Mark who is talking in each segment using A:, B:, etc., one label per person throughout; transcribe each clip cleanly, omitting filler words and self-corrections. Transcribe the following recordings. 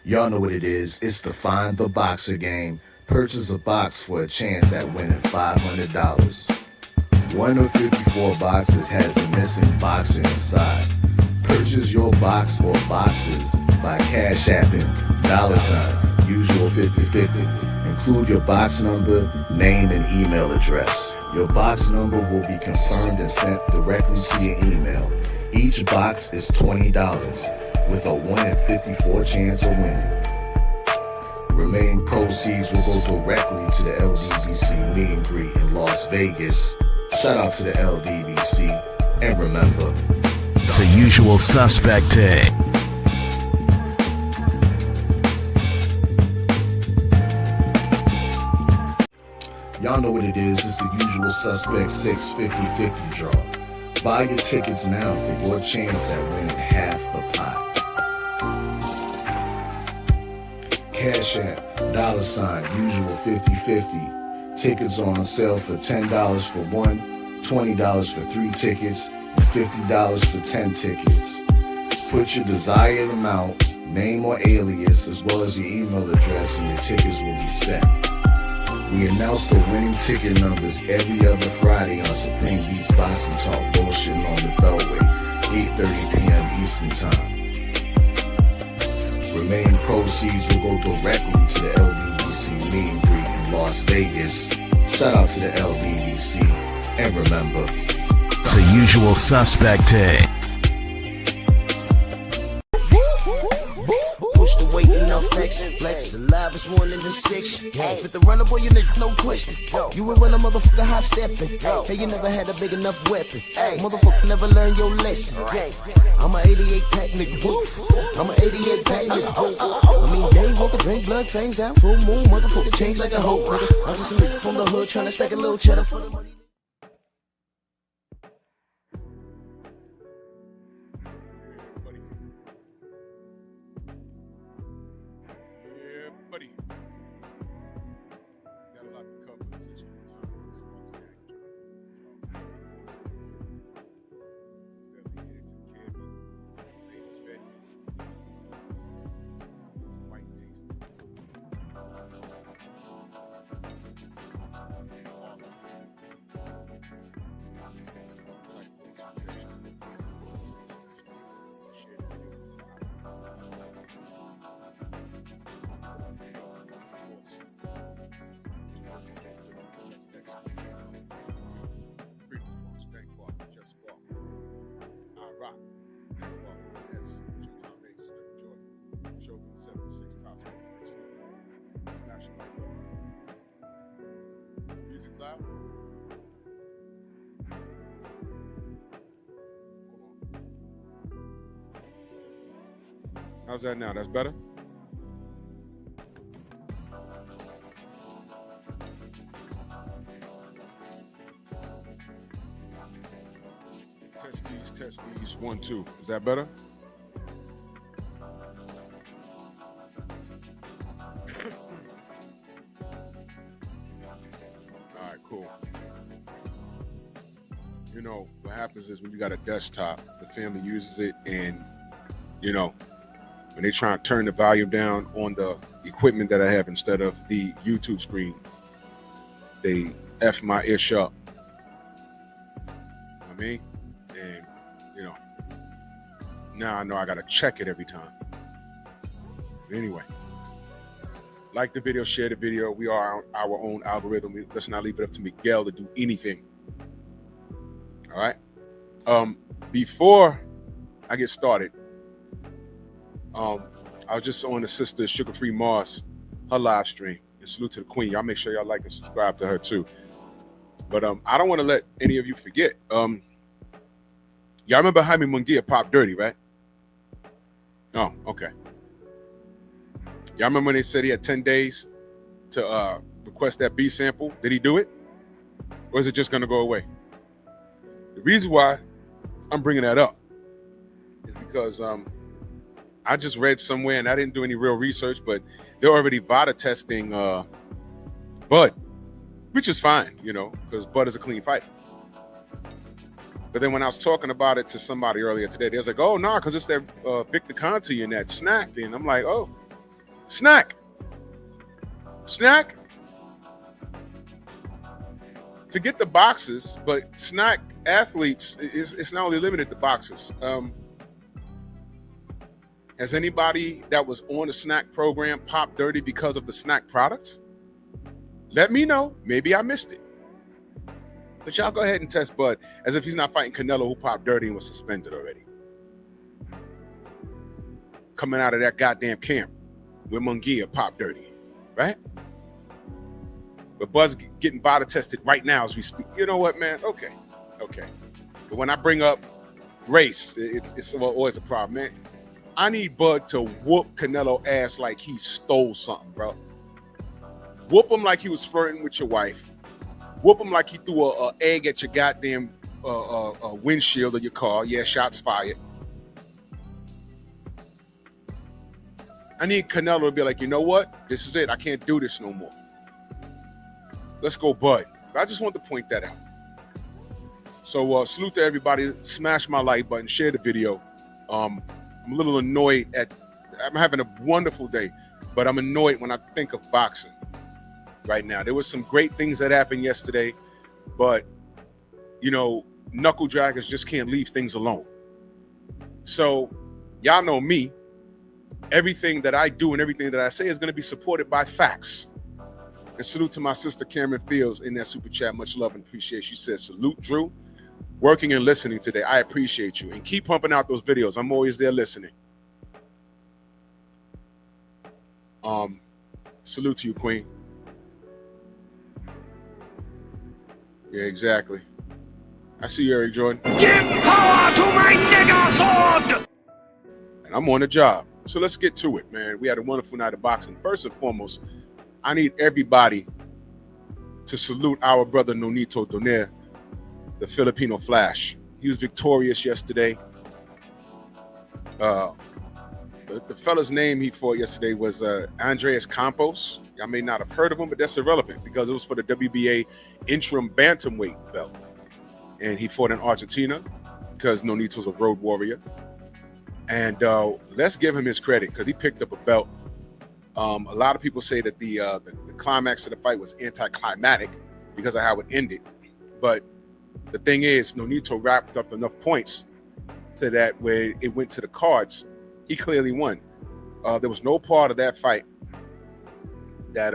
A: Y'all know what it is. It's the Find the Boxer game. Purchase a box for a chance at winning $500. One of 54 boxes has a missing boxer inside. Purchase your box or boxes by Cash Apping $ usual 50/50. Include your box number, name, and email address. Your box number will be confirmed and sent directly to your email. Each box is $20 with a 1 in 54 chance of winning. Remaining proceeds will go directly to the LDBC meet and greet in Las Vegas. Shout out to the LDBC, and remember,
B: it's a usual suspect day.
A: Y'all know what it is. It's the usual suspect 650-50 draw. Buy your tickets now for your chance at winning half the pot. Cash App, $ usual 50/50. Tickets are on sale for $10 for one, $20 for 3 tickets, and $50 for 10 tickets. Put your desired amount, name or alias, as well as your email address, and your tickets will be set. We announce the winning ticket numbers every other Friday on Supreme Beats Boxing Talk Bullshitting on the Beltway, 8:30 p.m. Eastern Time. Remaining proceeds will go directly to the LDBC meet and greet in Las Vegas. Shout out to the LDBC, and remember,
B: it's a usual suspect day.
C: Push the weight and no flex. Flex alive is one in the 6. Fit the runner, boy, you nigga, no question. You will run a motherfucker high stepping. Hey, you never had a big enough weapon. Motherfucker never learned your lesson. I'm a 88 pack nigga. I'm a 88 pack nigga. I mean, day walker, drink blood, fangs out, full moon, motherfucker change like a hoe, nigga. I'm just a nigga from the hood trying to stack a little cheddar for the money.
D: Buddy. Got a lot to cover in such a time as far as the actual ladies fed white taste. Music loud. How's that now? That's better? Test these. 1, 2. Is that better? All right, cool. You know, what happens is when you got a desktop, the family uses it, and, you know, when they try to turn the volume down on the equipment that I have instead of the YouTube screen, they F my ish up. I mean, and, you know, now I know I got to check it every time. Anyway, like the video, share the video. We are our own algorithm. Let's not leave it up to Miguel to do anything. All right. Before I get started, I was just on the sister Sugar Free Mars, her live stream. And salute to the queen. Y'all make sure y'all like and subscribe to her too. But I don't want to let any of you forget. Y'all remember Jaime Munguia Pop Dirty, right? Oh, okay. Y'all remember when they said he had 10 days to request that B sample? Did he do it? Or is it just going to go away? The reason why I'm bringing that up is because I just read somewhere, and I didn't do any real research, but they're already VADA testing Bud, which is fine, you know, because Bud is a clean fighter. But then when I was talking about it to somebody earlier today, they was like, oh, no, because it's that Victor Conti and that snack. And I'm like, oh, Snack. Forget the boxers, but snack athletes, it's not only limited to boxers. Has anybody that was on the snack program popped dirty because of the snack products? Let me know. Maybe I missed it. But y'all go ahead and test Bud as if he's not fighting Canelo, who popped dirty and was suspended already. Coming out of that goddamn camp with Munguia popped dirty, right? But Bud's getting body tested right now as we speak. You know what, man? Okay. But when I bring up race, it's always a problem, man. I need Bud to whoop Canelo ass like he stole something, bro. Whoop him like he was flirting with your wife. Whoop him like he threw a egg at your goddamn windshield of your car. Yeah, shots fired. I need Canelo to be like, you know what? This is it. I can't do this no more. Let's go, Bud. I just want to point that out. So salute to everybody. Smash my like button. Share the video. I'm a little annoyed I'm having a wonderful day, but I'm annoyed when I think of boxing right now. There was some great things that happened yesterday, but, you know, knuckle draggers just can't leave things alone. So y'all know me. Everything that I do and everything that I say is going to be supported by facts. And salute to my sister Cameron Fields in that super chat. Much love and appreciation. She says, salute, Drew. Working and listening today. I appreciate you. And keep pumping out those videos. I'm always there listening. Salute to you, Queen. Yeah, exactly. I see you, Eric Jordan.
E: Give power to my nigger sword!
D: And I'm on the job. So let's get to it, man. We had a wonderful night of boxing. First and foremost, I need everybody to salute our brother Nonito Donaire, the Filipino Flash. He was victorious yesterday. The fella's name he fought yesterday was Andreas Campos. Y'all may not have heard of him, but that's irrelevant because it was for the WBA interim bantamweight belt. And he fought in Argentina because Nonito's a road warrior. And let's give him his credit because he picked up a belt. A lot of people say that the climax of the fight was anticlimactic because of how it ended. But the thing is, Nonito wrapped up enough points to that where it went to the cards, he clearly won. There was no part of that fight that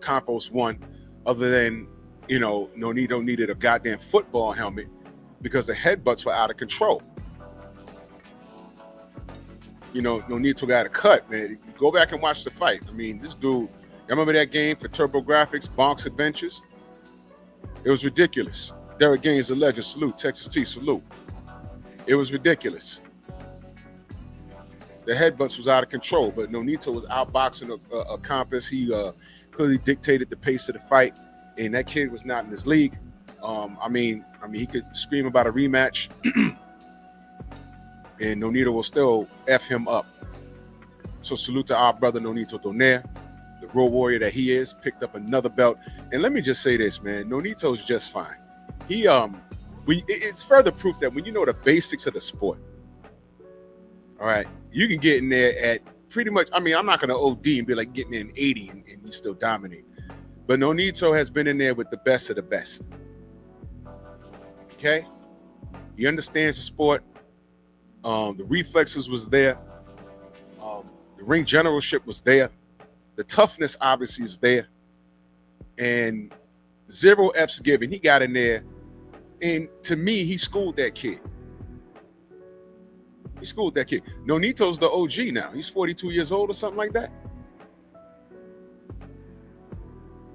D: Campos won other than, you know, Nonito needed a goddamn football helmet because the headbutts were out of control. You know, Nonito got a cut, man. Go back and watch the fight. I mean, this dude, you remember that game for TurboGrafx, Bonk's Adventures? It was ridiculous. Derek Gaines, a legend, salute. Texas T, salute. It was ridiculous. The headbutts was out of control, but Nonito was outboxing a Campos. He clearly dictated the pace of the fight, and that kid was not in his league. I mean, he could scream about a rematch, and Nonito will still F him up. So salute to our brother Nonito Donaire, the road warrior that he is, picked up another belt. And let me just say this, man, Nonito's just fine. He it's further proof that when you know the basics of the sport, all right, you can get in there at pretty much, I mean, I'm not going to OD and be like getting in 80 and you still dominate. But Nonito has been in there with the best of the best. Okay? He understands the sport. The reflexes was there. The ring generalship was there. The toughness obviously is there. And 0 F's given. He got in there. And to me, he schooled that kid. He schooled that kid. Nonito's the OG now. He's 42 years old or something like that.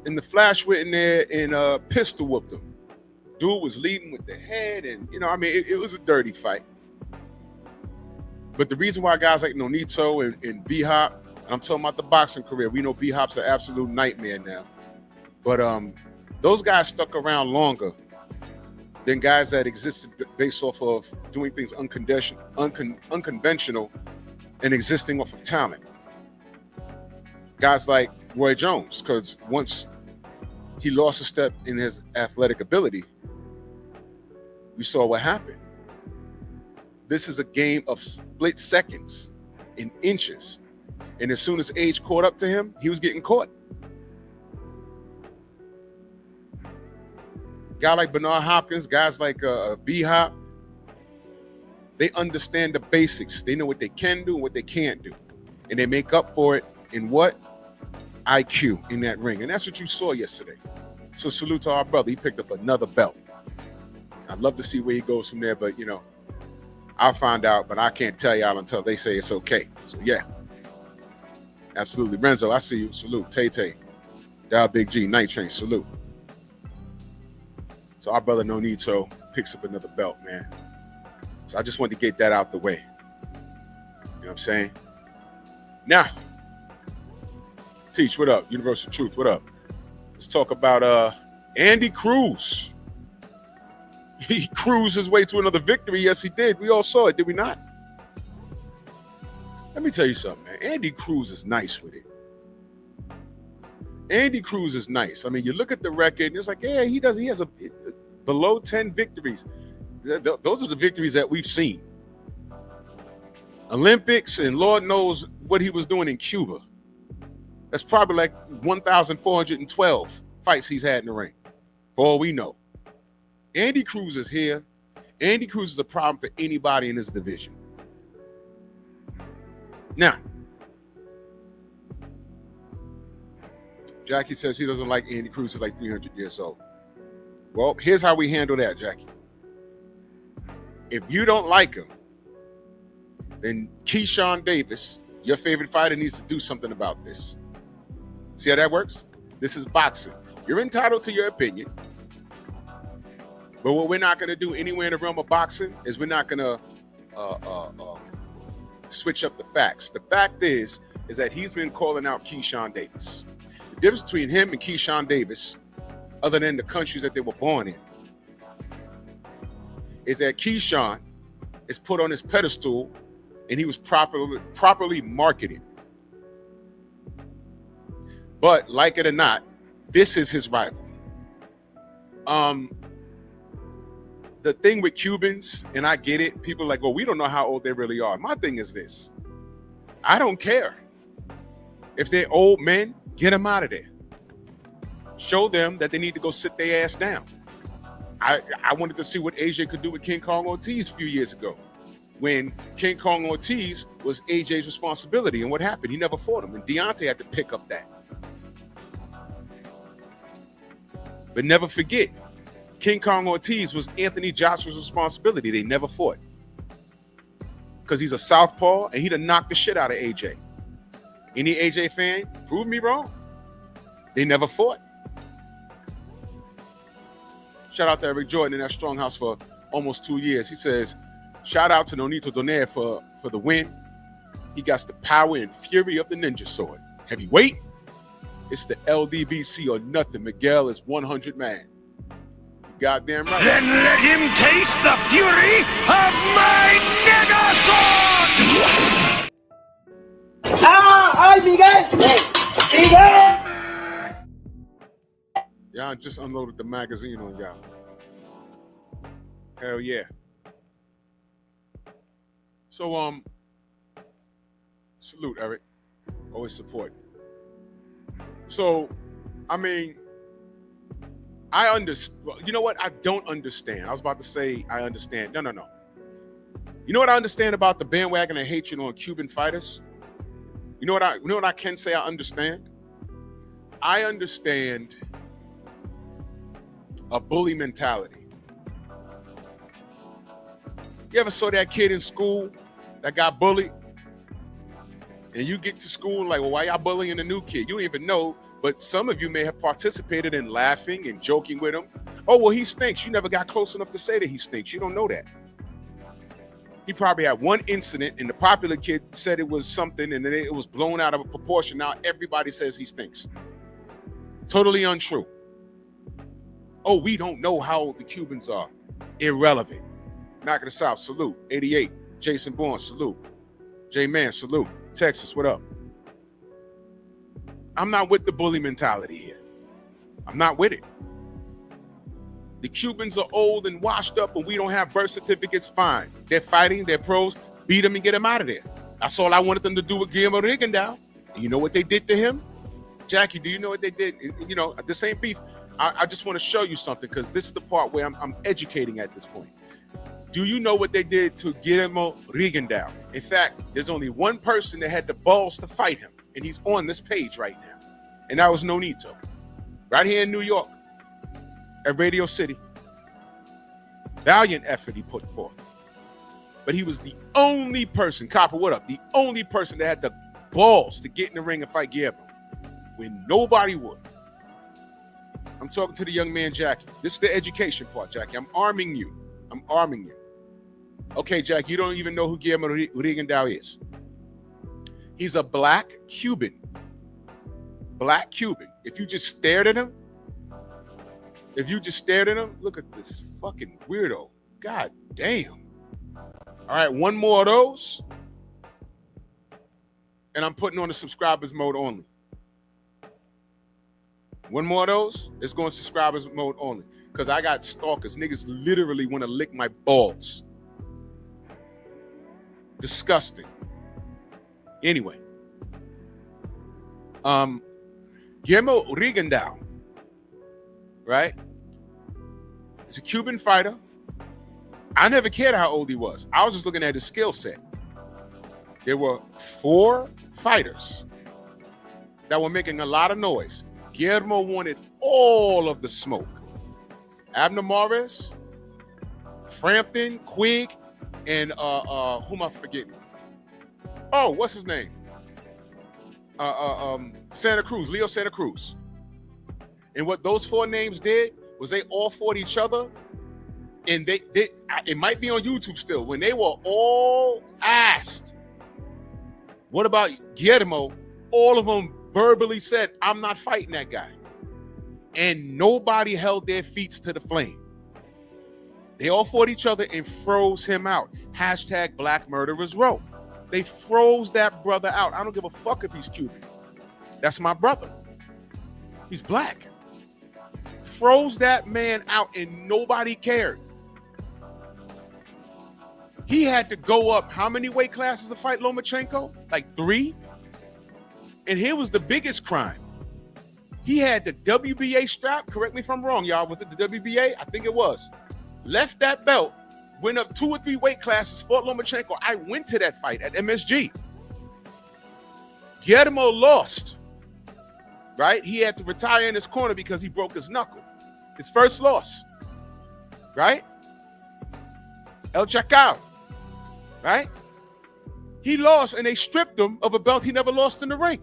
D: And the Flash went in there and pistol whooped him. Dude was leading with the head, and you know, I mean, it was a dirty fight. But the reason why guys like Nonito and B-Hop, and I'm talking about the boxing career, we know B-Hop's an absolute nightmare now. But those guys stuck around longer than guys that existed based off of doing things unconventional and existing off of talent. Guys like Roy Jones, because once he lost a step in his athletic ability, we saw what happened. This is a game of split seconds in inches. And as soon as age caught up to him, he was getting caught. Guy like Bernard Hopkins, guys like B-Hop, they understand the basics. They know what they can do and what they can't do. And they make up for it in what? IQ in that ring. And that's what you saw yesterday. So salute to our brother. He picked up another belt. I'd love to see where he goes from there, but, you know, I'll find out, but I can't tell y'all until they say it's okay. So, yeah. Absolutely. Renzo, I see you. Salute. Tay-Tay. Dow Big G. Night Train. Salute. So our brother Nonito picks up another belt, man. So I just wanted to get that out the way. You know what I'm saying? Now, Teach, what up? Universal Truth, what up? Let's talk about Andy Cruz. He cruised his way to another victory. Yes, he did. We all saw it, did we not? Let me tell you something, man. Andy Cruz is nice with it. Andy Cruz is nice. I mean, you look at the record, and it's like, yeah, he has a below 10 victories. Those are the victories that we've seen. Olympics, and Lord knows what he was doing in Cuba. That's probably like 1,412 fights he's had in the ring, for all we know. Andy Cruz is here. Andy Cruz is a problem for anybody in this division. Now, Jackie says she doesn't like Andy Cruz. He's like 300 years old. Well, here's how we handle that, Jackie. If you don't like him, then Keyshawn Davis, your favorite fighter, needs to do something about this. See how that works? This is boxing. You're entitled to your opinion. But what we're not going to do anywhere in the realm of boxing is we're not going to switch up the facts. The fact is that he's been calling out Keyshawn Davis. The difference between him and Keyshawn Davis, other than the countries that they were born in, is that Keyshawn is put on his pedestal and he was properly marketed. But like it or not, this is his rival. The thing with Cubans, and I get it, people are like, well, we don't know how old they really are. My thing is this. I don't care. If they're old men, get them out of there. Show them that they need to go sit their ass down. I wanted to see what AJ could do with King Kong Ortiz a few years ago, when King Kong Ortiz was AJ's responsibility. And what happened? He never fought him. And Deontay had to pick up that. But never forget, King Kong Ortiz was Anthony Joshua's responsibility. They never fought. Because he's a southpaw and he'd have knocked the shit out of AJ. Any AJ fan, prove me wrong. They never fought. Shout out to Eric Jordan in that Strong House for almost 2 years. He says, shout out to Nonito Donaire for the win. He got the power and fury of the ninja sword. Heavyweight. It's the LDBC or nothing. Miguel is 100 man. Goddamn right.
E: Then let him taste the fury of my nigga sword!
F: ¡Ay, Miguel! ¡Miguel!
D: Y'all just unloaded the magazine on y'all. Hell yeah. So, salute, Eric. Always support. So, I mean, I understand. You know what? I don't understand. I was about to say I understand. No. You know what I understand about the bandwagon of hatred on Cuban fighters? You know what I can say I understand? I understand a bully mentality. You ever saw that kid in school that got bullied? And you get to school like, well, why y'all bullying the new kid? You don't even know, but some of you may have participated in laughing and joking with him. Oh, well, he stinks. You never got close enough to say that he stinks. You don't know that. He probably had one incident and the popular kid said it was something and then it was blown out of proportion. Now everybody says he stinks. Totally untrue. Oh, we don't know how old the Cubans are. Irrelevant. Knock of the South, salute. 88. Jason Bourne, salute. J-Man, salute. Texas, what up? I'm not with the bully mentality here. I'm not with it. The Cubans are old and washed up and we don't have birth certificates, fine. They're fighting, they're pros, beat them and get them out of there. That's all I wanted them to do with Guillermo Rigondeaux. You know what they did to him? Jackie, do you know what they did? You know, this ain't beef. I just want to show you something because this is the part where I'm educating at this point. Do you know what they did to Guillermo Rigondeaux? In fact, there's only one person that had the balls to fight him, and he's on this page right now. And that was Nonito, right here in New York, at Radio City. Valiant effort he put forth. But he was the only person, Copper, what up? The only person that had the balls to get in the ring and fight Guillermo when nobody would. I'm talking to the young man, Jackie. This is the education part, Jackie. I'm arming you. Okay, Jack, you don't even know who Guillermo Rigondeaux is. He's a black Cuban. Black Cuban. If you just stared at him, look at this fucking weirdo. God damn. All right, one more of those. And I'm putting on the subscribers mode only. One more of those, it's going subscribers mode only. Because I got stalkers. Niggas literally want to lick my balls. Disgusting. Anyway. Guillermo Rigondeaux, right? He's a Cuban fighter. I never cared how old he was. I was just looking at his skill set. There were 4 fighters that were making a lot of noise. Guillermo wanted all of the smoke. Abner Mares, Frampton, Quigg, and who am I forgetting? Oh, what's his name? Santa Cruz, Leo Santa Cruz. And what those 4 names did was they all fought each other. And they it might be on YouTube still. When they were all asked, what about Guillermo? All of them verbally said, I'm not fighting that guy. And nobody held their feet to the flame. They all fought each other and froze him out. Hashtag Black Murderers Row. They froze that brother out. I don't give a fuck if he's Cuban. That's my brother. He's black. Froze that man out and nobody cared. He had to go up how many weight classes to fight Lomachenko? Like 3? And here was the biggest crime. He had the WBA strap. Correct me if I'm wrong, y'all. Was it the WBA? I think it was. Left that belt, went up 2 or 3 weight classes, fought Lomachenko. I went to that fight at MSG. Guillermo lost, right? He had to retire in his corner because he broke his knuckle. His first loss, right? El Chacal, right? He lost and they stripped him of a belt he never lost in the ring.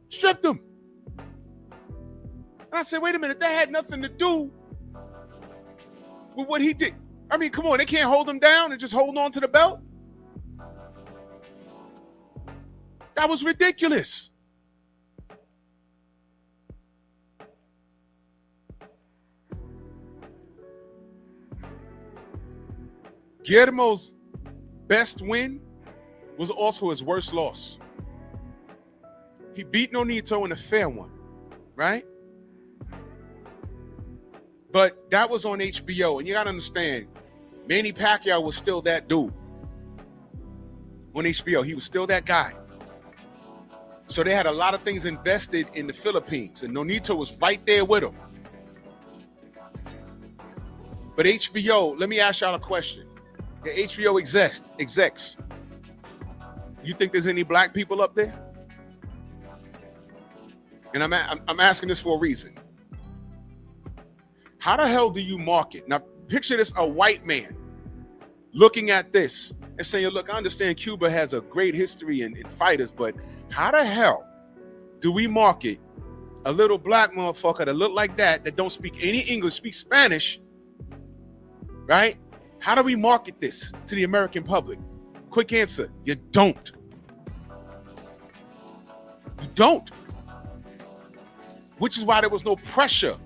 D: Stripped him. And I said, wait a minute, that had nothing to do with what he did. I mean, come on, they can't hold him down and just hold on to the belt? That was ridiculous. Guillermo's best win was also his worst loss. He beat Nonito in a fair one, right? But that was on HBO, and you gotta understand, Manny Pacquiao was still that dude on HBO. He was still that guy. So they had a lot of things invested in the Philippines, and Nonito was right there with him. But HBO, let me ask y'all a question. The HBO execs, you think there's any black people up there? And I'm asking this for a reason. How the hell do you market? Now, picture this, a white man looking at this and saying, look, I understand Cuba has a great history in fighters, but how the hell do we market a little black motherfucker that look like that don't speak any English, speak Spanish, right? How do we market this to the American public? Quick answer, you don't. You don't. Which is why there was no pressure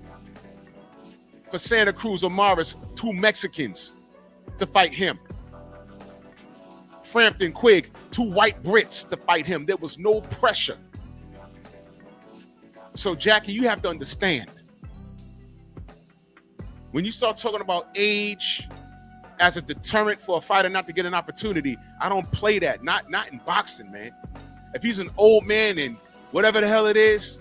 D: for Santa Cruz or Morris, 2 Mexicans, to fight him. Frampton, Quigg, 2 white Brits to fight him. There was no pressure. So, Jackie, you have to understand. When you start talking about age, as a deterrent for a fighter not to get an opportunity. I don't play that. Not in boxing, man. If he's an old man and whatever the hell it is,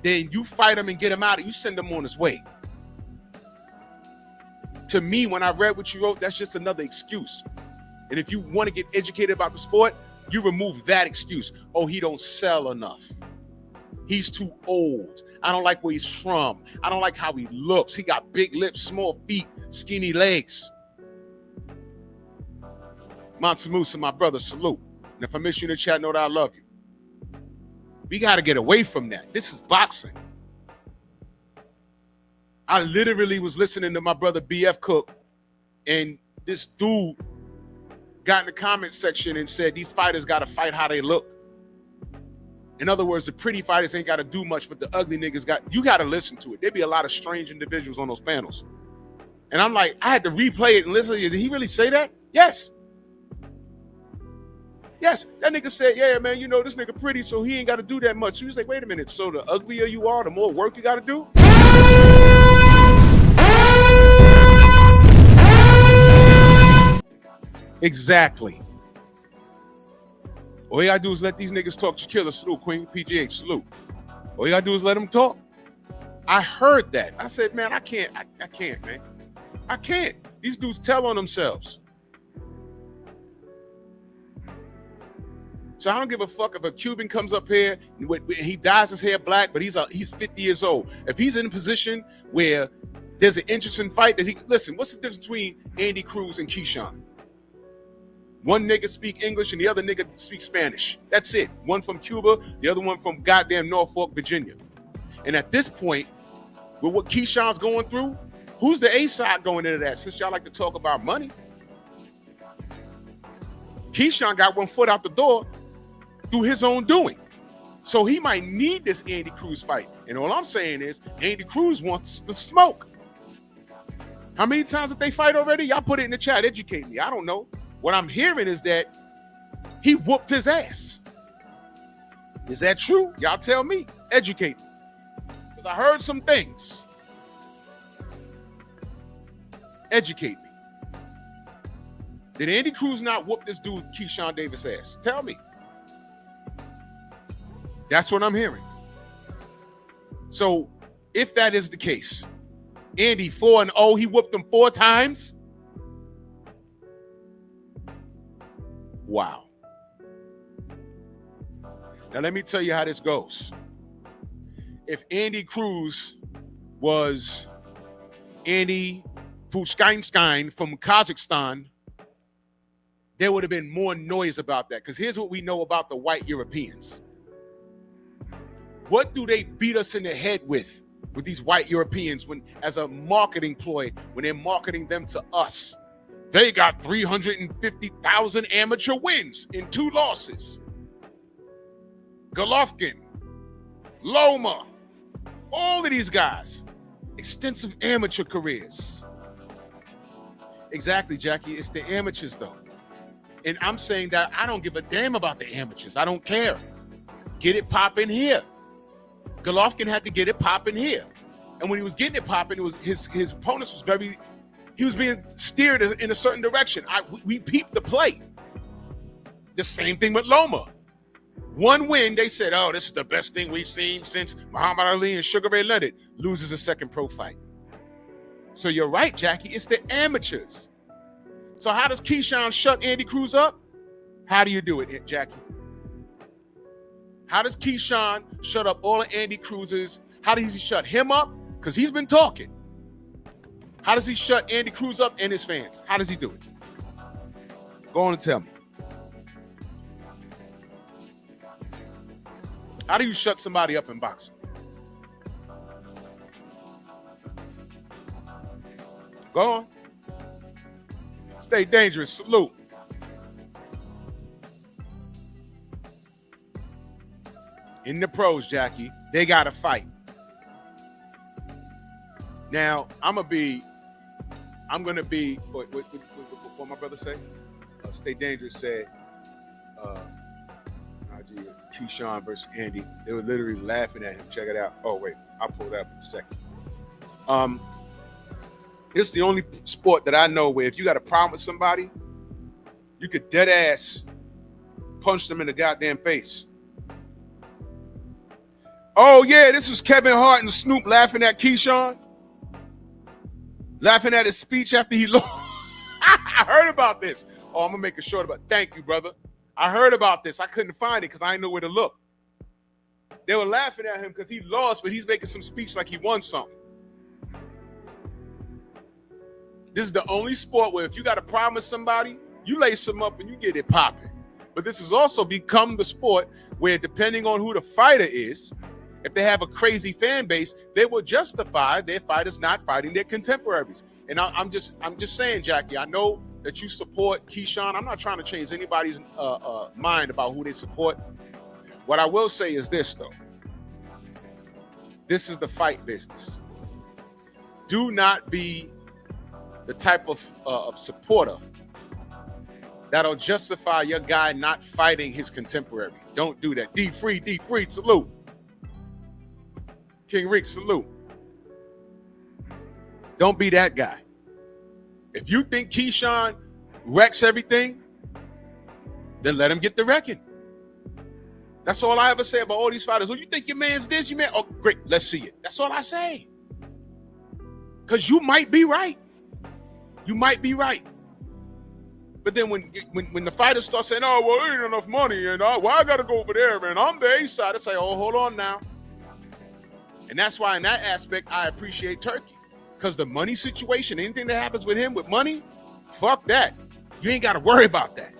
D: then you fight him and get him out. You send him on his way. To me, when I read what you wrote, that's just another excuse. And if you want to get educated about the sport, you remove that excuse. Oh, he don't sell enough. He's too old. I don't like where he's from. I don't like how he looks. He got big lips, small feet, skinny legs. Monty Musa, my brother, salute. And if I miss you in the chat, know that I love you. We got to get away from that. This is boxing. I literally was listening to my brother BF Cook, and this dude got in the comment section and said these fighters got to fight how they look. In other words, the pretty fighters ain't got to do much, but the ugly niggas you got to listen to it. There'd be a lot of strange individuals on those panels. And I'm like, I had to replay it and listen. Did he really say that? Yes. Yes, that nigga said, yeah, man, you know, this nigga pretty, so he ain't got to do that much. So he was like, wait a minute, so the uglier you are, the more work you got to do? Exactly. All you got to do is let these niggas talk. Shaquilla, salute. Queen, PGH, salute. All you got to do is let them talk. I heard that. I said, man, I can't, man. I can't. These dudes tell on themselves. So I don't give a fuck if a Cuban comes up here and he dyes his hair black, but he's 50 years old. If he's in a position where there's an interesting fight that listen, what's the difference between Andy Cruz and Keyshawn? One nigga speak English and the other nigga speak Spanish. That's it. One from Cuba, the other one from goddamn Norfolk, Virginia. And at this point, with what Keyshawn's going through, who's the A side going into that? Since y'all like to talk about money, Keyshawn got one foot out the door through his own doing. So he might need this Andy Cruz fight. And all I'm saying is Andy Cruz wants the smoke. How many times did they fight already? Y'all put it in the chat. Educate me. I don't know. What I'm hearing is that he whooped his ass. Is that true? Y'all tell me. Educate me. Because I heard some things. Educate me. Did Andy Cruz not whoop this dude Keyshawn Davis ass? Tell me. That's what I'm hearing. So if that is the case, Andy 4-0, he whooped him 4 times. Wow. Now let me tell you how this goes. If Andy Cruz was Andy Fuchskinstein from Kazakhstan, there would have been more noise about that. Because here's what we know about the white Europeans. What do they beat us in the head with these white Europeans when, as a marketing ploy, when they're marketing them to us? They got 350,000 amateur wins in 2 losses. Golovkin, Loma, all of these guys, extensive amateur careers. Exactly, Jackie. It's the amateurs, though. And I'm saying that I don't give a damn about the amateurs. I don't care. Get it popping here. Golovkin had to get it popping here. And when he was getting it popping, it was his opponents was he was being steered in a certain direction. We peeped the play. The same thing with Loma. One win, they said, oh, this is the best thing we've seen since Muhammad Ali and Sugar Ray Leonard. Loses a second pro fight. So you're right, Jackie. It's the amateurs. So how does Keyshawn shut Andy Cruz up? How do you do it, Jackie? How does Keyshawn shut up all of Andy Cruz's? How does he shut him up? Because he's been talking. How does he shut Andy Cruz up and his fans? How does he do it? Go on and tell me. How do you shut somebody up in boxing? Go on. Stay dangerous. Salute. In the pros, Jackie, they got to fight. Now, I'm going to be, what my brother say? Stay Dangerous said, Keyshawn versus Andy. They were literally laughing at him. Check it out. Oh, wait, I'll pull that up in a second. It's the only sport that I know where if you got a problem with somebody, you could dead ass punch them in the goddamn face. Oh yeah, this was Kevin Hart and Snoop laughing at Keyshawn, laughing at his speech after he lost. I heard about this. Oh, I'm gonna make it short about. Thank you, brother. I heard about this. I couldn't find it because I didn't know where to look. They were laughing at him because he lost, but he's making some speech like he won something. This is the only sport where if you got a problem with somebody, you lace them up and you get it popping. But this has also become the sport where, depending on who the fighter is, if they have a crazy fan base, they will justify their fighters not fighting their contemporaries. And I'm just saying, Jackie, I know that you support Keyshawn. I'm not trying to change anybody's mind about who they support. What I will say is this, though. This is the fight business. Do not be the type of supporter that'll justify your guy not fighting his contemporary. Don't do that. D free, salute. King Rick, salute. Don't be that guy. If you think Keyshawn wrecks everything, then let him get the wrecking. That's all I ever say about all these fighters. Oh, you think your man's this? Your man? Oh, great. Let's see it. That's all I say. Because you might be right. You might be right. But then when the fighters start saying, oh, well, there ain't enough money, and why I got to go over there, man? I'm the A side. I say, oh, hold on now. And that's why in that aspect, I appreciate Turkey. Because the money situation, anything that happens with him with money, fuck that. You ain't got to worry about that.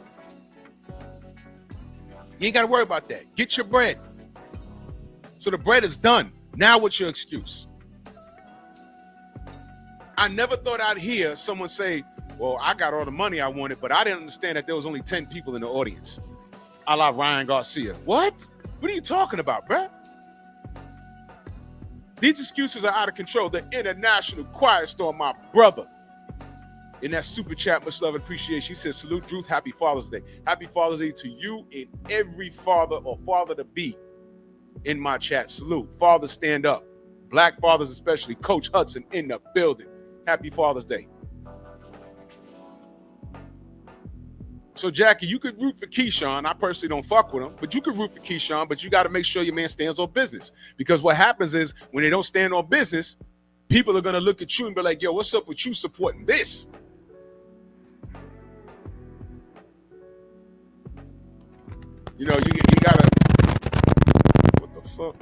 D: You ain't got to worry about that. Get your bread. So the bread is done. Now what's your excuse? I never thought I'd hear someone say, well, I got all the money I wanted, but I didn't understand that there was only 10 people in the audience. A la Ryan Garcia. What? What are you talking about, bruh? These excuses are out of control. The International Quiet Storm, my brother. In that super chat, much love and appreciation. He says, salute, Druth, happy Father's Day. Happy Father's Day to you and every father or father-to-be in my chat. Salute. Fathers, stand up. Black fathers especially. Coach Hudson in the building. Happy Father's Day. So, Jackie, you could root for Keyshawn. I personally don't fuck with him, but you could root for Keyshawn, but you got to make sure your man stands on business. Because what happens is when they don't stand on business, people are going to look at you and be like, yo, what's up with you supporting this? You know, you got to, what the fuck?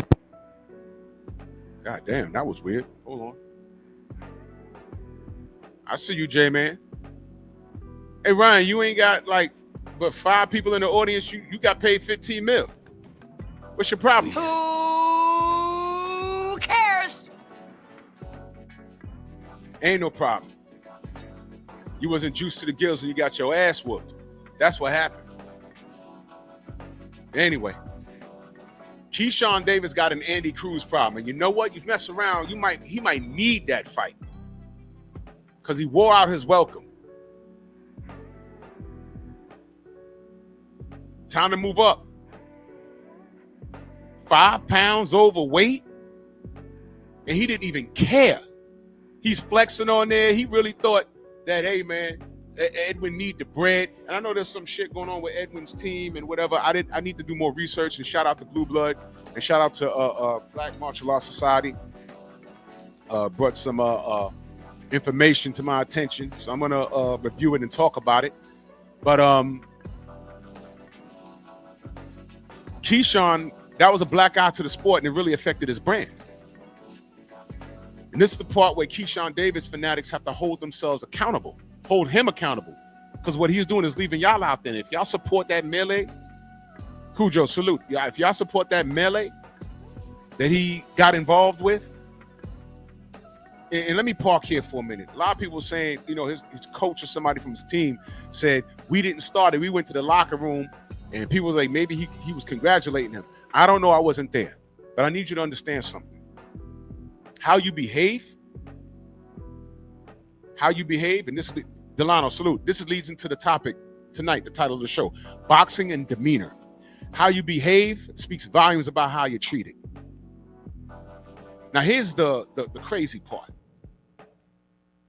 D: God damn, that was weird. Hold on. I see you, J-Man. Hey, Ryan, you ain't got like but 5 people in the audience. You got paid 15 mil. What's your problem?
E: Who cares?
D: Ain't no problem. You wasn't juiced to the gills and you got your ass whooped. That's what happened. Anyway, Keyshawn Davis got an Andy Cruz problem. And you know what? You mess around, he might need that fight. Because he wore out his welcome. Time to move up. 5 pounds overweight. And he didn't even care. He's flexing on there. He really thought that, hey, man, Edwin need the bread. And I know there's some shit going on with Edwin's team and whatever. I need to do more research, and shout out to Blue Blood and shout out to Black Martial Arts Society. Brought some information to my attention. So I'm going to review it and talk about it. But Keyshawn, that was a black eye to the sport, and it really affected his brand. And this is the part where Keyshawn Davis fanatics have to hold themselves accountable, hold him accountable, because what he's doing is leaving y'all out there. If y'all support that melee, Cujo, salute. Yeah, if y'all support that melee that he got involved with, and let me park here for a minute. A lot of people saying, you know, his coach or somebody from his team said, we didn't start it. We went to the locker room, and people was like, maybe he was congratulating him. I don't know. I wasn't there. But I need you to understand something. How you behave, and this is Delano, salute. This leads into the topic tonight, the title of the show, boxing and demeanor. How you behave speaks volumes about how you're treated. Now, here's the crazy part.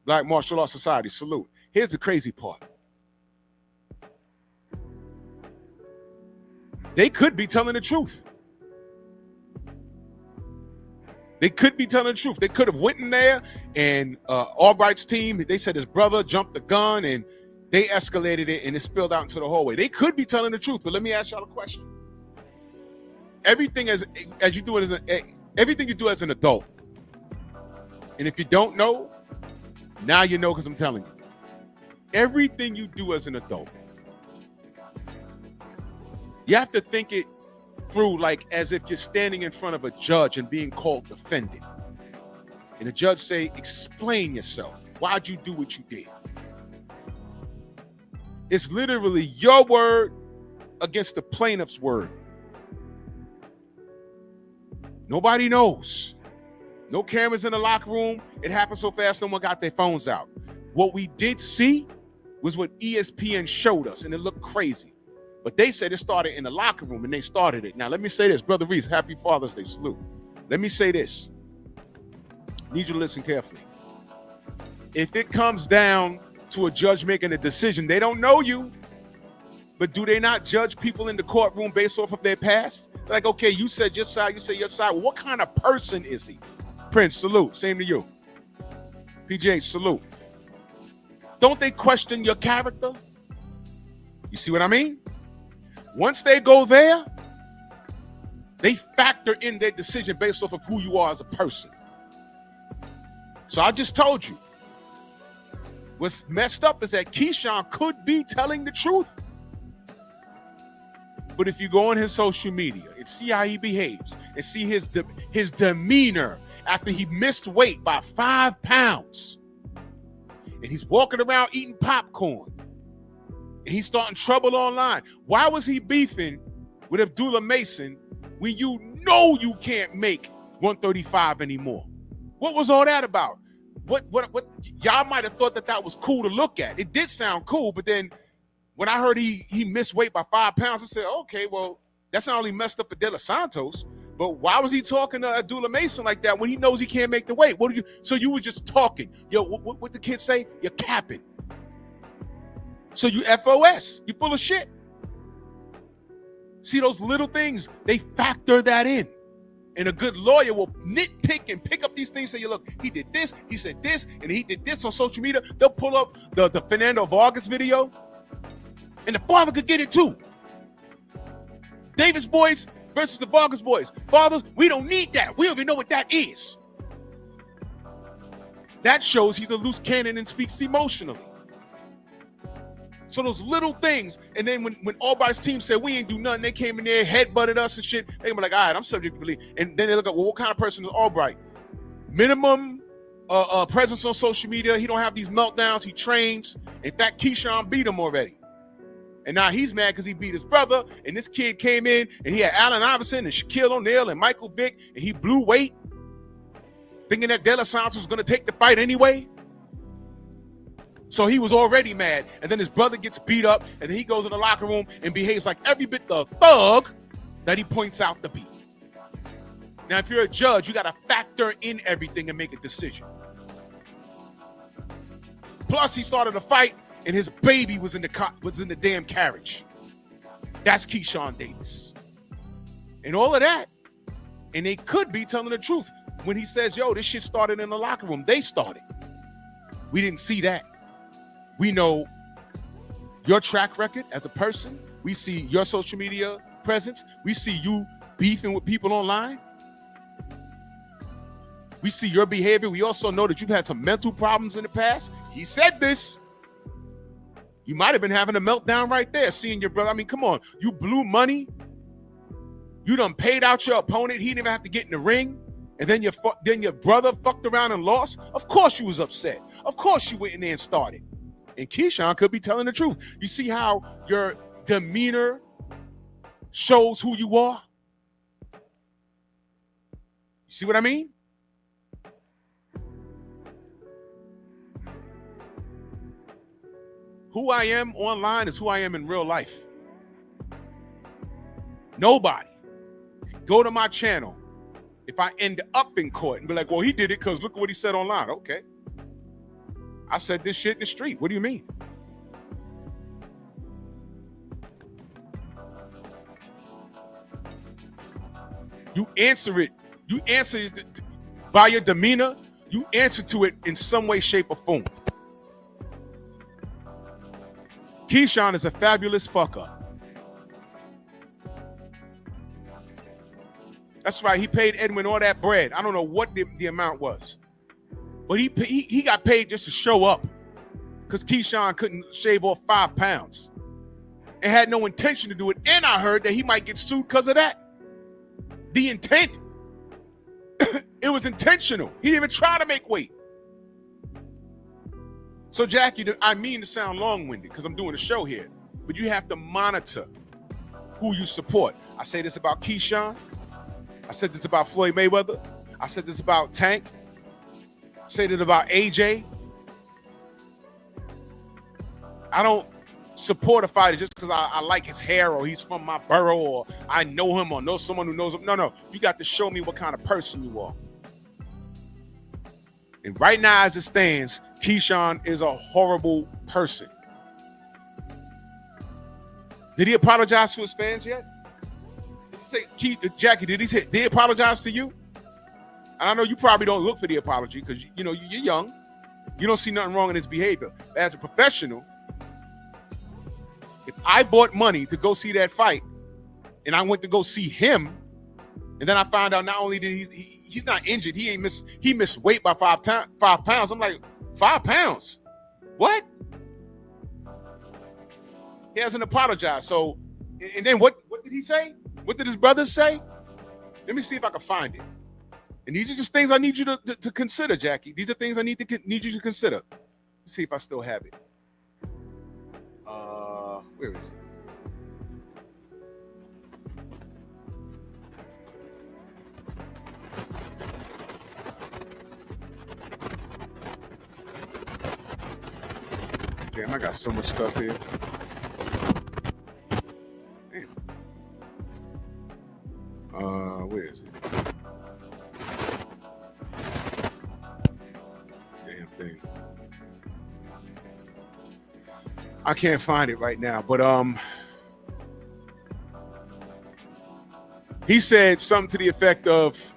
D: Black Martial Arts Society, salute. Here's the crazy part. They could be telling the truth. They could be telling the truth. They could have went in there and Albright's team, they said his brother jumped the gun and they escalated it and it spilled out into the hallway. They could be telling the truth, but let me ask y'all a question. Everything as you do it everything you do as an adult. And if you don't know, now you know because I'm telling you. Everything you do as an adult, you have to think it through like as if you're standing in front of a judge and being called defendant. And the judge say, explain yourself. Why'd you do what you did? It's literally your word against the plaintiff's word. Nobody knows. No cameras in the locker room. It happened so fast, no one got their phones out. What we did see was what ESPN showed us, and it looked crazy. But they said it started in the locker room, and they started it. Now, let me say this. Brother Reese, happy Father's Day. Salute. Let me say this. Need you to listen carefully. If it comes down to a judge making a decision, they don't know you, but do they not judge people in the courtroom based off of their past? Like, okay, you said your side, you said your side. Well, what kind of person is he? Prince, salute. Same to you. PJ, salute. Don't they question your character? You see what I mean? Once they go there, they factor in their decision based off of who you are as a person. So I just told you, what's messed up is that Keyshawn could be telling the truth. But if you go on his social media and see how he behaves and see his demeanor after he missed weight by 5 pounds, and he's walking around eating popcorn, and he's starting trouble online. Why was he beefing with Abdullah Mason when you know you can't make 135 anymore? What was all that about? What y'all might have thought that was cool to look at. It did sound cool, but then when I heard he missed weight by 5 pounds, I said, okay, well, that's not only messed up for De Los Santos, but why was he talking to Abdullah Mason like that when he knows he can't make the weight? So you were just talking. Yo, what the kids say? You're capping. So you FOS. You full of shit. See those little things, they factor that in. And a good lawyer will nitpick and pick up these things and say, look, he did this, he said this, and he did this on social media. They'll pull up the Fernando Vargas video, and the father could get it too. Davis boys versus the Vargas boys. Fathers, we don't need that. We don't even know what that is. That shows he's a loose cannon and speaks emotionally. So those little things, and then when Albright's team said we ain't do nothing, they came in there, headbutted us and shit, they were like, all right, I'm subject to believe. And then they look at, well, what kind of person is Albright? Minimum presence on social media. He don't have these meltdowns. He trains. In fact, Keyshawn beat him already. And now he's mad because he beat his brother, and this kid came in, and he had Allen Iverson and Shaquille O'Neal and Michael Vick, and he blew weight, thinking that De Los Santos was going to take the fight anyway. So he was already mad, and then his brother gets beat up, and then he goes in the locker room and behaves like every bit the thug that he points out to be. Now, if you're a judge, you got to factor in everything and make a decision. Plus, he started a fight, and his baby was in the damn carriage. That's Keyshawn Davis. And all of that, and they could be telling the truth when he says, yo, this shit started in the locker room. They started. We didn't see that. We know your track record as a person. We see your social media presence. We see you beefing with people online. We see your behavior. We also know that you've had some mental problems in the past. He said this. You might have been having a meltdown right there, seeing your brother. I mean, come on. You blew money. You done paid out your opponent. He didn't even have to get in the ring. And then your brother fucked around and lost. Of course you was upset. Of course you went in there and started. And Keyshawn could be telling the truth. You see how your demeanor shows who you are? You see what I mean? Who I am online is who I am in real life. Nobody can go to my channel if I end up in court and be like, well, he did it because look at what he said online. Okay. I said this shit in the street. What do you mean? You answer it. You answer it by your demeanor. You answer to it in some way, shape, or form. Keyshawn is a fabulous fucker. That's right. He paid Edwin all that bread. I don't know what the amount was, but he got paid just to show up because Keyshawn couldn't shave off 5 pounds and had no intention to do it. And I heard that he might get sued because of that. The intent. It was intentional. He didn't even try to make weight. So, Jackie, I mean to sound long-winded because I'm doing a show here, but you have to monitor who you support. I say this about Keyshawn. I said this about Floyd Mayweather. I said this about Tank. I said it about AJ. I don't support a fighter just because I like his hair or he's from my borough or I know him or know someone who knows him. No. You got to show me what kind of person you are. And right now, as it stands, Keyshawn is a horrible person. Did he apologize to his fans yet? Jackie, did he apologize to you? And I know you probably don't look for the apology because you're young. You don't see nothing wrong in his behavior. As a professional, if I bought money to go see that fight and I went to go see him, and then I found out not only did he's not injured, he missed weight by 5 pounds. I'm like, 5 pounds? What? He hasn't apologized. So, and then what did he say? What did his brothers say? Let me see if I can find it. And these are just things I need you to consider, Jackie. These are things I need you to consider. Let's see if I still have it. Where is it? Damn, I got so much stuff here. Damn. Where is it? Damn thing. I can't find it right now, but he said something to the effect of,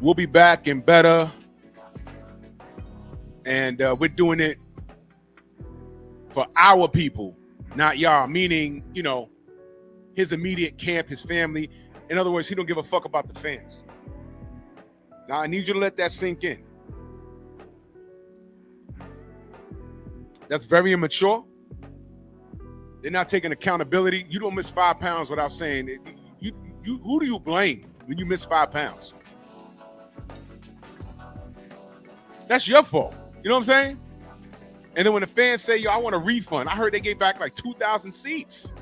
D: we'll be back and better, and we're doing it for our people, not y'all, meaning, his immediate camp, his family. In other words, he don't give a fuck about the fans. Now, I need you to let that sink in. That's very immature. They're not taking accountability. You don't miss 5 pounds without saying it. Who do you blame when you miss 5 pounds? That's your fault. You know what I'm saying? And then when the fans say, yo, I want a refund, I heard they gave back like 2,000 seats.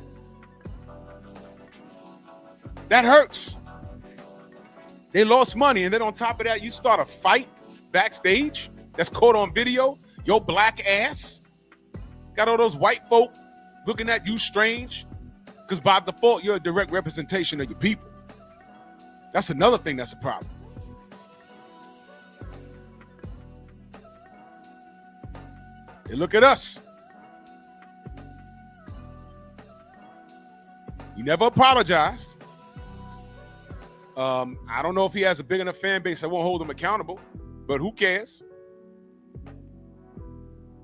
D: That hurts. They lost money. And then on top of that, you start a fight backstage that's caught on video. Your black ass got all those white folk looking at you strange because by default, you're a direct representation of your people. That's another thing that's a problem. And look at us. You never apologized. I don't know if he has a big enough fan base that won't hold him accountable, but who cares?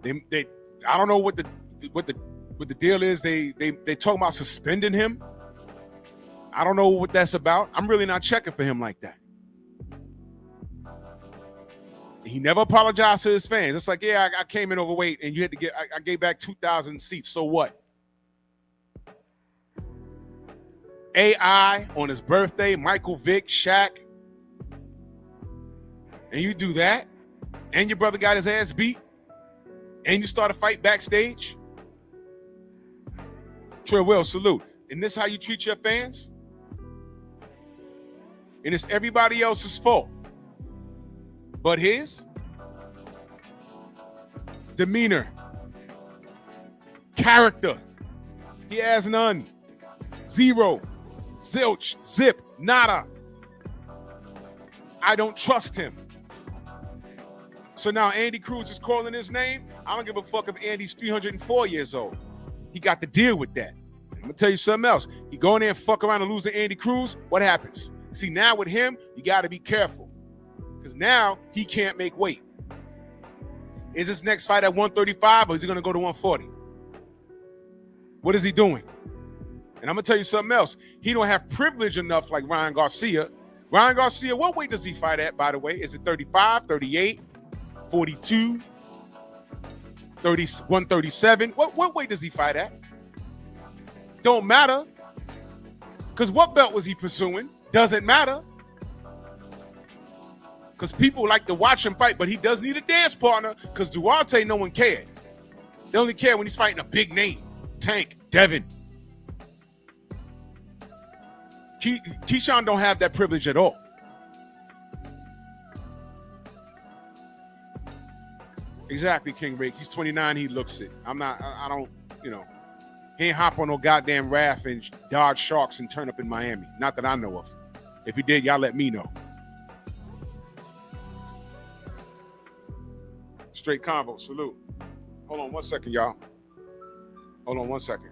D: They I don't know what the deal is. They talk about suspending him. I don't know what that's about. I'm really not checking for him like that. He never apologized to his fans. It's like, yeah, I came in overweight and you had to get, I gave back 2,000 seats. So what? AI on his birthday, Michael Vick, Shaq. And you do that. And your brother got his ass beat. And you start a fight backstage. Trey Will, salute. And this is how you treat your fans? And it's everybody else's fault but his? Demeanor, character, he has none. Zero, zilch, zip, nada. I don't trust him. So now Andy Cruz is calling his name. I don't give a fuck if Andy's 304 years old. He got to deal with that. I'm gonna tell you something else. You go in there and fuck around and lose to Andy Cruz, what happens? See, now with him, you got to be careful because now he can't make weight. Is his next fight at 135 or is he gonna go to 140? What is he doing? And I'm gonna tell you something else. He don't have privilege enough like Ryan Garcia. Ryan Garcia, what weight does he fight at, by the way? Is it 35, 38, 42, 30, 137? What weight does he fight at? Don't matter. Because what belt was he pursuing? Doesn't matter. Because people like to watch him fight, but he does need a dance partner because Duarte, no one cares. They only care when he's fighting a big name. Tank, Devin. Keyshawn don't have that privilege at all. Exactly, King Rick. He's 29. He looks it. I don't, he ain't hop on no goddamn raft and dodge sharks and turn up in Miami. Not that I know of. If he did, y'all let me know. Straight combo. Salute. Hold on 1 second, y'all. Hold on 1 second.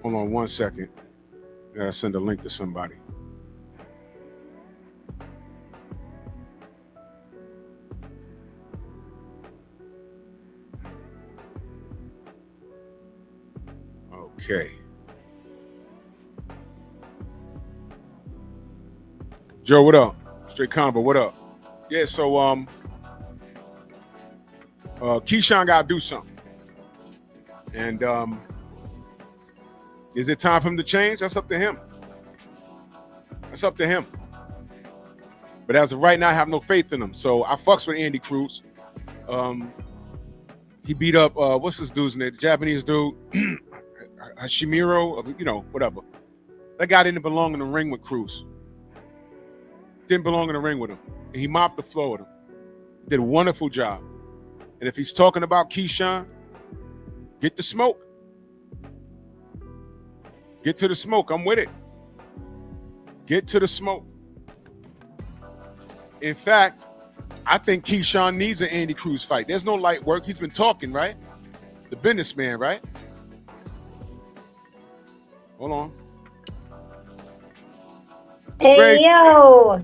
D: Hold on 1 second. I gotta send a link to somebody. Okay. Joe, what up? Straight combo, what up? Yeah, so Keyshawn gotta do something. And is it time for him to change? That's up to him. That's up to him. But as of right now, I have no faith in him. So I fucks with Andy Cruz. He beat up what's this dude's name? The Japanese dude, Hashimiro, whatever. That guy didn't belong in the ring with Cruz. Didn't belong in the ring with him. And he mopped the floor with him. Did a wonderful job. And if he's talking about Keyshawn, get the smoke. Get to the smoke. I'm with it. Get to the smoke. In fact, I think Keyshawn needs an Andy Cruz fight. There's no light work. He's been talking, right? The businessman, right? Hold on.
G: Hey,
D: Ray,
G: yo.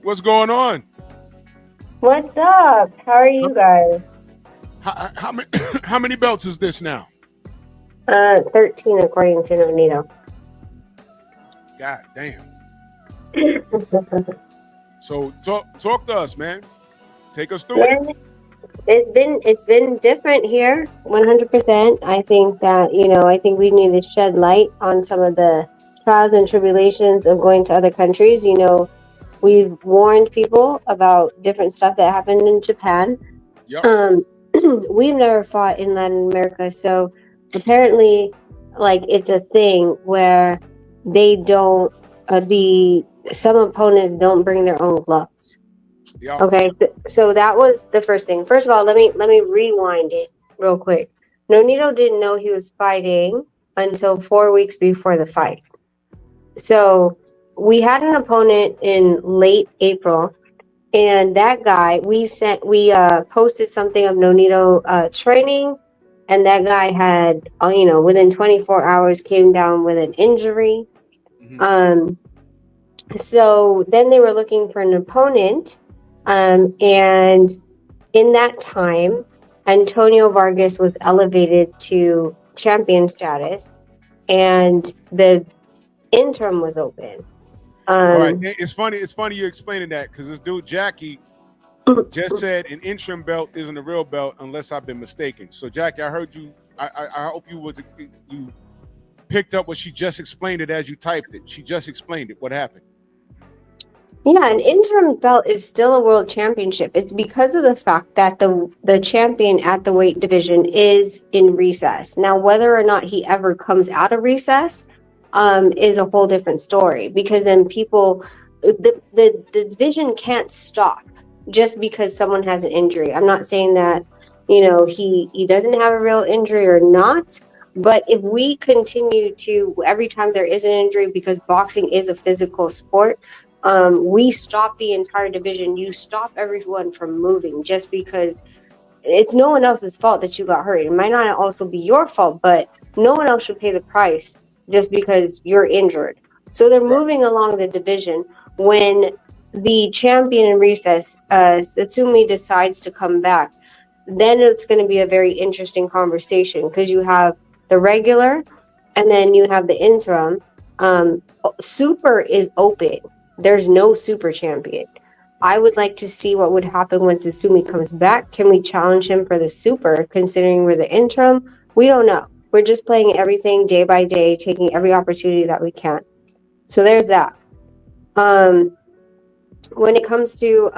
D: what's going on?
G: What's up? How are you guys?
D: How many belts is this now?
G: 13 according to Nonito.
D: God damn. So talk to us, man. Take us through it.
G: It's been different here, 100%. I think that, I think we need to shed light on some of the trials and tribulations of going to other countries. We've warned people about different stuff that happened in Japan.
D: Yep.
G: We've never fought in Latin America, so apparently, it's a thing where they don't. Some opponents don't bring their own gloves.
D: Yep.
G: Okay, so that was the first thing. First of all, let me rewind it real quick. Nonito didn't know he was fighting until 4 weeks before the fight. So we had an opponent in late April. And that guy, we posted something of Nonito training, and that guy had, within 24 hours came down with an injury. Mm-hmm. So then they were looking for an opponent, and in that time, Antonio Vargas was elevated to champion status, and the interim was open.
D: All right, it's funny you explaining that because this dude Jackie just said an interim belt isn't a real belt unless I've been mistaken. So Jackie, I heard you. I hope you picked up what she just explained it as you typed it. She just explained it. What happened?
G: Yeah, an interim belt is still a world championship. It's because of the fact that the champion at the weight division is in recess. Now, whether or not he ever comes out of recess, is a whole different story, because then people, the division can't stop just because someone has an injury. I'm not saying that, you know, he doesn't have a real injury or not, but if we continue to, every time there is an injury, because boxing is a physical sport, we stop the entire division. You stop everyone from moving just because it's no one else's fault that you got hurt. It might not also be your fault, but no one else should pay the price just because you're injured. So they're moving along the division. When the champion in recess, Satsumi, decides to come back, then it's going to be a very interesting conversation, because you have the regular and then you have the interim. Super is open. There's no super champion. I would like to see what would happen when Satsumi comes back. Can we challenge him for the super, considering we're the interim? We don't know. We're just playing everything day by day, taking every opportunity that we can. So there's that. When it comes to,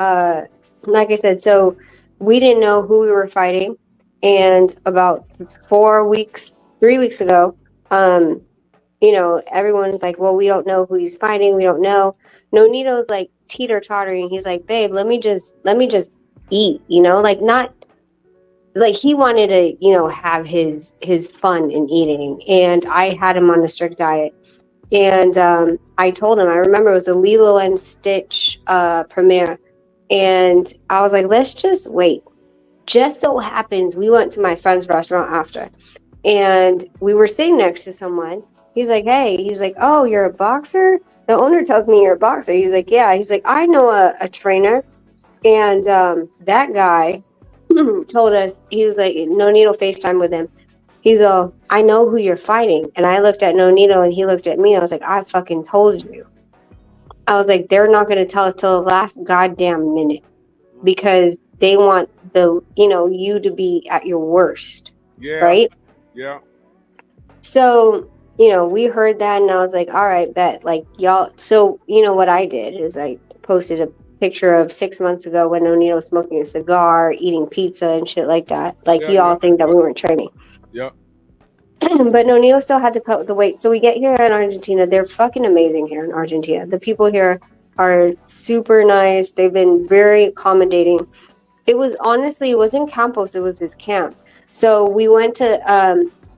G: like I said, so we didn't know who we were fighting. And about 3 weeks ago, you know, everyone's like, well, we don't know who he's fighting. We don't know. Nonito's like teeter-tottering. He's like, babe, let me just eat, you know, like, not like, he wanted to, you know, have his fun in eating. And I had him on a strict diet. And I told him, I remember it was a Lilo and Stitch premiere. And I was like, let's just wait. Just so happens we went to my friend's restaurant after. And we were sitting next to someone. He's like, hey, he's like, oh, you're a boxer? The owner tells me you're a boxer. He's like, yeah. He's like, I know a trainer. And that guy told us, he was like, Nonito FaceTime with him. He's all, I know who you're fighting. And I looked at Nonito and he looked at me. I was like, I fucking told you. I was like, they're not going to tell us till the last goddamn minute, because they want you to be at your worst.
D: Yeah.
G: Right?
D: Yeah.
G: So, you know, we heard that and I was like, all right, bet. Like, y'all. So, you know, what I did is I posted a picture of 6 months ago when Nonito was smoking a cigar, eating pizza and shit like that. Like, y'all think that we weren't training.
D: Yep.
G: But Nonito still had to cut the weight. So we get here in Argentina. They're fucking amazing here in Argentina. The people here are super nice. They've been very accommodating. It wasn't Campos, it was his camp. So we went to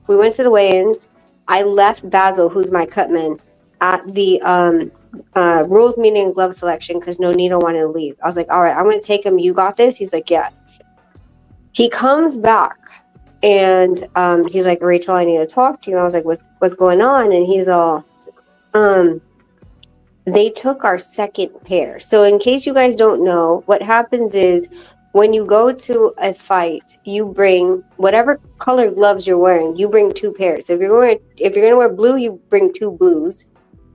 G: the weigh-ins. I left Basil, who's my cutman, at the rules meeting and glove selection because Nonito wanted to leave. I was like, all right, I'm going to take him. You got this? He's like, yeah. He comes back and he's like, Rachel, I need to talk to you. I was like, what's going on? And he's all, they took our second pair. So in case you guys don't know, what happens is when you go to a fight, you bring whatever color gloves you're wearing, you bring 2 pairs. So if you're going to wear blue, you bring 2 blues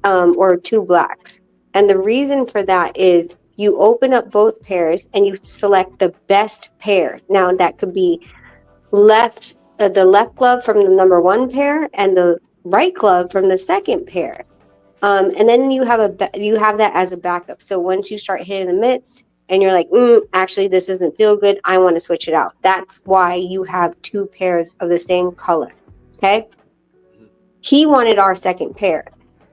G: or 2 blacks. And the reason for that is you open up both pairs and you select the best pair. Now that could be the left glove from the number 1 pair and the right glove from the second pair. And then you have that as a backup. So once you start hitting the mitts and you're like, actually, this doesn't feel good, I want to switch it out. That's why you have 2 pairs of the same color. Okay? He wanted our second pair.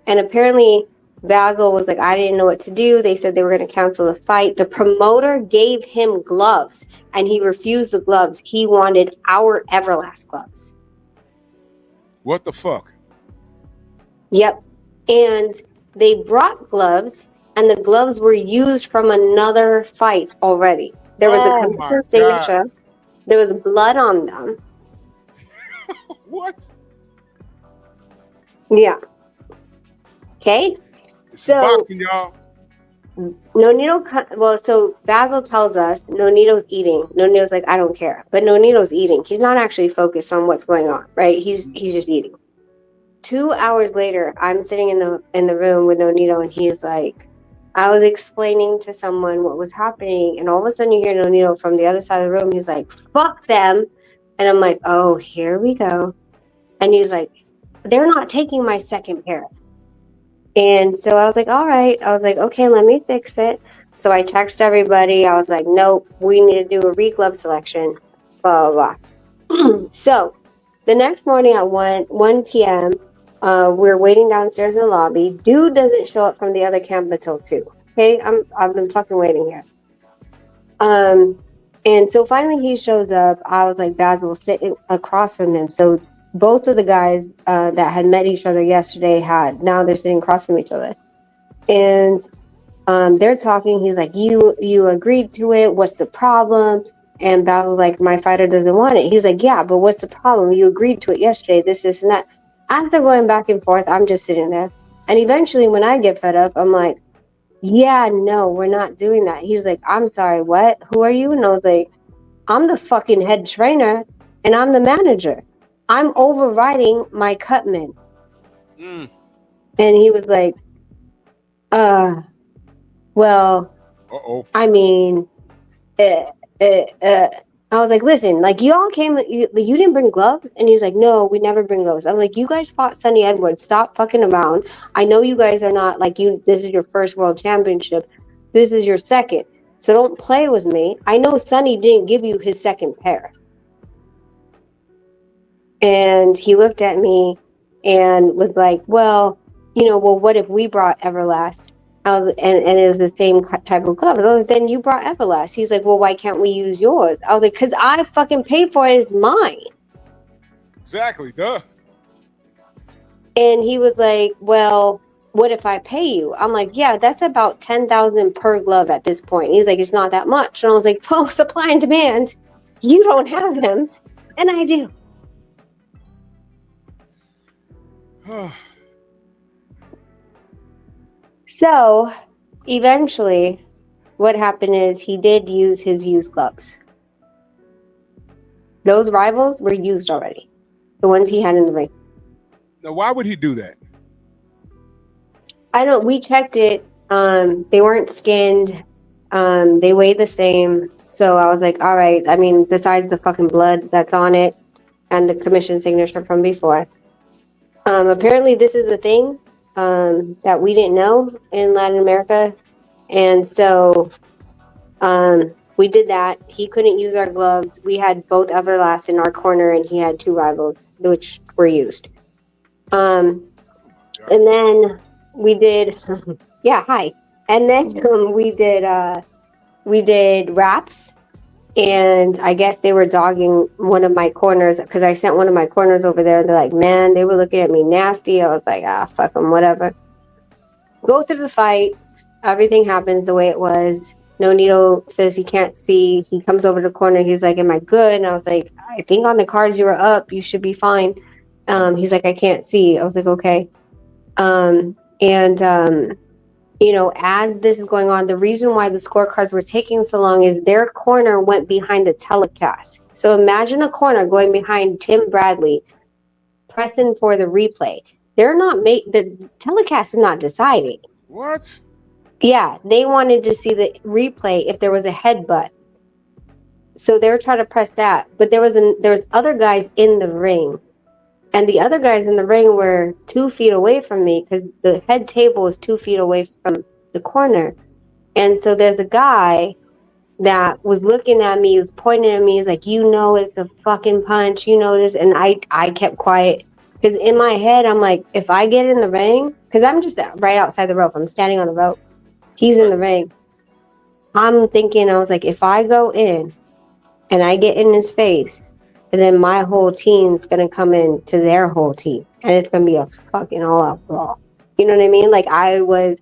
G: And apparently Basil was like, I didn't know what to do. They said they were going to cancel the fight. The promoter gave him gloves and he refused the gloves. He wanted our Everlast gloves.
D: What the fuck?
G: Yep. And they brought gloves, and the gloves were used from another fight already. There was a computer signature. There was blood on them.
D: What?
G: Yeah. Okay. So
D: boxing, y'all.
G: So Basil tells us Nonito's eating. Nonito's like, I don't care. But Nonito's eating. He's not actually focused on what's going on, right? He's just eating. 2 hours later, I'm sitting in the room with Nonito, and he's like, I was explaining to someone what was happening, and all of a sudden you hear Nonito from the other side of the room. He's like, fuck them. And I'm like, oh, here we go. And he's like, they're not taking my second pair. And so I was like, all right. I was like, okay, let me fix it. So I text everybody. I was like, nope, we need to do a re-glove selection, blah, blah, blah. So the next morning at 1 p.m., We're waiting downstairs in the lobby. Dude doesn't show up from the other camp until 2. Okay, I've been fucking waiting here. And so finally he shows up. I was like, Basil sitting across from him. So both of the guys that had met each other yesterday now they're sitting across from each other. And they're talking. He's like, you agreed to it. What's the problem? And Basil's like, my fighter doesn't want it. He's like, yeah, but what's the problem? You agreed to it yesterday, this, and that. After going back and forth, I'm just sitting there. And eventually when I get fed up, I'm like, yeah, no, we're not doing that. He's like, I'm sorry, what? Who are you? And I was like, I'm the fucking head trainer and I'm the manager. I'm overriding my cutman. And he was like, well, I mean, I was like, listen, like y'all came, you didn't bring gloves? And he's like, no, we never bring gloves. I was like, you guys fought Sonny Edwards. Stop fucking around. I know you guys are not like this is your first world championship. This is your second. So don't play with me. I know Sonny didn't give you his second pair. And he looked at me and was like, well, what if we brought Everlast? And it was the same type of glove. I was like, then you brought Everlast. He's like, well, why can't we use yours? I was like, because I fucking paid for it. It's mine.
D: Exactly, duh.
G: And he was like, well, what if I pay you? I'm like, yeah, that's about $10,000 per glove at this point. He's like, it's not that much. And I was like, well, supply and demand. You don't have them, and I do. So eventually what happened is he did use his used gloves. Those rivals were used already. The ones he had in the ring.
D: Now, why would he do that?
G: We checked it. They weren't skinned. They weighed the same. So I was like, all right. I mean, besides the fucking blood that's on it and the commission signature from before. Apparently this is the thing that we didn't know in Latin America. And so we did that. He couldn't use our gloves. We had both Everlast in our corner and he had 2 rivals, which were used. And then we did, yeah, hi. And then we did wraps. And I guess they were dogging one of my corners because I sent one of my corners over there. And they're like, man, they were looking at me nasty. I was like, fuck them, whatever. Go through the fight. Everything happens the way it was. Nonito says he can't see. He comes over to the corner. He's like, am I good? And I was like, I think on the cards you were up. You should be fine. He's like, I can't see. I was like, okay. As this is going on, the reason why the scorecards were taking so long is their corner went behind the telecast. So imagine a corner going behind Tim Bradley, pressing for the replay. The telecast is not deciding.
D: What?
G: Yeah, they wanted to see the replay if there was a headbutt. So they were trying to press that. But there was other guys in the ring. And the other guys in the ring were 2 feet away from me because the head table is 2 feet away from the corner. And so there's a guy that was looking at me, he was pointing at me, he's like, it's a fucking punch, this. And I kept quiet because in my head, I'm like, if I get in the ring, because I'm just right outside the rope, I'm standing on the rope. He's in the ring. I'm thinking, I was like, if I go in and I get in his face, and then my whole team's going to come in to their whole team. And it's going to be a fucking all-out brawl. You know what I mean? Like,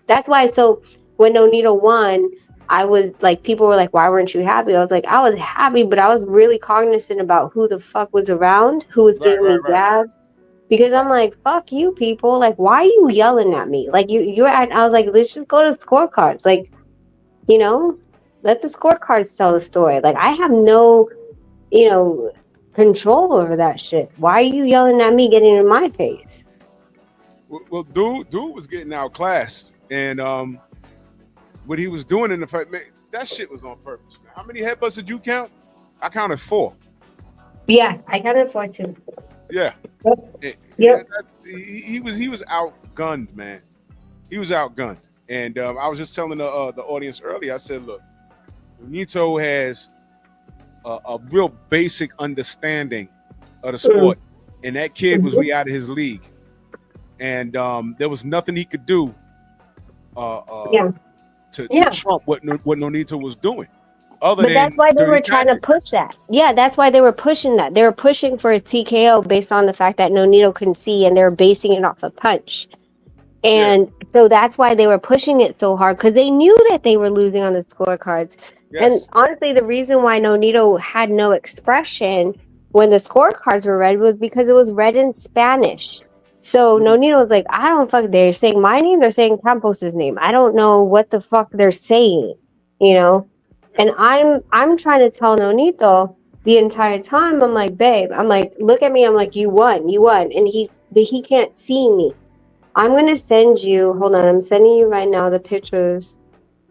G: that's why, so when Nonito won, I was like, people were like, why weren't you happy? I was like, I was happy, but I was really cognizant about who the fuck was around, who was giving me jabs. Because I'm like, fuck you people. Like, why are you yelling at me? Like, I was like, let's just go to scorecards. Like, let the scorecards tell the story. Like, I have no, control over that shit. Why are you yelling at me, getting in my face?
D: Well, dude was getting outclassed, and what he was doing in the fight, man, that shit was on purpose, man. How many headbutts did you count? I counted 4.
G: Yeah, I counted 4 too.
D: Yeah.
G: Yep.
D: Yeah, he was outgunned, man. He was outgunned, and I was just telling the audience earlier. I said, look, Nito has a real basic understanding of the sport, and that kid was way out of his league. and there was nothing he could do
G: Yeah.
D: to
G: Yeah.
D: trump what Nonito was doing. Other
G: But
D: than
G: that's why they
D: dirty
G: were trying to
D: tactics.
G: push that. Yeah, that's why they were pushing that. They were pushing for a TKO based on the fact that Nonito couldn't see, and they were basing it off a punch. And so that's why they were pushing it so hard, because they knew that they were losing on the scorecards. And
D: Yes.
G: honestly, the reason why Nonito had no expression when the scorecards were read was because it was read in Spanish. So Nonito was like, I don't fuck, they're saying my name, they're saying Campos' name. I don't know what the fuck they're saying, you know? And I'm trying to tell Nonito the entire time, I'm like, babe, I'm like, look at me, I'm like, you won. And he can't see me. I'm gonna send you, hold on, I'm sending you right now the pictures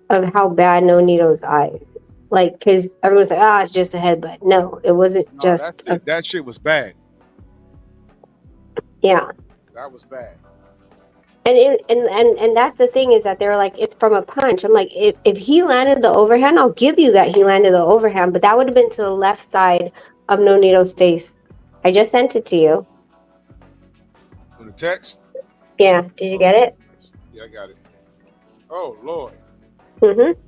G: of how bad Nonito's eyes. Like, because everyone's like, it's just a headbutt. No, it wasn't just
D: that shit was bad.
G: Yeah.
D: That was bad.
G: And that's the thing, is that they're like, it's from a punch. I'm like, if he landed the overhand, I'll give you that he landed the overhand, but that would have been to the left side of Nonito's face. I just sent it to you.
D: On the text?
G: Yeah, did you get it?
D: Yeah, I got it. Oh Lord.
G: Mm-hmm.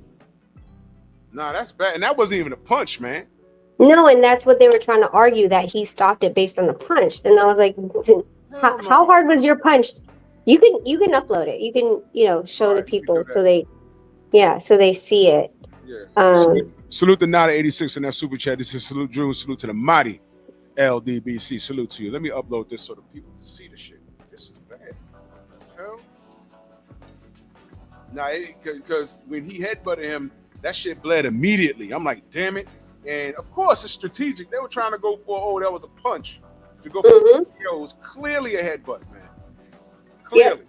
D: Nah, that's bad. And that wasn't even a punch, man.
G: No, and that's what they were trying to argue, that he stopped it based on the punch. And I was like, how hard was your punch? You can upload it. You can, show the people so they see it.
D: Yeah. Salute the Nada 86 in that super chat. This is salute Drew. Salute to the mighty LDBC. Salute to you. Let me upload this so the people can see the shit. This is bad. Hell. Nah, because when he headbutted him, that shit bled immediately. I'm like, damn it. And of course, it's strategic. They were trying to go for, that was a punch. To go for the TKO, it was clearly a headbutt, man. Clearly.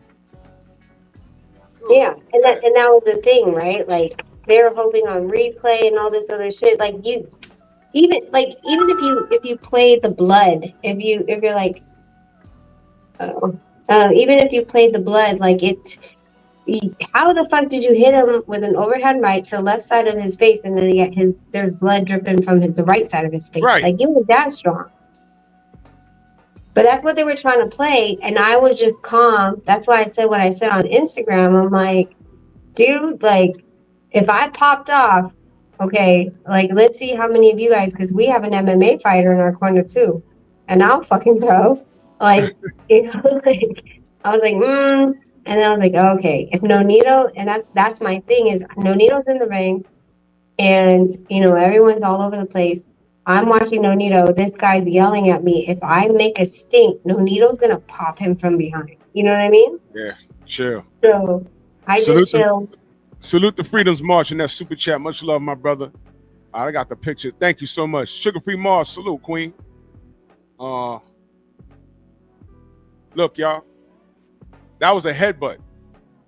G: Yeah, and that was the thing, right? Like, they were hoping on replay and all this other shit. Like, even if you play the blood, if you're like, even if you played the blood, like how the fuck did you hit him with an overhead right to the left side of his face, and then there's blood dripping from the right side of his face?
D: Right.
G: Like, you was that strong. But that's what they were trying to play, and I was just calm. That's why I said what I said on Instagram. I'm like, dude, like, if I popped off, okay, like, let's see how many of you guys, because we have an MMA fighter in our corner too, and I'll fucking go. Like, like, I was like, and then I was like, okay, if Nonito, and that's my thing, is Nonito's in the ring, and, everyone's all over the place. I'm watching Nonito. This guy's yelling at me. If I make a stink, Nonito's going to pop him from behind. You know what I mean?
D: Yeah, chill.
G: So I just chill.
D: Salute the Freedom's March in that super chat. Much love, my brother. I got the picture. Thank you so much. Sugar Free Mars, salute, Queen. Look, y'all. That was a headbutt.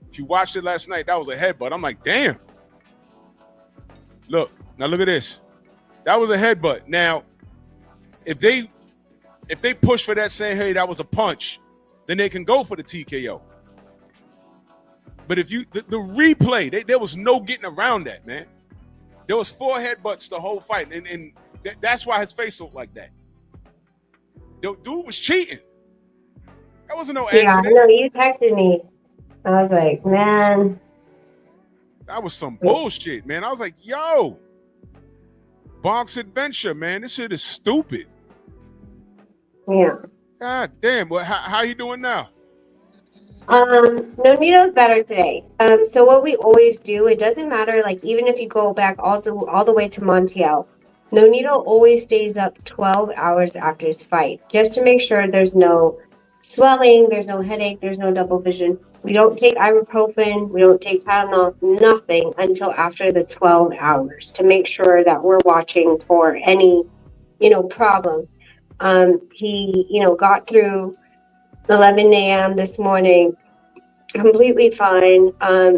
D: If you watched it last night, that was a headbutt. I'm like, damn. Look, now look at this. That was a headbutt. Now, if they push for that, saying, hey, that was a punch, then they can go for the TKO. But if the replay, there was no getting around that, man. There was 4 headbutts the whole fight, and that's why his face looked like that. The dude was cheating. That wasn't no accident.
G: Yeah, I know. You texted me. I was like, man.
D: That was some bullshit, man. I was like, yo. Box Adventure, man. This shit is stupid.
G: Yeah.
D: God damn. Well, how you doing now?
G: Nonito's better today. So what we always do, it doesn't matter, like, even if you go back all the way to Montiel, Nonito always stays up 12 hours after his fight, just to make sure there's no swelling, there's no headache, there's no double vision. We don't take ibuprofen, we don't take Tylenol, nothing until after the 12 hours to make sure that we're watching for any, problem. He, got through 11 a.m. this morning completely fine.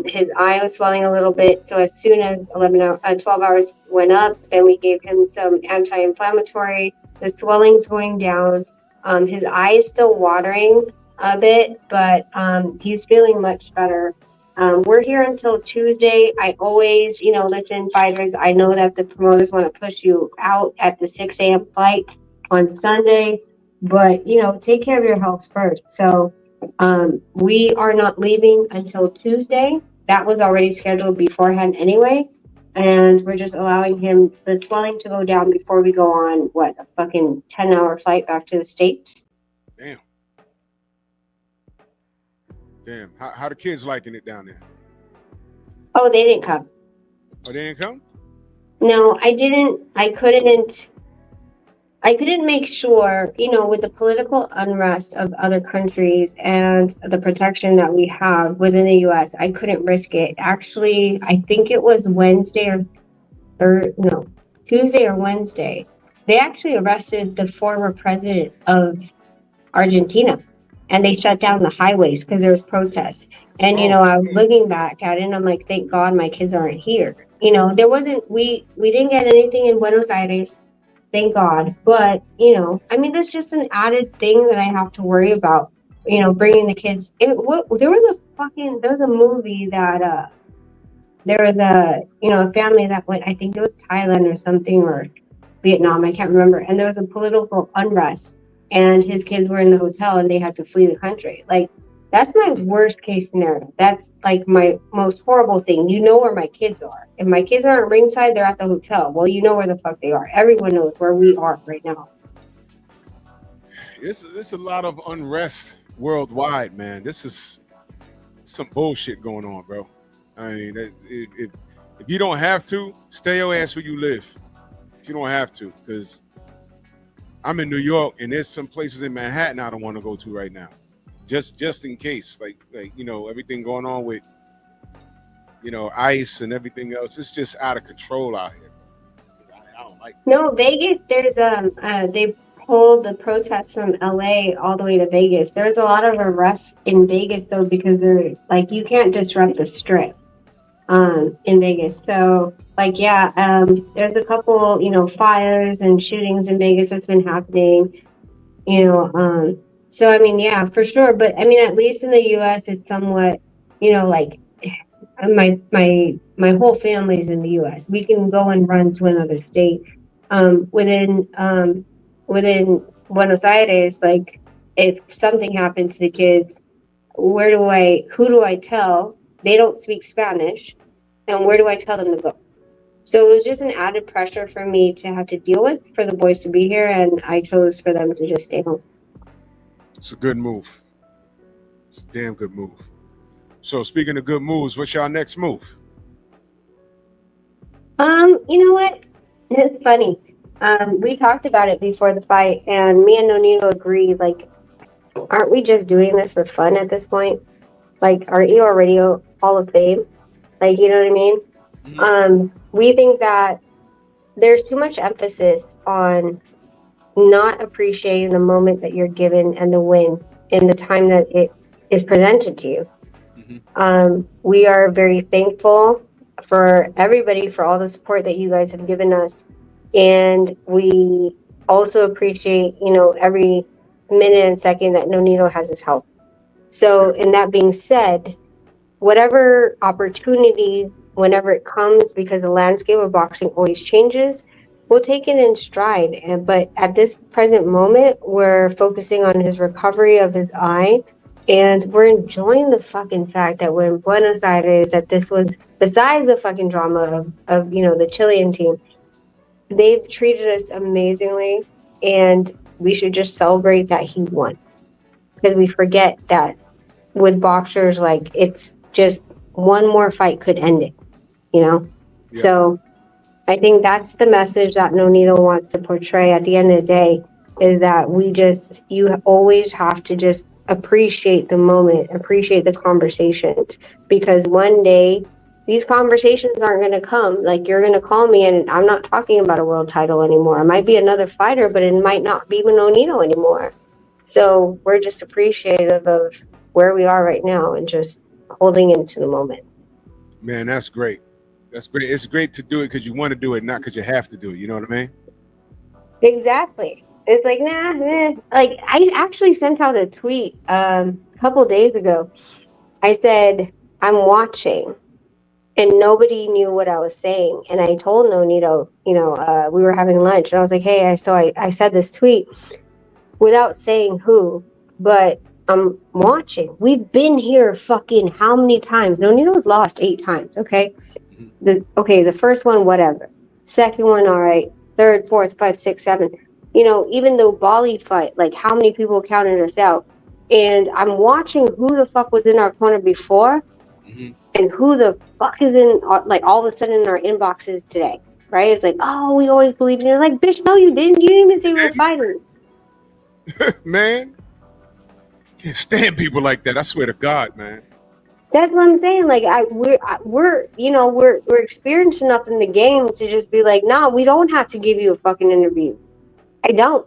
G: His eye was swelling a little bit, so as soon as 12 hours went up, then we gave him some anti-inflammatory. The swelling's going down. His eye is still watering a bit, but he's feeling much better. We're here until Tuesday. I always, listen, fighters, I know that the promoters want to push you out at the 6 a.m. fight on Sunday, but, take care of your health first. So We are not leaving until Tuesday. That was already scheduled beforehand anyway. And we're just allowing him the swelling to go down before we go on a fucking 10-hour flight back to the States.
D: Damn. Damn. How the kids liking it down there?
G: Oh, they didn't come.
D: Oh, they didn't come?
G: No, I didn't. I couldn't make sure, with the political unrest of other countries and the protection that we have within the US, I couldn't risk it. Actually, I think it was Tuesday or Wednesday. They actually arrested the former president of Argentina and they shut down the highways because there was protests. And, I was looking back at it and I'm like, thank God my kids aren't here. There wasn't, we didn't get anything in Buenos Aires. Thank God. But, that's just an added thing that I have to worry about, bringing the kids. There was a movie that, there was a family that went, I think it was Thailand or something, or Vietnam, I can't remember. And there was a political unrest and his kids were in the hotel and they had to flee the country. Like, that's my worst case scenario. That's like my most horrible thing. You know where my kids are. If my kids aren't ringside, they're at the hotel. Well, you know where the fuck they are. Everyone knows where we are right now.
D: It's a lot of unrest worldwide, man. This is some bullshit going on, bro. I mean, if you don't have to, stay your ass where you live. If you don't have to, because I'm in New York and there's some places in Manhattan I don't want to go to right now. Just in case, like everything going on with ICE and everything else. It's just out of control out here. I don't like that.
G: No, Vegas, there's they pulled the protests from LA all the way to Vegas. There's a lot of arrests in Vegas though, because they're like, you can't disrupt the strip in Vegas. So there's a couple fires and shootings in Vegas that's been happening. So yeah, for sure. But at least in the US it's somewhat, my whole family's in the US. We can go and run to another state. Within Buenos Aires, like if something happened to the kids, who do I tell? They don't speak Spanish, and where do I tell them to go? So it was just an added pressure for me to have to deal with for the boys to be here, and I chose for them to just stay home.
D: It's a good move. It's a damn good move. So speaking of good moves, what's y'all next move?
G: You know what? It's funny. We talked about it before the fight, and me and Nonito agreed, like, aren't we just doing this for fun at this point? Like, our ER Radio Hall of Fame? Like, you know what I mean? Mm-hmm. We think that there's too much emphasis on not appreciating the moment that you're given and the win in the time that it is presented to you. Mm-hmm. We are very thankful for everybody for all the support that you guys have given us. And we also appreciate, every minute and second that Nonito has his health. So, in that being said, whatever opportunity, whenever it comes, because the landscape of boxing always changes, we'll take it in stride. But at this present moment, we're focusing on his recovery of his eye. And we're enjoying the fucking fact that we're in Buenos Aires, that this was, besides the fucking drama of the Chilean team, they've treated us amazingly, and we should just celebrate that he won. Because we forget that with boxers, like, it's just one more fight could end it, Yeah. So I think that's the message that Nonito wants to portray at the end of the day, is that you always have to just appreciate the moment, appreciate the conversations, because one day these conversations aren't going to come. Like, you're going to call me and I'm not talking about a world title anymore. It might be another fighter, but it might not be Nonito anymore. So we're just appreciative of where we are right now and just holding into the moment.
D: Man, that's great. That's great. It's great to do it because you want to do it, not because you have to do it. You know what I mean?
G: Exactly. It's like, Like, I actually sent out a tweet a couple days ago. I said, I'm watching. And nobody knew what I was saying. And I told Nonito, we were having lunch. And I was like, hey, I said this tweet without saying who. But I'm watching. We've been here fucking how many times? Nonito's lost 8 times, okay? The first one, whatever. Second one, all right. Third, fourth, fifth, sixth, seventh. You know, even the Bali fight, like how many people counted us out? And I'm watching who the fuck was in our corner before and who the fuck is in, like, all of a sudden in our inboxes today, right? It's like, oh, we always believed in it. Like, bitch, no, you didn't. You didn't even say we were fighting.
D: Man, can't stand people like that. I swear to God, man.
G: That's what I'm saying. Like, we're experienced enough in the game to just be like, no, we don't have to give you a fucking interview. I don't.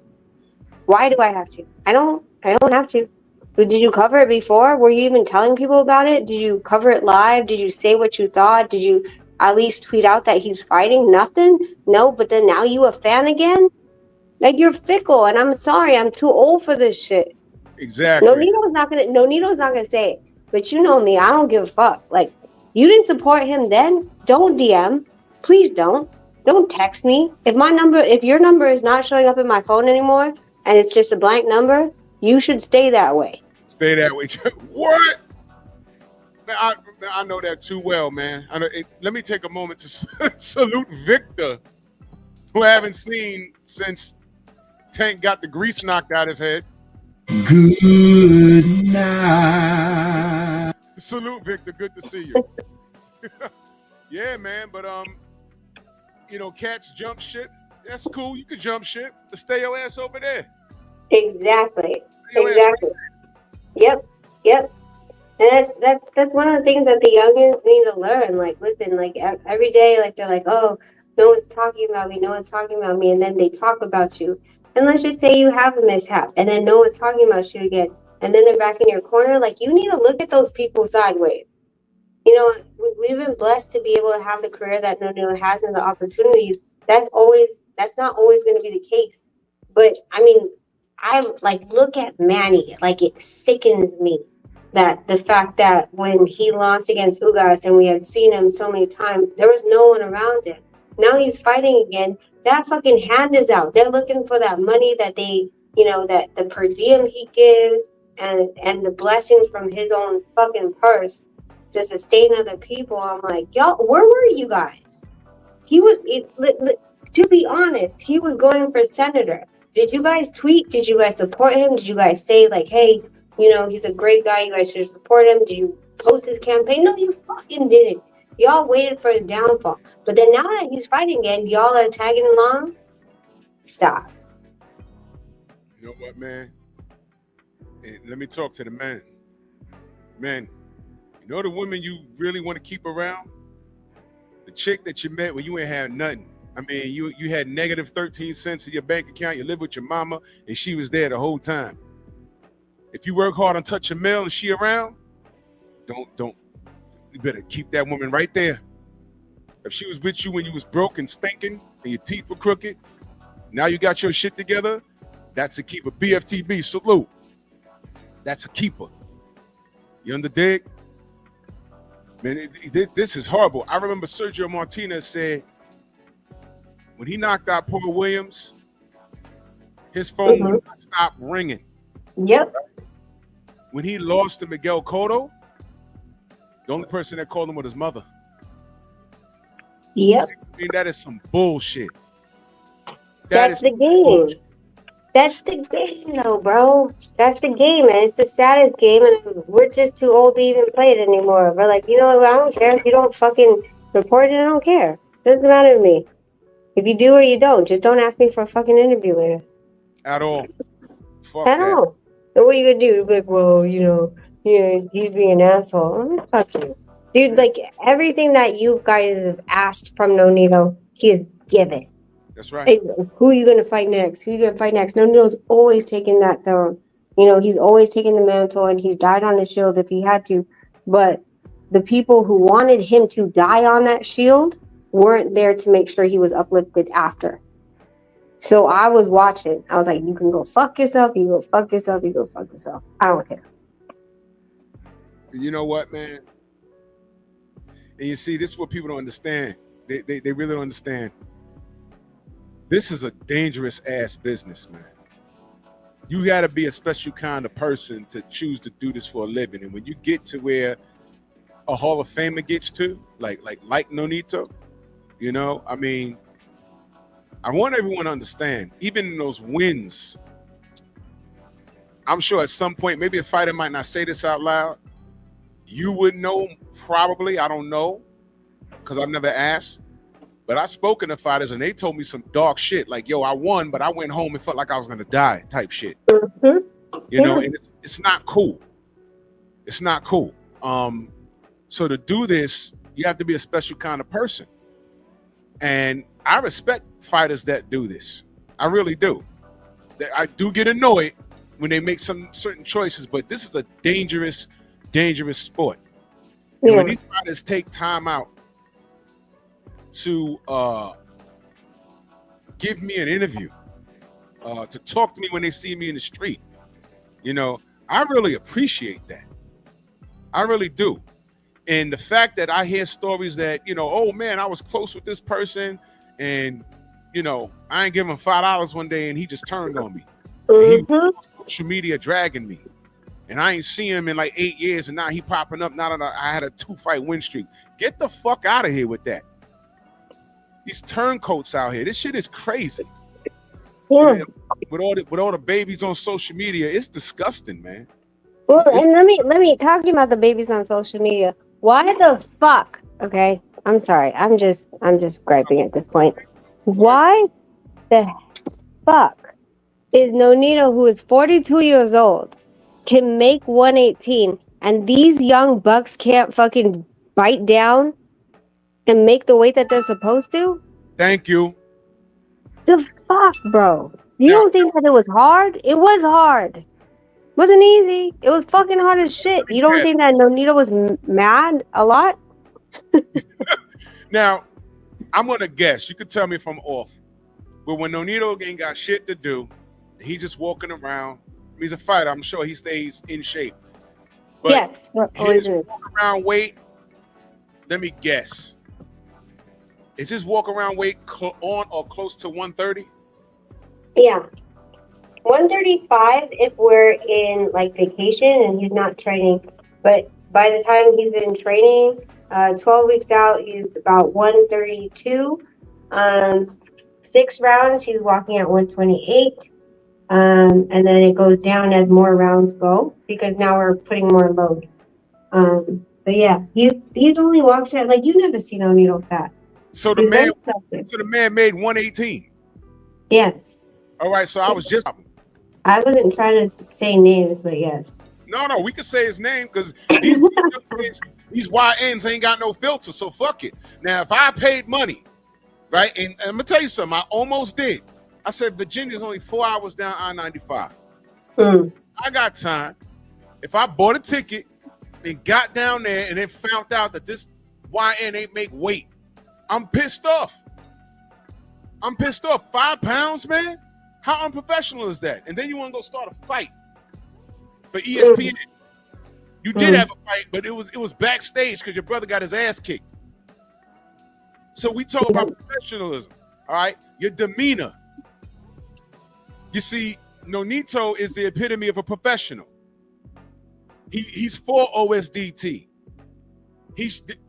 G: Why do I have to? I don't have to. But did you cover it before? Were you even telling people about it? Did you cover it live? Did you say what you thought? Did you at least tweet out that he's fighting? Nothing? No, but then now you a fan again? Like, you're fickle, and I'm sorry, I'm too old for this shit.
D: Exactly.
G: Nonito's not gonna say it. But you know me, I don't give a fuck. Like, you didn't support him then, don't DM. Please don't. Don't text me. If your number is not showing up in my phone anymore and it's just a blank number, you should stay that way.
D: Stay that way. What? Man, I know that too well, man. Let me take a moment to salute Victor, who I haven't seen since Tank got the grease knocked out his head.
A: Good night.
D: Salute, Victor. Good to see you. Yeah, man. But cats jump shit. That's cool. You can jump shit, but stay your ass over there.
G: Exactly. Yep. And that's one of the things that the youngins need to learn. Like, listen, like every day, like they're like, oh, no one's talking about me, and then they talk about you. And let's just say you have a mishap, and then no one's talking about you again, and then they're back in your corner. Like, you need to look at those people sideways. You know, we've been blessed to be able to have the career that Nonito has and the opportunities. That's not always going to be the case. But I mean, I look at Manny. Like, it sickens me that the fact that when he lost against Ugas and we had seen him so many times, there was no one around him. Now he's fighting again. That fucking hand is out. They're looking for that money that that the per diem he gives and the blessings from his own fucking purse to sustain other people. I'm like, y'all, where were you guys? To be honest, he was going for senator. Did you guys tweet? Did you guys support him? Did you guys say, like, hey, he's a great guy, you guys should support him? Did you post his campaign? No, you fucking didn't. Y'all waited for his downfall. But then now that he's fighting again, y'all are tagging along? Stop.
D: You know what, man? And let me talk to the men. Men, you know the women you really want to keep around? The chick that you met when you ain't had nothing. I mean, you had negative 13 cents in your bank account, you lived with your mama, and she was there the whole time. If you work hard on touch a mill and she around, don't. You better keep that woman right there. If she was with you when you was broke and stinking and your teeth were crooked, now you got your shit together, that's a keeper. BFTB, salute. That's a keeper. You underdig? Man, this is horrible. I remember Sergio Martinez said when he knocked out Paul Williams, his phone would not stop ringing.
G: Yep.
D: When he lost to Miguel Cotto, the only person that called him was his mother.
G: Yep.
D: I mean, that is some bullshit.
G: That's the game. Bullshit. That's the game, though, bro. That's the game, and it's the saddest game, and we're just too old to even play it anymore. We're like, you know what? I don't care. If you don't fucking report it, I don't care. Doesn't matter to me. If you do or you don't, just don't ask me for a fucking interview later.
D: At all. Fuck
G: At
D: that.
G: all. And what are you gonna do? Be like, well, he's being an asshole. I'm not talking. Dude, like, everything that you guys have asked from Nonito, he has given.
D: That's right.
G: Hey, who are you gonna fight next? Nonito's always taking that throne. He's always taking the mantle, and he's died on his shield if he had to. But the people who wanted him to die on that shield weren't there to make sure he was uplifted after. So I was watching. I was like, you can go fuck yourself. You go fuck yourself. You go fuck yourself. I don't care.
D: You know what, man? And you see, this is what people don't understand. They really don't understand. This is a dangerous ass business, man. you got to be a special kind of person to choose to do this for a living. And when you get to where a Hall of Famer gets to, like Nonito, you know, I mean, I want everyone to understand, even in those wins, I'm sure at some point, maybe a fighter might not say this out loud. You would know, probably, I don't know, because I've never asked. But I've spoken to fighters and they told me some dark shit. Like, yo, I won, but I went home and felt like I was going to die type shit. You know, and it's not cool. It's not cool. So to do this, you have to be a special kind of person. And I respect fighters that do this. I really do. I do get annoyed when they make some certain choices, but this is a dangerous, dangerous sport. And when these fighters take time out to give me an interview, to talk to me when they see me in the street, you know, I really appreciate that. I really do. And the fact that I hear stories that, you know, oh man, I was close with this person and, you know, I ain't give him $5 one day and he just turned on me. He was on social media dragging me. And I ain't seen him in like 8 years and now he popping up. Now that I had a 2-fight win streak. Get the fuck out of here with that. These turncoats out here. This shit is crazy. Yeah. With all the babies on social media, it's disgusting, man.
G: Well, and let me talking about the babies on social media. Why the fuck? Okay, I'm sorry. I'm just griping at this point. Why the fuck is Nonito, who is 42 years old, can make 118, and these young bucks can't fucking bite down and make the weight that they're supposed to?
D: Thank you.
G: The fuck, bro? You don't think that it was hard? It was hard. Wasn't easy. It was fucking hard as shit. You don't think that Nonito was mad a lot?
D: Now, I'm gonna guess. You could tell me if I'm off. But when Nonito ain't got shit to do, he's just walking around. He's a fighter. I'm sure he stays in shape. But
G: yes.
D: His walk around weight. Let me guess. Is his walk around weight on or close to 130?
G: Yeah. 135 if we're in like vacation and he's not training. But by the time he's in training, 12 weeks out, he's about 132. 6 rounds, he's walking at 128. And then it goes down as more rounds go because now we're putting more load. But yeah, he's only walks at, like, you never seen Nonito fat.
D: So the man made 118.
G: Yes.
D: All right, so I
G: wasn't trying to say names, but yes.
D: No, we can say his name because these YNs ain't got no filter, so fuck it. Now, if I paid money, right, and I'm gonna tell you something, I almost did. I said Virginia's only 4 hours down I-95. I got time. If I bought a ticket and got down there and then found out that this YN ain't make weight, I'm pissed off. 5 pounds, man? How unprofessional is that? And then you want to go start a fight for ESPN. You did have a fight, but it was backstage because your brother got his ass kicked. So we talk about professionalism, all right? Your demeanor. You see, Nonito is the epitome of a professional. He's for OSDT.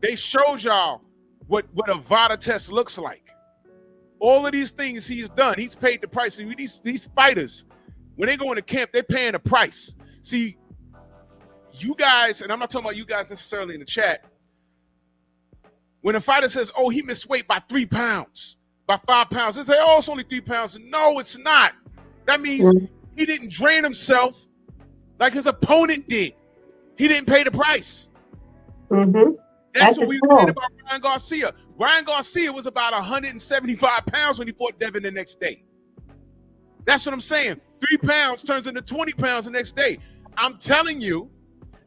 D: They showed y'all what a VADA test looks like. All of these things he's done, he's paid the price. And these fighters, when they go into camp, they're paying a price. See, you guys, and I'm not talking about you guys necessarily in the chat, when a fighter says, oh, he missed weight by 3 pounds, by 5 pounds, they say, oh, it's only 3 pounds. No, it's not. That means he didn't drain himself like his opponent did. He didn't pay the price. That's what we did about Ryan Garcia. Ryan Garcia was about 175 pounds when he fought Devin the next day. That's what I'm saying. 3 pounds turns into 20 pounds the next day. I'm telling you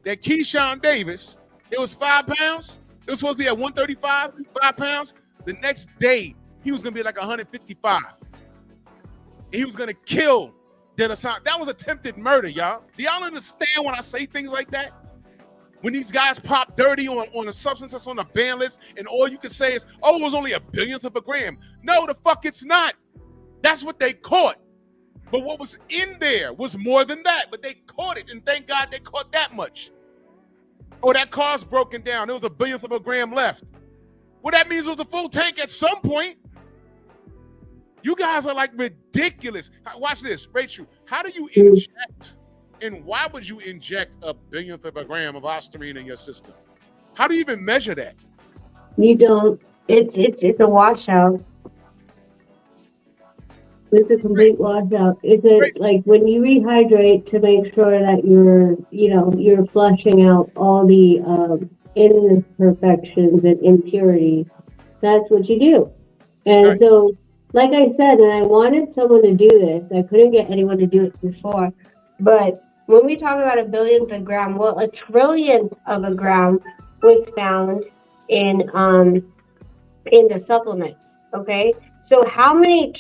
D: that Keyshawn Davis, it was 5 pounds. It was supposed to be at 135, 5 pounds. The next day, he was going to be like 155. And he was going to kill Dennis. That was attempted murder, y'all. Do y'all understand when I say things like that? When these guys pop dirty on a substance that's on a ban list and all you can say is, oh, it was only a billionth of a gram. No, the fuck it's not. That's what they caught. But what was in there was more than that. But they caught it, and thank God they caught that much. Oh, that car's broken down. There was a billionth of a gram left. Well, that means it was a full tank at some point. You guys are like ridiculous. Watch this, Rachel. How do you inject, and why would you inject a billionth of a gram of ostarine in your system? How do you even measure that?
G: You don't. It's a washout. It's a complete washout. It's like when you rehydrate to make sure that you're flushing out all the imperfections and impurities. That's what you do. And
D: Right.
G: so, like I said, and I wanted someone to do this. I couldn't get anyone to do it before. But when we talk about a billionth of a gram, well, a trillionth of a gram was found in the supplements. Okay. So how many,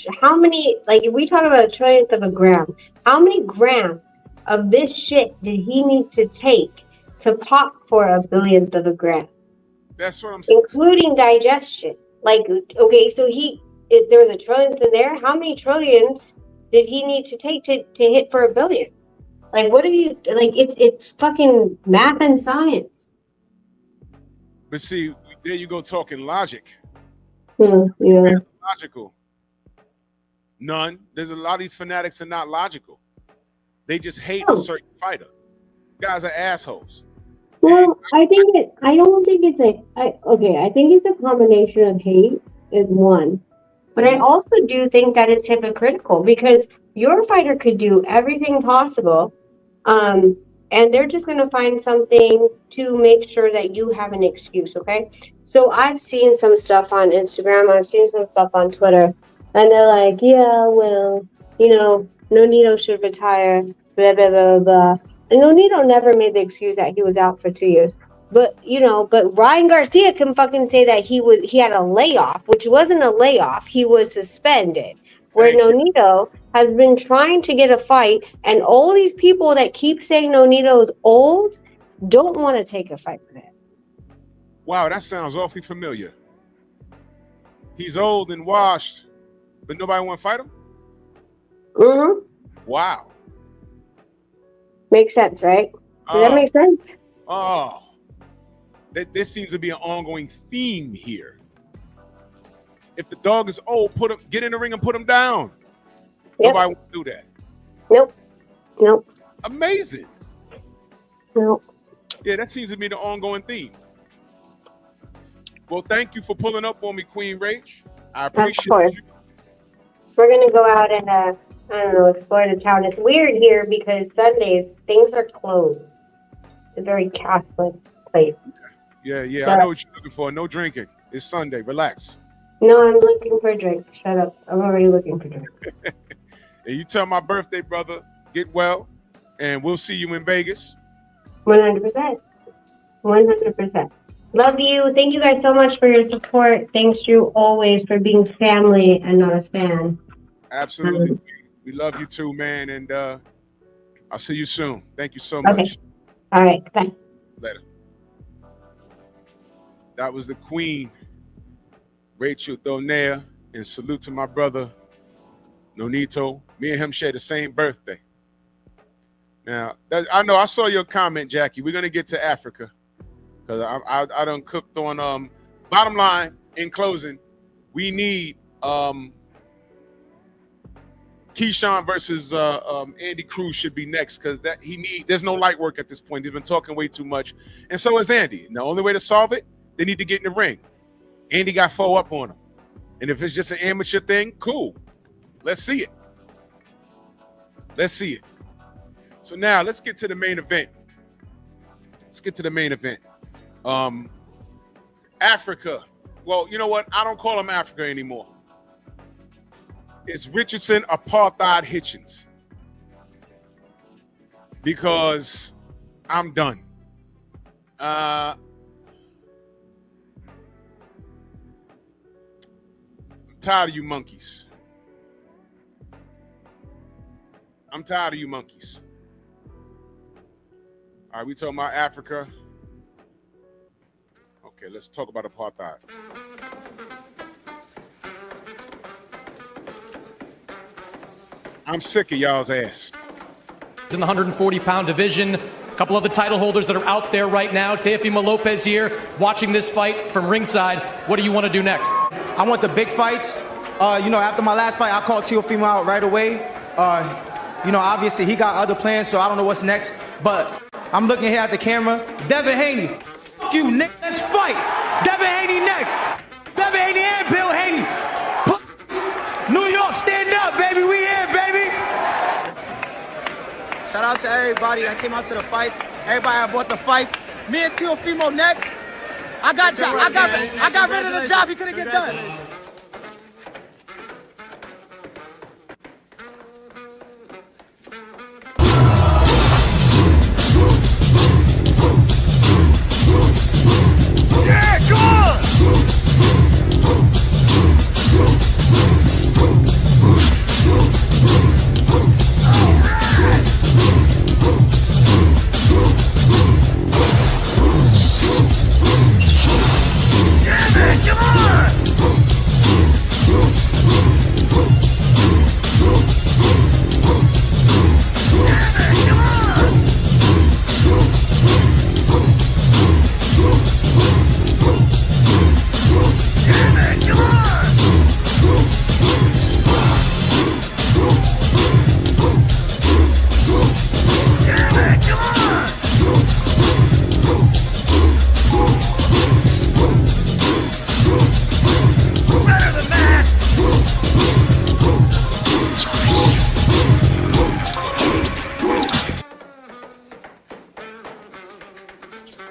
G: like if we talk about a trillionth of a gram, how many grams of this shit did he need to take to pop for a billionth of a gram?
D: That's what I'm saying.
G: Including digestion. Like, okay, so there was a trillionth in there. How many trillions did he need to take to hit for a billion? Like, what are you, like, it's fucking math and science.
D: But see, there you go talking logic.
G: Yeah.
D: Logical. None. There's a lot of these fanatics are not logical. They just hate a certain fighter. Guys are assholes.
G: Well, I think I think it's a combination of hate is one. But I also do think that it's hypocritical because your fighter could do everything possible. And they're just going to find something to make sure that you have an excuse, okay? So I've seen some stuff on Instagram, I've seen some stuff on Twitter, and they're like, yeah, well, Nonito should retire, blah, blah, blah, blah. And Nonito never made the excuse that he was out for 2 years. But, but Ryan Garcia can fucking say that he had a layoff, which wasn't a layoff, he was suspended. Where Nonito has been trying to get a fight, and all these people that keep saying Nonito's old don't want to take a fight with him.
D: Wow, that sounds awfully familiar. He's old and washed, but nobody want to fight him?
G: Mm-hmm.
D: Wow.
G: Makes sense, right? Does that make sense?
D: Oh. There seems to be an ongoing theme here. If the dog is old, get in the ring and put him down. Yep. Nobody will do that.
G: Nope.
D: Amazing.
G: Nope.
D: Yeah, that seems to be the ongoing theme. Well, thank you for pulling up on me, Queen Rach. I appreciate it. Of course.
G: We're going to go out and, explore the town. It's weird here because Sundays, things are closed. It's a very Catholic place.
D: Yeah. I know what you're looking for. No drinking. It's Sunday. Relax.
G: No, I'm looking for a drink. Shut up. I'm already looking for a drink.
D: And you tell my birthday, brother, get well, and we'll see you in Vegas.
G: 100%. 100%. Love you. Thank you guys so much for your support. Thanks, Drew, always for being family and not a fan.
D: Absolutely. We love you too, man, and I'll see you soon. Thank you so much.
G: All right. Bye.
D: Later. That was the Queen, Rachel Donea, and salute to my brother, Nonito. Me and him share the same birthday. Now, I know I saw your comment, Jackie. We're going to get to Africa because I done cooked on, bottom line, in closing, we need Keyshawn versus Andy Cruz should be next because there's no light work at this point. He's been talking way too much. And so is Andy. And the only way to solve it, they need to get in the ring. Andy got 4 up on him. And if it's just an amateur thing, cool. Let's see it. So now let's get to the main event. Africa. Well, you know what? I don't call him Africa anymore. It's Richardson Apartheid Hitchens. Because I'm done. I'm tired of you monkeys. All right, we talking about Africa. Okay, let's talk about apartheid. I'm sick of y'all's ass.
H: In the 140-pound division, a couple of the title holders that are out there right now. Teofimo Lopez here, watching this fight from ringside. What do you want to do next?
I: I want the big fights. After my last fight, I called Teofimo out right away. Obviously he got other plans, so I don't know what's next. But I'm looking here at the camera. Devin Haney, fuck you, nigga. Let's fight. Devin Haney next. Devin Haney and Bill Haney. New York, stand up, baby. We here, baby. Shout out to everybody that came out to the fights. Everybody that bought the fights. Me and Teofimo next. I got rid of the job he couldn't get done.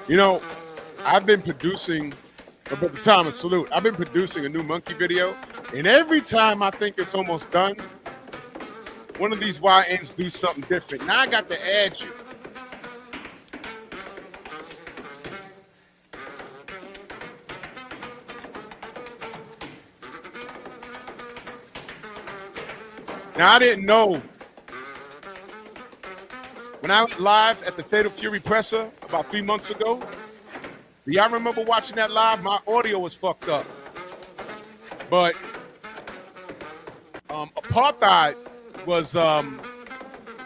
D: You know, I've been producing, about the time of salute, I've been producing a new monkey video, and every time I think it's almost done, one of these YNs do something different. Now I got to add you. Now I didn't know. When I went live at the Fatal Fury Presser about 3 months ago, do y'all remember watching that live? My audio was fucked up. But Apartheid was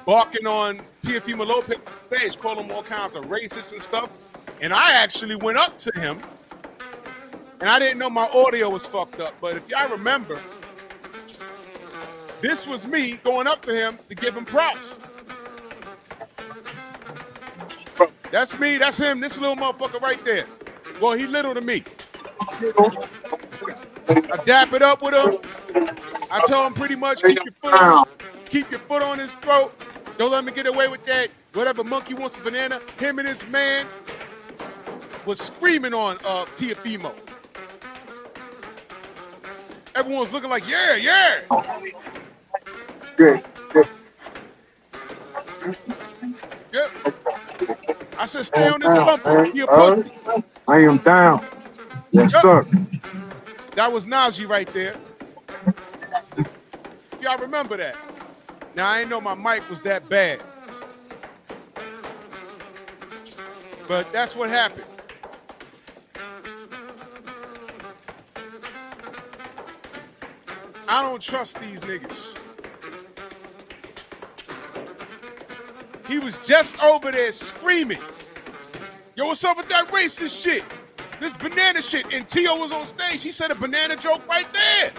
D: barking on Teofimo Lopez on stage, calling him all kinds of racist and stuff. And I actually went up to him, and I didn't know my audio was fucked up. But if y'all remember, this was me going up to him to give him props. That's me, that's him, this little motherfucker right there. Well, he little to me. I dap it up with him. I tell him pretty much, keep your foot on his throat. Don't let me get away with that. Whatever monkey wants a banana. Him and his man was screaming on Teofimo. Everyone was looking like, yeah. Yep. I said, stay on this bumper. He a pussy.
J: I am down. Yes, sir.
D: That was Najee right there. If y'all remember that. Now, I didn't know my mic was that bad. But that's what happened. I don't trust these niggas. He was just over there screaming. Yo, what's up with that racist shit? This banana shit. And Tio was on stage. He said a banana joke right there.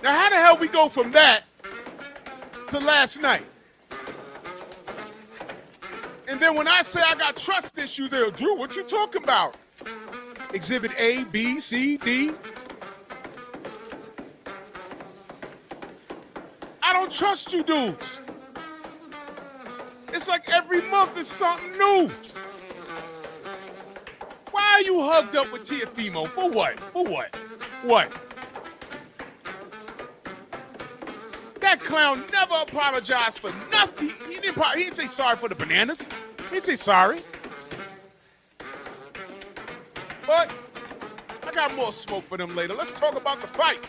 D: Now, how the hell we go from that to last night? And then when I say I got trust issues there, Drew, what you talking about? Exhibit A, B, C, D. I don't trust you dudes. It's like every month is something new. Why are you hugged up with Teofimo? For what? For what? What? That clown never apologized for nothing. He didn't say sorry for the bananas. He didn't say sorry. But I got more smoke for them later. Let's talk about the fight.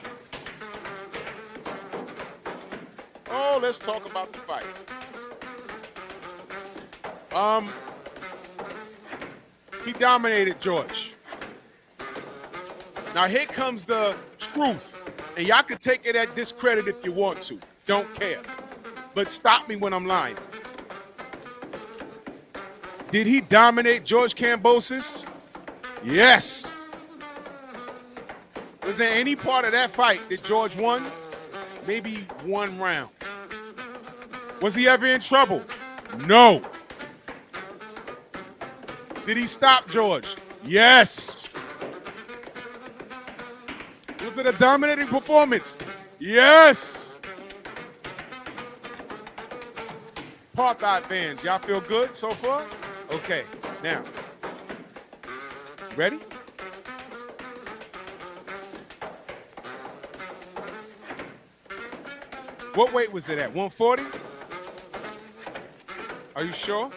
D: Oh, let's talk about the fight. He dominated George. Now here comes the truth. And y'all can take it at discredit if you want to. Don't care. But stop me when I'm lying. Did he dominate George Kambosos? Yes. Was there any part of that fight that George won? Maybe one round. Was he ever in trouble? No. Did he stop George? Yes. Was it a dominating performance? Yes. Apartheid fans, y'all feel good so far? Okay, now. Ready? What weight was it at? 140? Are you sure?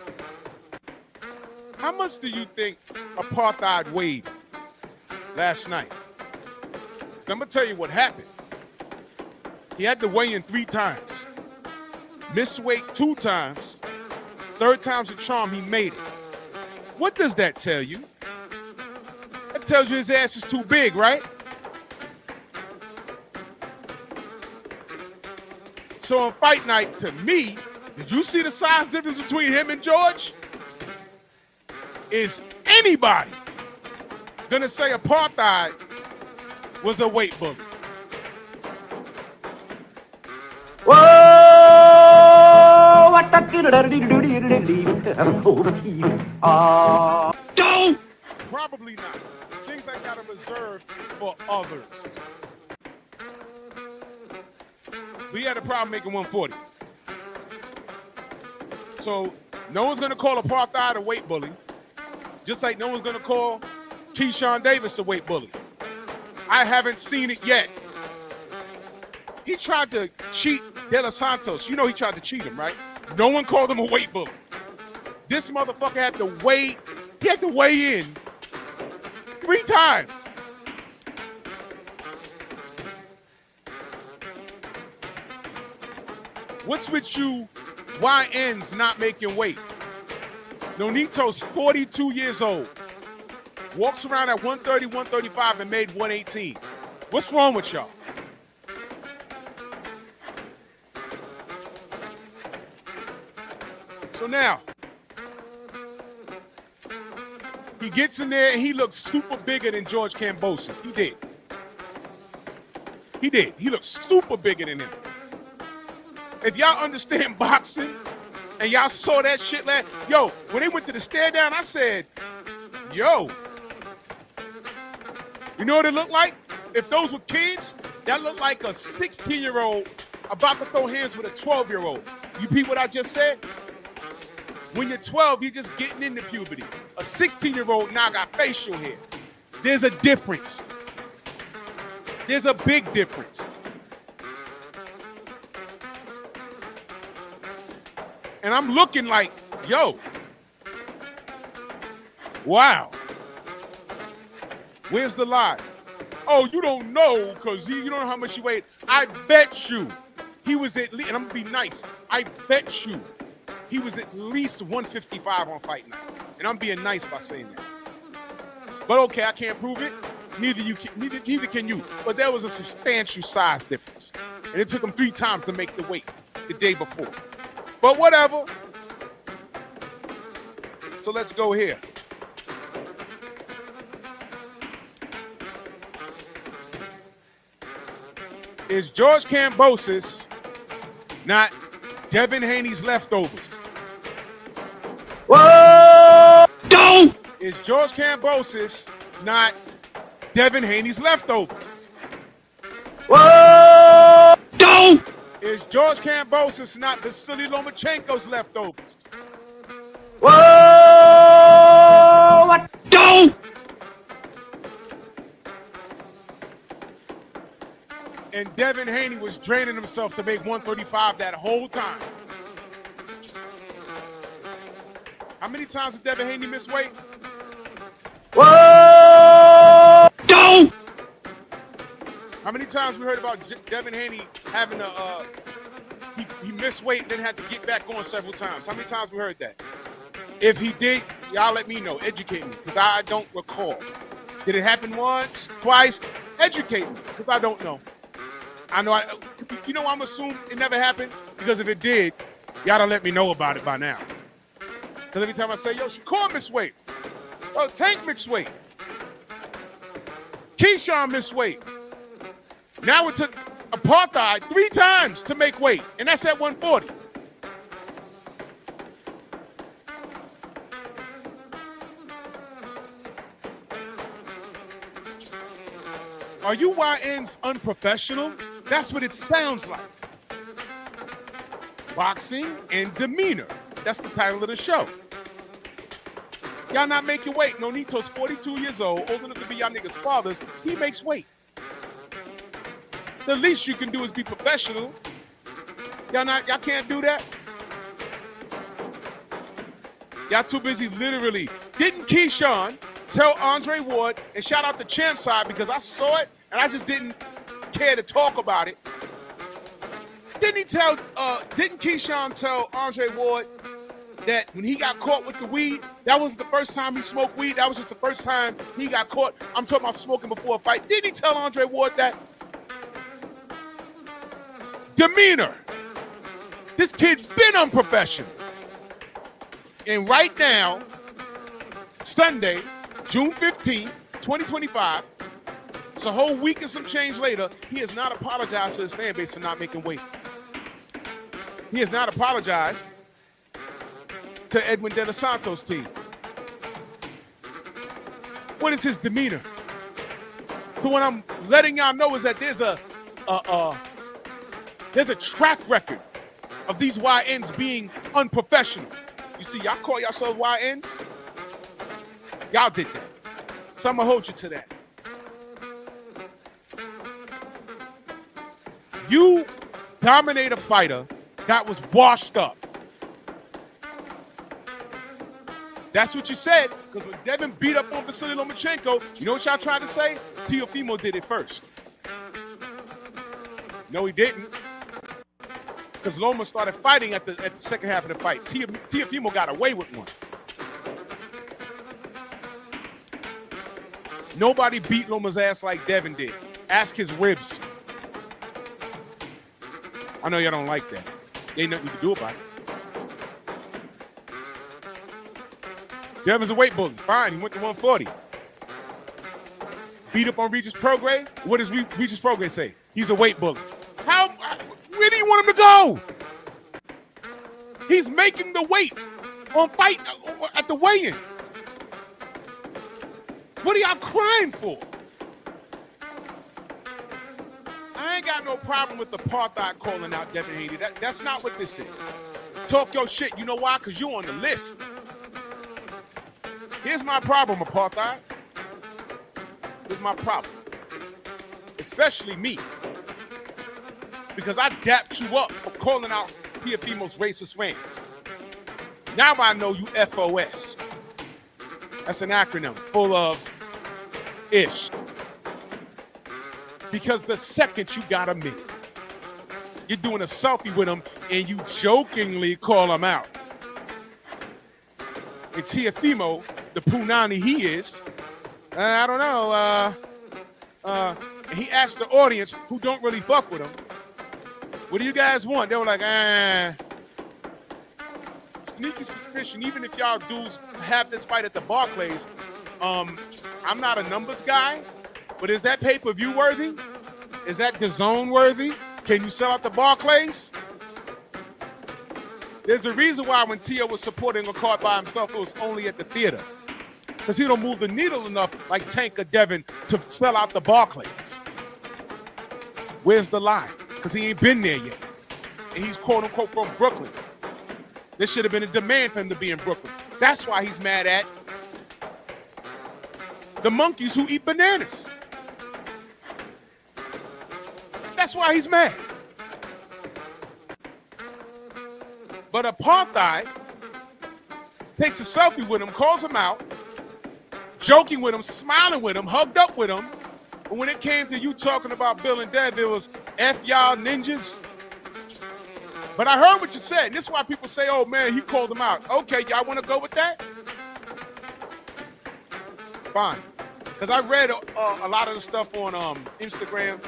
D: How much do you think apartheid weighed last night? Because I'm going to tell you what happened. He had to weigh in 3 times. Missed weight 2 times. 3rd time's a charm, he made it. What does that tell you? That tells you his ass is too big, right? So on fight night, to me, did you see the size difference between him and George? Is anybody gonna say apartheid was a weight bully?
F: Whoa! What the
D: Don't! Probably not. Things like that are reserved for others. We had a problem making 140. So no one's gonna call apartheid a weight bully. Just like no one's gonna call Keyshawn Davis a weight bully. I haven't seen it yet. He tried to cheat De Los Santos. You know he tried to cheat him, right? No one called him a weight bully. This motherfucker had to weigh in 3 times. What's with you YNs not making weight? Nonito's 42 years old. Walks around at 130, 135 and made 118. What's wrong with y'all? So now, he gets in there and he looks super bigger than George Kambosos. He did. He did. He looked super bigger than him. If y'all understand boxing and y'all saw that shit last, yo, when they went to the stare down, I said, yo, you know what it looked like? If those were kids, that looked like a 16-year-old about to throw hands with a 12-year-old. You peep what I just said? When you're 12, you're just getting into puberty. A 16-year-old now got facial hair. There's a difference. There's a big difference. And I'm looking like, yo, wow. Where's the lie? Oh, you don't know because you don't know how much he weighed. I bet you he was at least, and I'm going to be nice, I bet you he was at least 155 on fight night. And I'm being nice by saying that. But okay, I can't prove it. Neither can you. But there was a substantial size difference. And it took him 3 times to make the weight the day before. But whatever. So let's go here. Is George Kambosos not Devin Haney's leftovers?
F: Whoa!
D: Don't! Is George Kambosos not Devin Haney's leftovers?
F: Whoa!
D: Don't! Is George Kambosos not Vasily Lomachenko's leftovers?
F: Whoa! What?
D: Don't! And Devin Haney was draining himself to make 135 that whole time. How many times did Devin Haney miss weight?
F: Whoa!
D: Don't! How many times we heard about Devin Haney having he missed weight and then had to get back on several times? How many times we heard that? If he did, y'all let me know. Educate me, because I don't recall. Did it happen once, twice? Educate me, because I don't know. I'm assuming it never happened, because if it did, y'all don't let me know about it by now. Because every time I say, yo, Shakur missed weight. Oh, Tank missed weight. Keyshawn missed weight. Now it took Apartheid 3 times to make weight, and that's at 140. Are you YNs unprofessional? That's what it sounds like. Boxing and demeanor. That's the title of the show. Y'all not making weight. Nonito's 42 years old, old enough to be y'all niggas' fathers. He makes weight. The least you can do is be professional. Y'all can't do that. Y'all too busy literally. Didn't Keyshawn tell Andre Ward, and shout out to Champ Side because I saw it and I just didn't care to talk about it. Didn't Keyshawn tell Andre Ward that when he got caught with the weed, that wasn't the first time he smoked weed, that was just the first time he got caught? I'm talking about smoking before a fight. Didn't he tell Andre Ward that? Demeanor. This kid been unprofessional. And right now, Sunday, June 15th, 2025, it's a whole week and some change later, he has not apologized to his fan base for not making weight. He has not apologized to Edwin De Los Santos' team. What is his demeanor? So what I'm letting y'all know is that there's a track record of these YNs being unprofessional. You see, y'all call yourselves YNs? Y'all did that. So I'm gonna hold you to that. You dominate a fighter that was washed up. That's what you said, because when Devin beat up on Vasily Lomachenko, you know what y'all tried to say? Teofimo did it first. No, he didn't. Because Loma started fighting at the second half of the fight. Teofimo got away with one. Nobody beat Loma's ass like Devin did. Ask his ribs. I know y'all don't like that. Ain't nothing you can do about it. Devin's a weight bully. Fine, he went to 140. Beat up on Regis Prograis. What does Regis Prograis say? He's a weight bully. Where do you want him to go? He's making the weight on fight at the weigh-in. What are y'all crying for? I ain't got no problem with Apartheid calling out Devin Haney. That's not what this is. Talk your shit. You know why? Because you're on the list. Here's my problem, Apartheid. Here's my problem. Especially me. Because I dapped you up for calling out Teofimo's racist fans. Now I know you FOS. That's an acronym full of ish. Because the second you got a minute, you're doing a selfie with him and you jokingly call him out. And Teofimo, the punani he is, I don't know, and he asked the audience who don't really fuck with him, what do you guys want? They were like, sneaky suspicion, even if y'all dudes have this fight at the Barclays, I'm not a numbers guy, but is that pay-per-view worthy? Is that DAZN worthy? Can you sell out the Barclays? There's a reason why when Tio was supporting a card by himself, it was only at the theater. Because he don't move the needle enough like Tank or Devin to sell out the Barclays. Where's the lie? Because he ain't been there yet. And he's quote unquote from Brooklyn. There should have been a demand for him to be in Brooklyn. That's why he's mad at the monkeys who eat bananas. That's why he's mad. But Apartheid takes a selfie with him, calls him out, joking with him, smiling with him, hugged up with him. But when it came to you talking about Bill and Dev, it was F y'all ninjas. But I heard what you said. And this is why people say, oh man, he called him out. Okay, y'all want to go with that? Fine. Because I read a lot of the stuff on Instagram.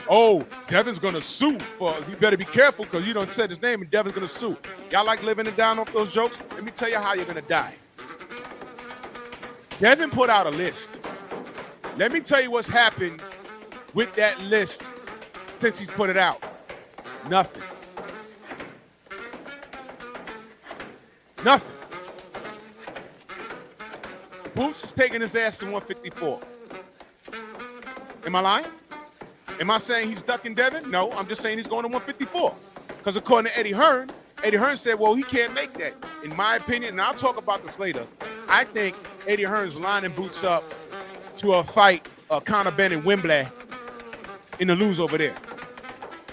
D: Oh, Devin's gonna sue for. You better be careful because you don't said his name and Devin's gonna sue. Y'all like living it down off those jokes? Let me tell you how you're gonna die. Devin put out a list. Let me tell you what's happened with that list since he's put it out. Nothing. Nothing. Boots is taking his ass to 154. Am I lying? Am I saying he's ducking Devin? No, I'm just saying he's going to 154. Because according to Eddie Hearn said, well, he can't make that. In my opinion, and I'll talk about this later, I think Eddie Hearn's lining Boots up to a fight, Conor Benn and Wembley in the lose over there.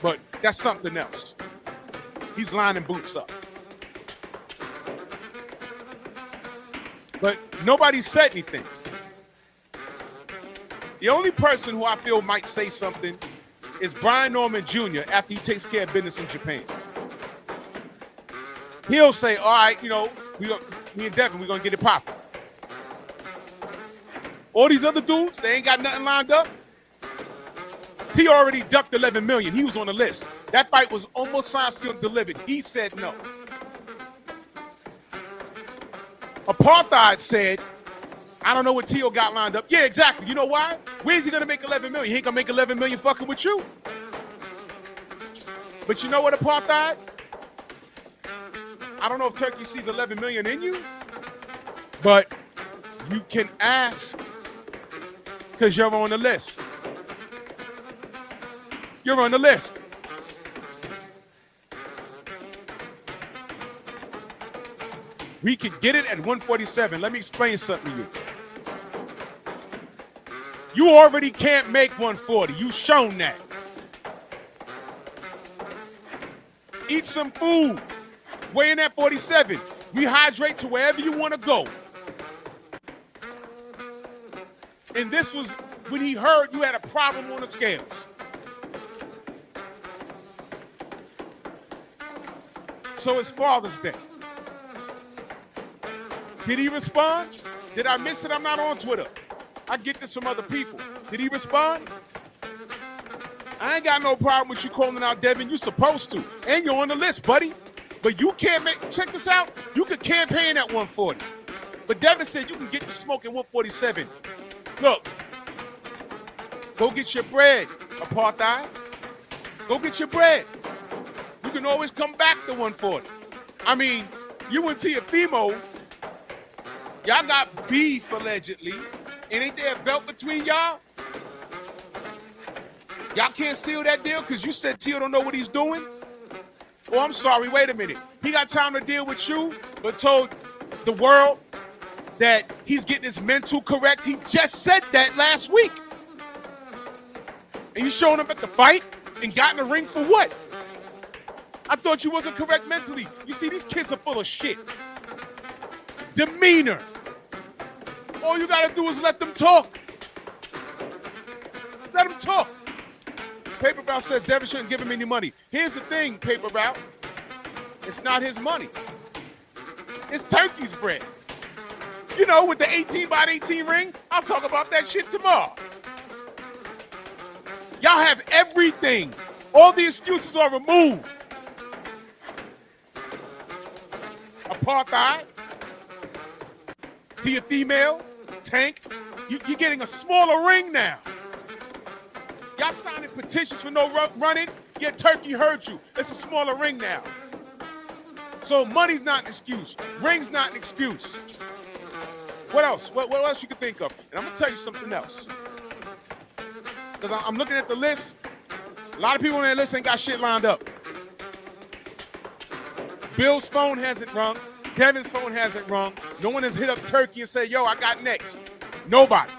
D: But that's something else. He's lining Boots up. But nobody said anything. The only person who I feel might say something is Brian Norman Jr. after he takes care of business in Japan. He'll say, all right, you know, me and Devin, we're going to get it popping. All these other dudes, they ain't got nothing lined up. He already ducked $11 million. He was on the list. That fight was almost signed, sealed, delivered. He said no. Apartheid said, I don't know what Tio got lined up. Yeah, exactly. You know why? Where's he going to make $11 million? He ain't going to make $11 million fucking with you. But you know what, Apartheid? I don't know if Turkey sees $11 million in you, but you can ask because you're on the list. You're on the list. We could get it at 147. Let me explain something to you. You already can't make 140. You've shown that. Eat some food. Weigh in at 47. Rehydrate to wherever you want to go. And this was when he heard you had a problem on the scales. So it's Father's Day. Did he respond? Did I miss it? I'm not on Twitter. I get this from other people. Did he respond? I ain't got no problem with you calling out Devin. You're supposed to. And you're on the list, buddy. But you can't make, check this out. You could campaign at 140. But Devin said you can get the smoke at 147. Look, go get your bread, Apartheid. Go get your bread. You can always come back to 140. I mean, you and Teofimo, y'all got beef allegedly. And ain't there a belt between y'all? Y'all can't seal that deal because you said Teo don't know what he's doing? Oh, I'm sorry, wait a minute. He got time to deal with you, but told the world that he's getting his mental correct. He just said that last week. And you showing him at the fight and got in the ring for what? I thought you wasn't correct mentally. You see, these kids are full of shit. Demeanor. All you gotta do is let them talk. Let them talk. Paper Route says Devin shouldn't give him any money. Here's the thing, Paper Route. It's not his money. It's Turkey's bread. You know, with the 18x18 ring, I'll talk about that shit tomorrow. Y'all have everything. All the excuses are removed. Apartheid. To your female, Tank, you're getting a smaller ring now. Y'all signing petitions for no running, yet Turkey heard you. It's a smaller ring now. So money's not an excuse. Ring's not an excuse. What else? What else you can think of? And I'm going to tell you something else. Because I'm looking at the list. A lot of people on that list ain't got shit lined up. Bill's phone hasn't rung. Devin's phone hasn't rung. No one has hit up Turkey and said, yo, I got next. Nobody.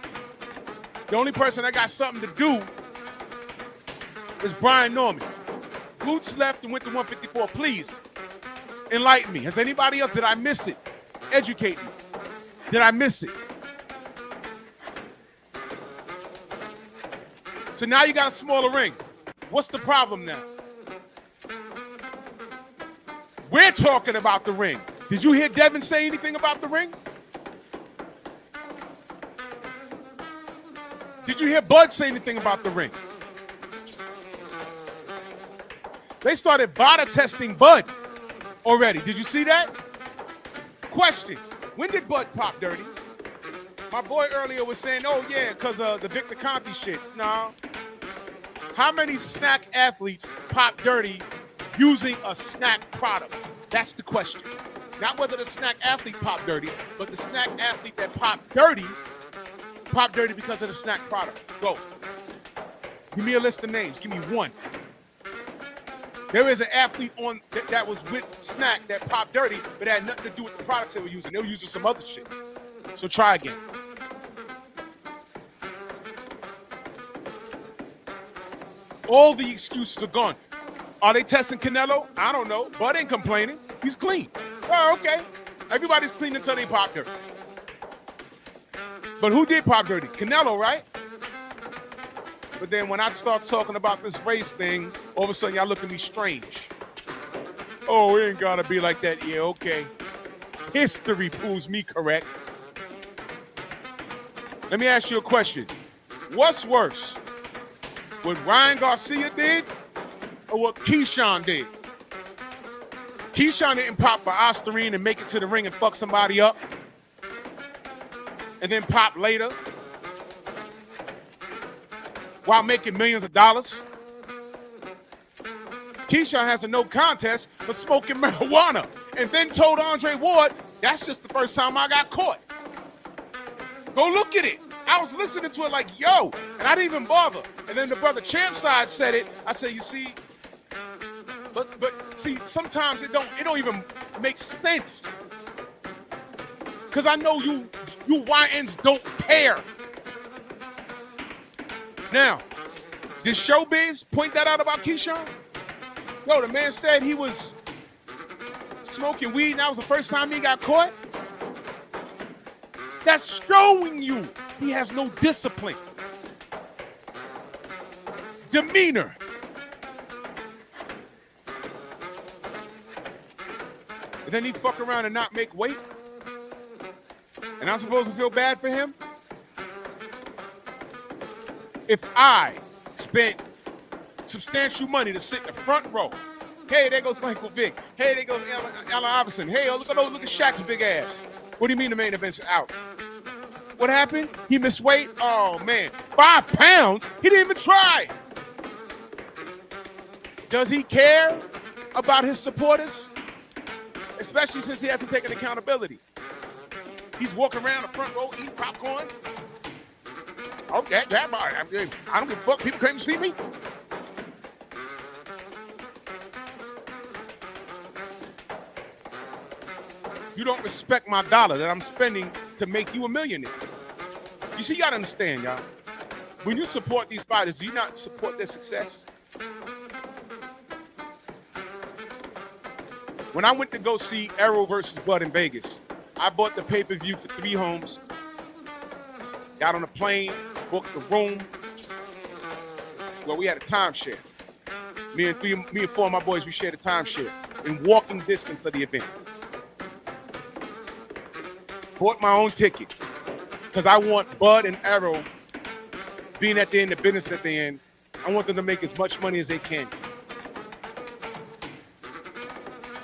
D: The only person that got something to do is Brian Norman. Boots left and went to 154. Please, enlighten me. Has anybody else? Did I miss it? Educate me. Did I miss it? So now you got a smaller ring. What's the problem now? We're talking about the ring. Did you hear Devin say anything about the ring? Did you hear Bud say anything about the ring? They started body testing Bud already. Did you see that? Question, when did Bud pop dirty? My boy earlier was saying, oh yeah, because of the Victor Conti shit. No. How many snack athletes pop dirty using a snack product? That's the question. Not whether the snack athlete popped dirty, but the snack athlete that popped dirty because of the snack product. Go. Give me a list of names. Give me one. There is an athlete on that was with snack that popped dirty, but it had nothing to do with the products they were using. They were using some other shit. So try again. All the excuses are gone. Are they testing Canelo? I don't know. Bud ain't complaining. He's clean. Oh, okay. Everybody's clean until they pop dirty. But who did pop dirty? Canelo, right? But then when I start talking about this race thing, all of a sudden y'all look at me strange. Oh, it ain't gotta be like that. Yeah, okay. History proves me correct. Let me ask you a question. What's worse? What Ryan Garcia did or what Keyshawn did? Keyshawn didn't pop for Osterine and make it to the ring and fuck somebody up and then pop later while making millions of dollars. Keyshawn has a no contest for smoking marijuana and then told Andre Ward, that's just the first time I got caught. Go look at it. I was listening to it like, yo, and I didn't even bother. And then the brother Champside said it. I said, you see, but see, sometimes it don't even make sense. Cause I know you YNs don't care. Now, did Showbiz point that out about Keyshawn? Yo, the man said he was smoking weed and that was the first time he got caught. That's showing you he has no discipline. Demeanor. And then he fuck around and not make weight. And I'm supposed to feel bad for him? If I spent substantial money to sit in the front row, hey, there goes Michael Vick. Hey, there goes Allen Iverson. Hey, look at Shaq's big ass. What do you mean the main event's out? What happened? He missed weight? Oh, man. 5 pounds? He didn't even try. Does he care about his supporters? Especially since he hasn't taken accountability. He's walking around the front row eating popcorn. Okay, I don't give a fuck. People came to see me. You don't respect my dollar that I'm spending to make you a millionaire. You see, you gotta understand, y'all. When you support these fighters, do you not support their success? When I went to go see Errol versus Bud in Vegas, I bought the pay-per-view for 3 homes, got on a plane, booked the room. Well, we had a timeshare. Me and 4 of my boys, we shared a timeshare in walking distance of the event. Bought my own ticket because I want Bud and Errol, being at the end of the business that they're in, I want them to make as much money as they can.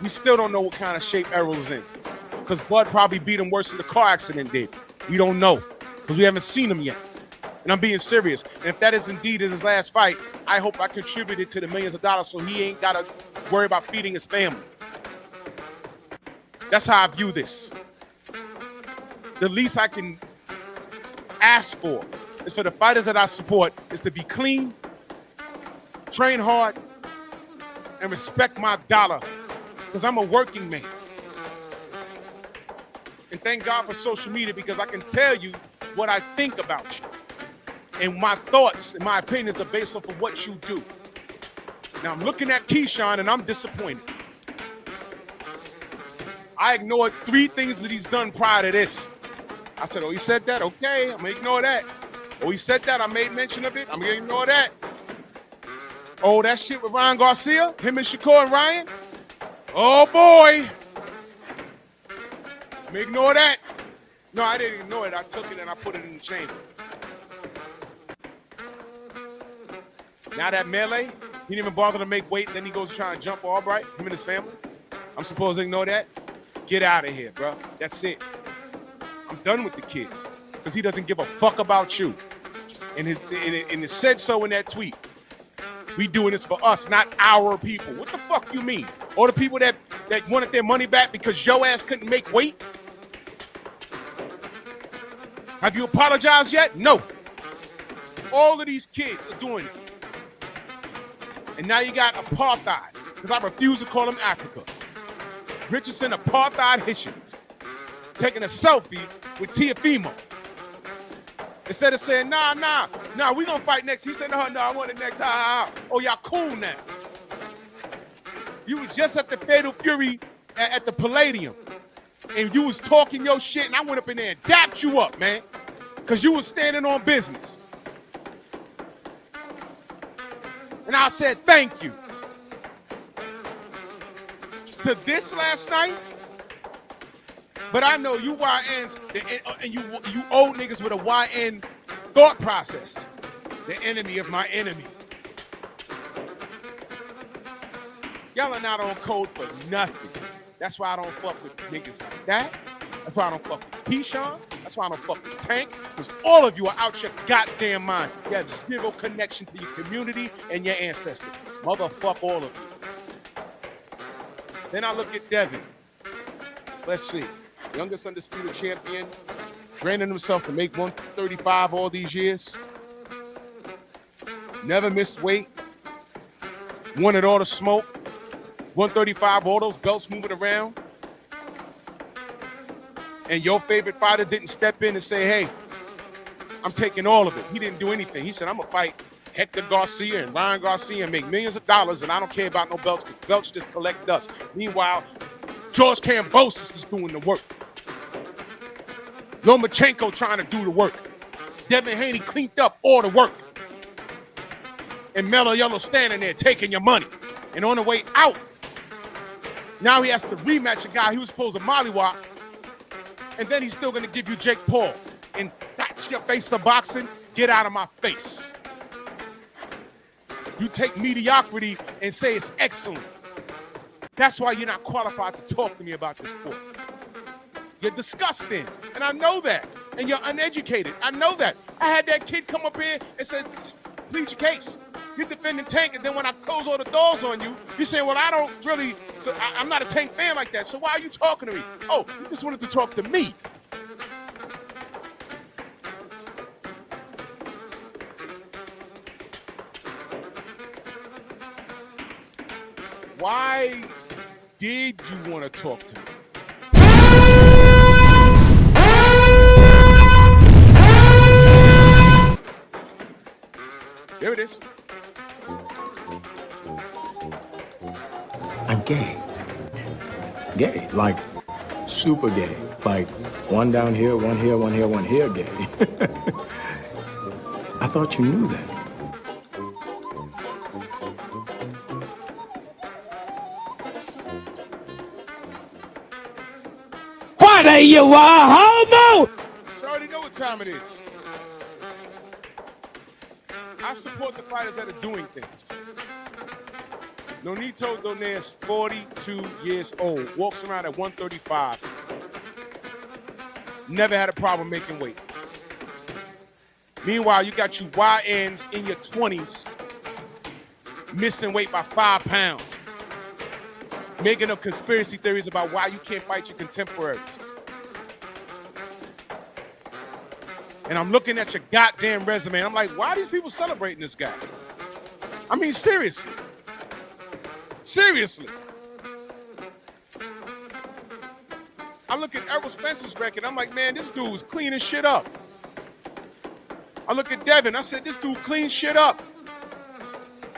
D: We still don't know what kind of shape Errol's in because Bud probably beat him worse than the car accident did. We don't know because we haven't seen him yet. And I'm being serious. And if that is indeed his last fight, I hope I contributed to the millions of dollars so he ain't got to worry about feeding his family. That's how I view this. The least I can ask for is for the fighters that I support is to be clean, train hard, and respect my dollar because I'm a working man. And thank God for social media because I can tell you what I think about you. And my thoughts and my opinions are based off of what you do. Now I'm looking at Keyshawn and I'm disappointed. I ignored 3 things that he's done prior to this. I said, oh, he said that? Okay, I'm gonna ignore that. Oh, he said that? I made mention of it? I'm gonna ignore that. Oh, that shit with Ryan Garcia? Him and Shakur and Ryan? Oh, boy. I'm gonna ignore that. No, I didn't ignore it. I took it and I put it in the chamber. Now that melee, he didn't even bother to make weight. Then he goes trying to jump Albright, him and his family. I'm supposed to ignore that? Get out of here, bro. That's it. I'm done with the kid because he doesn't give a fuck about you. And it said so in that tweet. We doing this for us, not our people. What the fuck you mean? Or the people that wanted their money back because your ass couldn't make weight? Have you apologized yet? No. All of these kids are doing it. And now you got apartheid, because I refuse to call them Africa. Richardson apartheid Haitians taking a selfie with Teofimo. Instead of saying, nah, we gonna fight next. He said, no, I want it next. Oh, y'all cool now. You was just at the Fatal Fury at the Palladium, and you was talking your shit, and I went up in there and dapped you up, man, because you was standing on business. And I said, thank you. To this last night, but I know you YNs, and you old niggas with a YN thought process. The enemy of my enemy. Y'all are not on code for nothing. That's why I don't fuck with niggas like that. That's why I don't fuck with Keyshawn. That's why I don't fuck with Tank. Because all of you are out your goddamn mind. You have zero connection to your community and your ancestors. Motherfuck all of you. Then I look at Devin. Let's see. Youngest undisputed champion, draining himself to make 135 all these years. Never missed weight. Wanted all the smoke. 135, all those belts moving around. And your favorite fighter didn't step in and say, hey, I'm taking all of it. He didn't do anything. He said, I'm going to fight Hector Garcia and Ryan Garcia and make millions of dollars, and I don't care about no belts because belts just collect dust. Meanwhile, George Kambosos is doing the work. Lomachenko trying to do the work. Devin Haney cleaned up all the work. And Melo Yellow standing there taking your money. And on the way out, now he has to rematch a guy he was supposed to mollywop. And then he's still going to give you Jake Paul. And that's your face of boxing. Get out of my face. You take mediocrity and say it's excellent. That's why you're not qualified to talk to me about this sport. You're disgusting. And I know that. And you're uneducated. I know that. I had that kid come up here and say, plead your case. You're defending Tank, and then when I close all the doors on you, you say, well, I don't really, I'm not a Tank fan like that, so why are you talking to me? Oh, you just wanted to talk to me. Why did you want to talk to me? There it is.
K: I'm gay. Gay, like super gay. Like one down here, one here, one here, one here gay. I thought you knew that.
F: What are you, a homo?
D: So I already know what time it is. I support the fighters that are doing things. Nonito Donaire is 42 years old, walks around at 135. Never had a problem making weight. Meanwhile, you got you YNs in your 20s missing weight by 5 pounds, making up conspiracy theories about why you can't fight your contemporaries. And I'm looking at your goddamn resume, and I'm like, why are these people celebrating this guy? I mean, seriously. Seriously. I look at Errol Spencer's record, I'm like, man, this dude was cleaning shit up. I look at Devin, I said, this dude cleans shit up.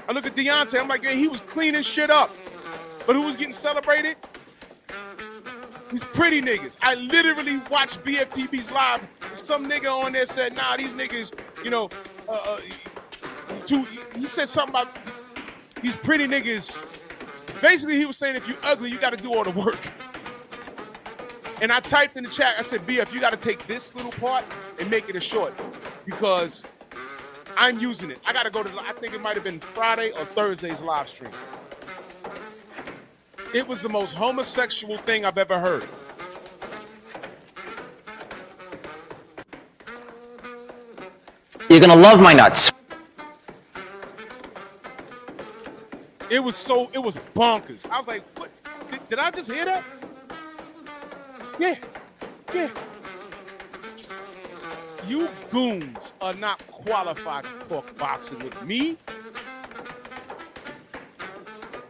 D: I look at Deontay, I'm like, man, he was cleaning shit up. But who was getting celebrated? These pretty niggas. I literally watched BFTB's live. Some nigga on there said, nah, these niggas, you know, he said something about these pretty niggas. Basically, he was saying if you ugly, you got to do all the work. And I typed in the chat, I said, BF, you got to take this little part and make it a short. Because I'm using it. I got to go to, I think it might have been Friday or Thursday's live stream. It was the most homosexual thing I've ever heard.
L: You're gonna love my nuts.
D: It was bonkers. I was like, what? Did I just hear that? Yeah. You goons are not qualified to talk boxing with me.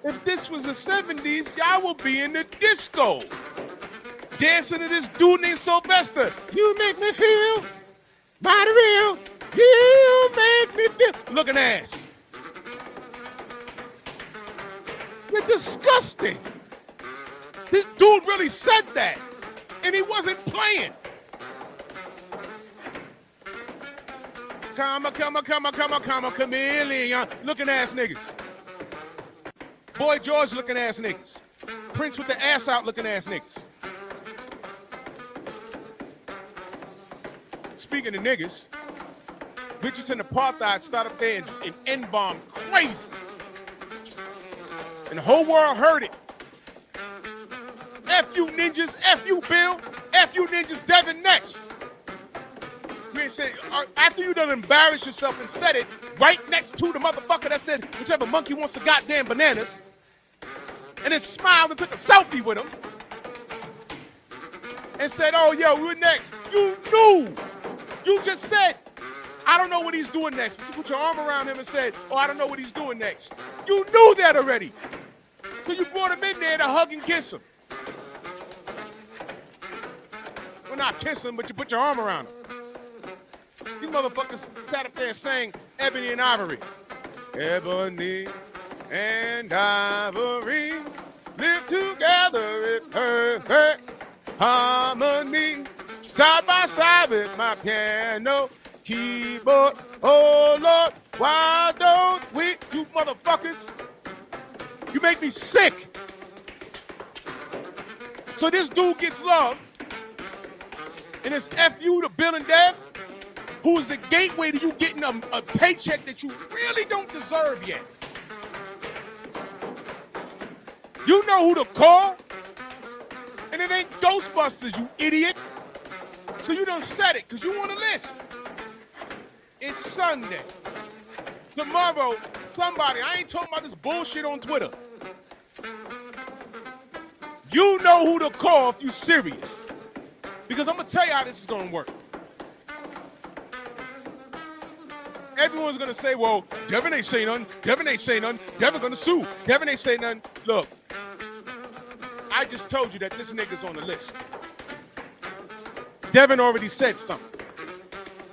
D: If this was the 70s, y'all would be in the disco. Dancing to this dude named Sylvester. You make me feel body real. You make me feel. Looking ass. You're disgusting. This dude really said that. And he wasn't playing. Come on, chameleon. Looking ass niggas. Boy George looking ass niggas. Prince with the ass out looking ass niggas. Speaking of niggas, Richardson apartheid started up there and N-bomb crazy. And the whole world heard it. F you ninjas, F you Bill, F you ninjas, Devin next. We said, after you done embarrassed yourself and said it right next to the motherfucker that said whichever monkey wants the goddamn bananas, and then smiled and took a selfie with him and said, oh, yo, we're next. You knew. You just said, I don't know what he's doing next. But you put your arm around him and said, oh, I don't know what he's doing next. You knew that already. So you brought him in there to hug and kiss him. Well, not kiss him, but you put your arm around him. These motherfuckers sat up there and sang Ebony and Ivory. Ebony and Ivory live together in perfect harmony. Side by side with my piano, keyboard. Oh, Lord, why don't we? You motherfuckers. You make me sick. So this dude gets love. And it's F you to Bill and Dev, who is the gateway to you getting a paycheck that you really don't deserve yet. You know who to call, and it ain't Ghostbusters, you idiot. So you done said it, because you want a list. It's Sunday. Tomorrow, somebody, I ain't talking about this bullshit on Twitter. You know who to call if you serious. Because I'm going to tell you how this is going to work. Everyone's going to say, well, Devin ain't say nothing. Devin ain't say nothing. Devin going to sue. Devin ain't say nothing. Look, I just told you that this nigga's on the list. Devin already said something.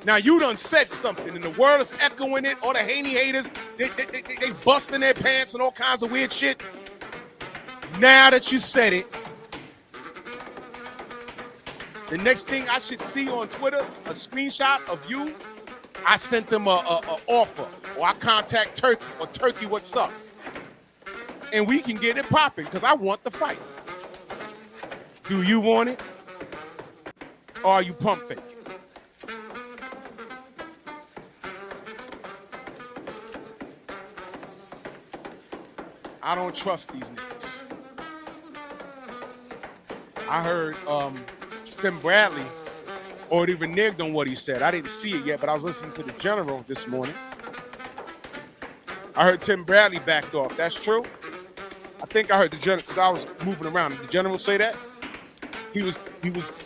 D: Now you done said something and the world is echoing it. All the Haney haters, they busting their pants and all kinds of weird shit. Now that you said it, the next thing I should see on Twitter, a screenshot of you, I sent them a offer, or I contact Turkey, or Turkey, what's up? And we can get it popping, because I want the fight. Do you want it? Or are you pump faking? I don't trust these niggas. I heard Tim Bradley already reneged on what he said. I didn't see it yet, but I was listening to the general this morning. I heard Tim Bradley backed off. That's true? I think I heard the general, because I was moving around. Did the general say that? He was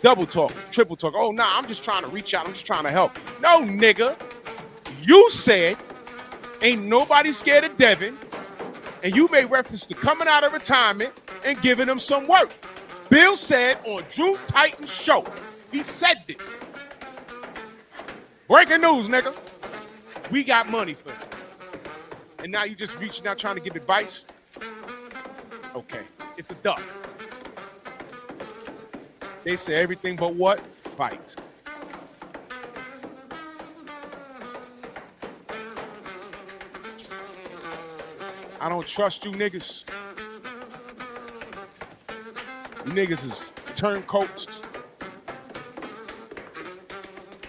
D: double talking, triple talking. Oh, nah, I'm just trying to reach out. I'm just trying to help. No, nigga. You said ain't nobody scared of Devin, and you made reference to coming out of retirement and giving him some work. Bill said on Drew Titan's show, he said this. Breaking news, nigga. We got money for him. And now you just reaching out trying to give advice? Okay, it's a duck. They say everything but what? Fight. I don't trust you niggas. You niggas is turncoats.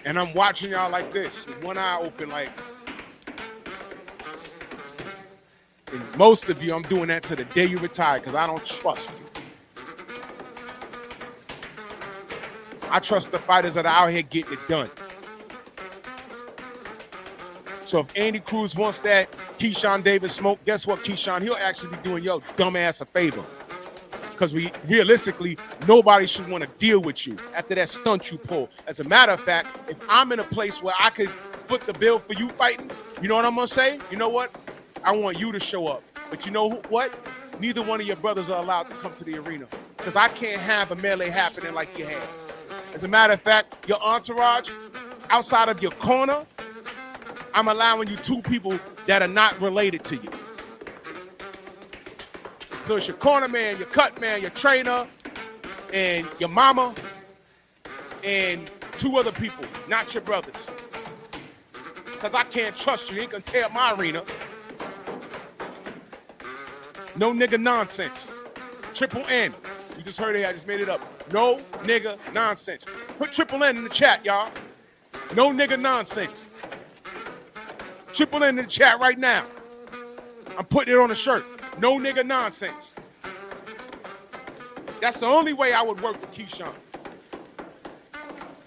D: And I'm watching y'all like this, with one eye open like, And most of you, I'm doing that to the day you retire because I don't trust you. I trust the fighters that are out here getting it done. So if Andy Cruz wants that Keyshawn Davis smoke, guess what, Keyshawn? He'll actually be doing your dumbass a favor. Because realistically, nobody should want to deal with you after that stunt you pull. As a matter of fact, if I'm in a place where I could foot the bill for you fighting, you know what I'm going to say? You know what? I want you to show up. But you know what? Neither one of your brothers are allowed to come to the arena. Because I can't have a melee happening like you had. As a matter of fact, your entourage, outside of your corner, I'm allowing you 2 people that are not related to you. So it's your corner man, your cut man, your trainer, and your mama, and 2 other people, not your brothers. Because I can't trust you. You ain't going to tear up my arena. No nigga nonsense. Triple N. You just heard it. I just made it up. No nigga nonsense. Put Triple N in the chat, y'all. No nigga nonsense. Triple N in the chat right now. I'm putting it on a shirt. No nigga nonsense. That's the only way I would work with Keyshawn.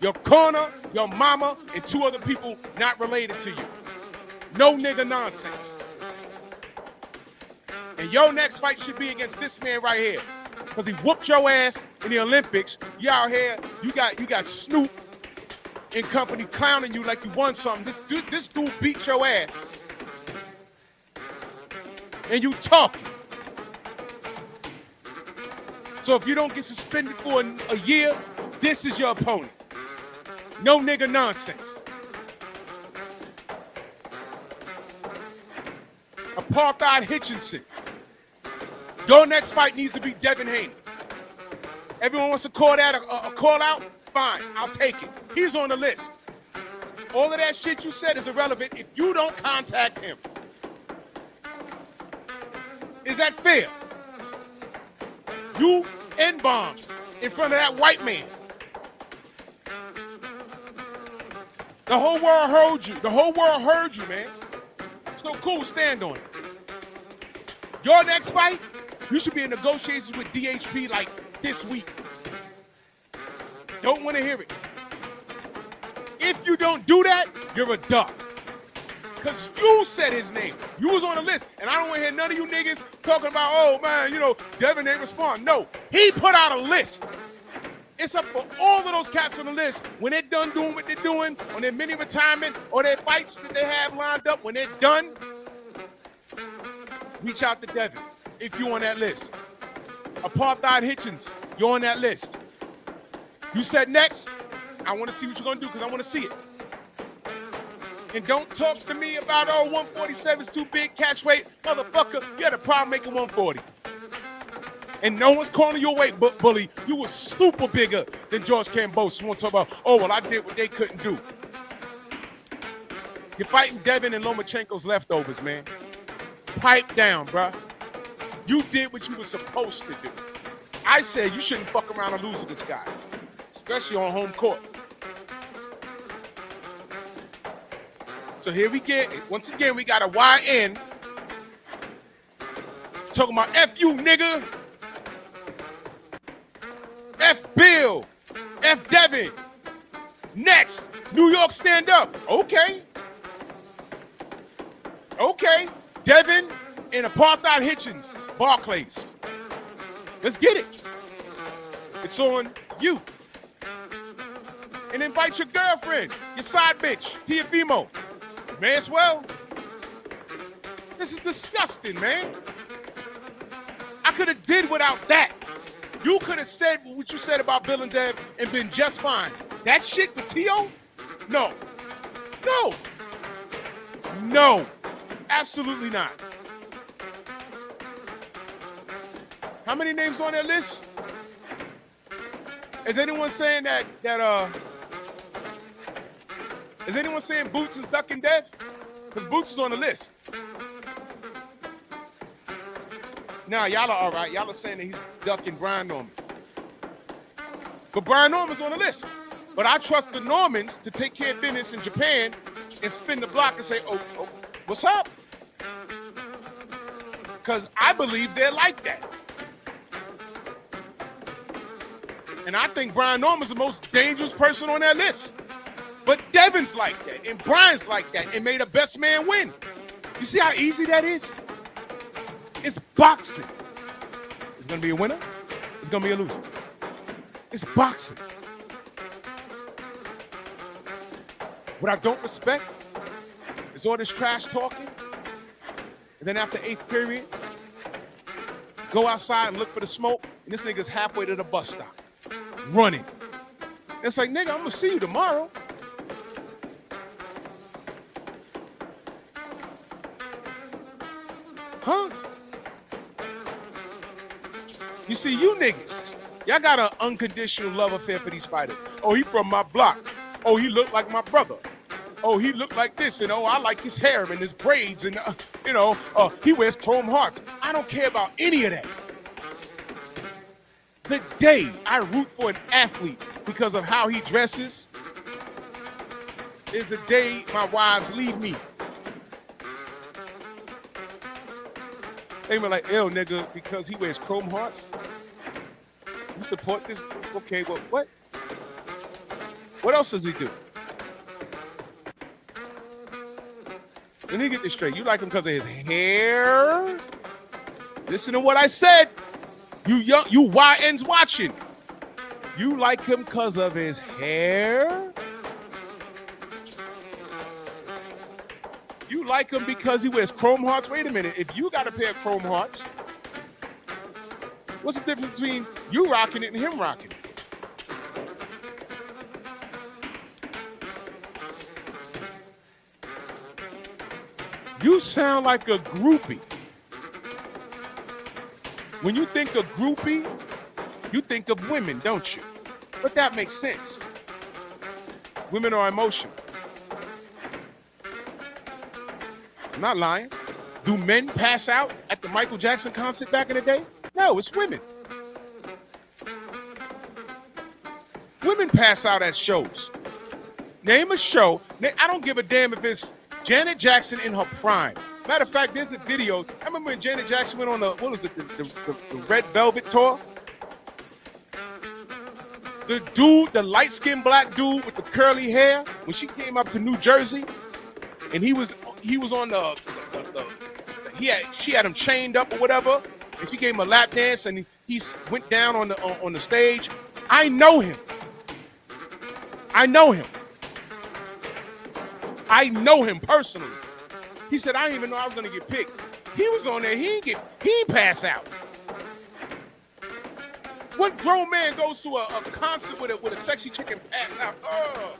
D: Your corner, your mama, and 2 other people not related to you. No nigga nonsense. And your next fight should be against this man right here. Because he whooped your ass in the Olympics. You out here, you got Snoop and company clowning you like you won something. This dude beat your ass. And you talking. So if you don't get suspended for a year, this is your opponent. No nigga nonsense. Apartheid Hitchinson. Your next fight needs to be Devin Haney. Everyone wants to call that a call out? Fine, I'll take it. He's on the list. All of that shit you said is irrelevant if you don't contact him. Is that fair? You N-bombed in front of that white man. The whole world heard you. The whole world heard you, man. So cool, stand on it. Your next fight, you should be in negotiations with DHP like this week. Don't want to hear it. If you don't do that, you're a duck. Because you said his name. You was on the list. And I don't want to hear none of you niggas talking about, oh, man, you know, Devin ain't respond. No, he put out a list. It's up for all of those cats on the list. When they're done doing what they're doing, on their mini retirement, or their fights that they have lined up, when they're done, reach out to Devin if you're on that list. Apartheid Hitchens, you're on that list. You said next, I want to see what you're going to do because I want to see it. And don't talk to me about, oh, 147 is too big, catch weight. Motherfucker, you had a problem making 140. And no one's calling you a weight bully. You were super bigger than George Kambosos. You want to talk about, oh, well, I did what they couldn't do. You're fighting Devin and Lomachenko's leftovers, man. Pipe down, bruh. You did what you were supposed to do. I said you shouldn't fuck around and lose to this guy, especially on home court. So here we get, once again, we got a YN talking about F you, nigga. F Bill. F Devin. Next, New York stand up. Okay. Okay. Devin and Apartheid Hitchens, Barclays. Let's get it. It's on you. And invite your girlfriend, your side bitch, Tiafimo. May as well. This is disgusting, man. I could have did without that. You could have said what you said about Bill and Dev and been just fine. That shit with T.O.? No. No. No. Absolutely not. How many names on that list? Is anyone saying is anyone saying Boots is ducking death? Because Boots is on the list. Now, y'all are all right. Y'all are saying that he's ducking Brian Norman. But Brian Norman's on the list. But I trust the Normans to take care of business in Japan and spin the block and say, oh, what's up? because I believe they're like that. And I think Brian Norman's the most dangerous person on that list. But Devin's like that, and Brian's like that, and may the best man win. You see how easy that is? It's boxing. It's going to be a winner. It's going to be a loser. It's boxing. What I don't respect is all this trash talking. And then after 8th period, go outside and look for the smoke, and this nigga's halfway to the bus stop, running. It's like, nigga, I'm going to see you tomorrow. Huh? You see, you niggas, y'all got an unconditional love affair for these fighters. Oh, he from my block. Oh, he looked like my brother. Oh, he looked like this, and oh, I like his hair and his braids, and he wears chrome hearts. I don't care about any of that. The day I root for an athlete because of how he dresses is the day my wives leave me. They were like, ew, nigga, because he wears chrome hearts? You support this? Okay, well, what? What else does he do? Let me get this straight. You like him because of his hair? Listen to what I said. You YNs watching. You like him because of his hair? You like him because he wears chrome hearts? Wait a minute. If you got a pair of chrome hearts, what's the difference between you rocking it and him rocking it? You sound like a groupie. When you think of groupie, you think of women, don't you? But that makes sense. Women are emotional. I'm not lying. Do men pass out at the Michael Jackson concert back in the day? No, it's women. Women pass out at shows. Name a show. I don't give a damn if it's Janet Jackson in her prime. Matter of fact, there's a video. I remember when Janet Jackson went on the Red Velvet tour. The dude, the light-skinned black dude with the curly hair, when she came up to New Jersey, and he was on she had him chained up or whatever, and she gave him a lap dance, and he went down on the stage. I know him. I know him. I know him personally. He said, I didn't even know I was going to get picked. He was on there. He ain't pass out. What grown man goes to a concert with a sexy chick and pass out? Oh.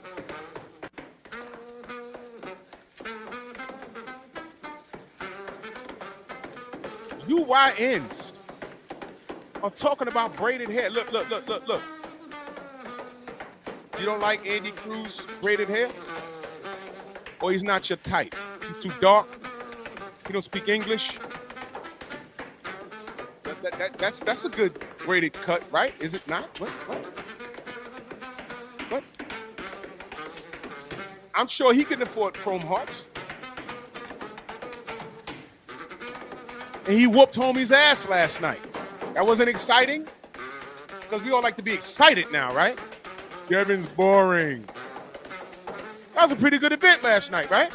D: You YNs are talking about braided hair. Look. You don't like Andy Cruz braided hair? Or he's not your type? He's too dark? He don't speak English? That's a good braided cut, right? Is it not? What? I'm sure he can afford chrome hearts. And he whooped homie's ass last night. That wasn't exciting? Because we all like to be excited now, right? Kevin's boring. That was a pretty good event last night, right?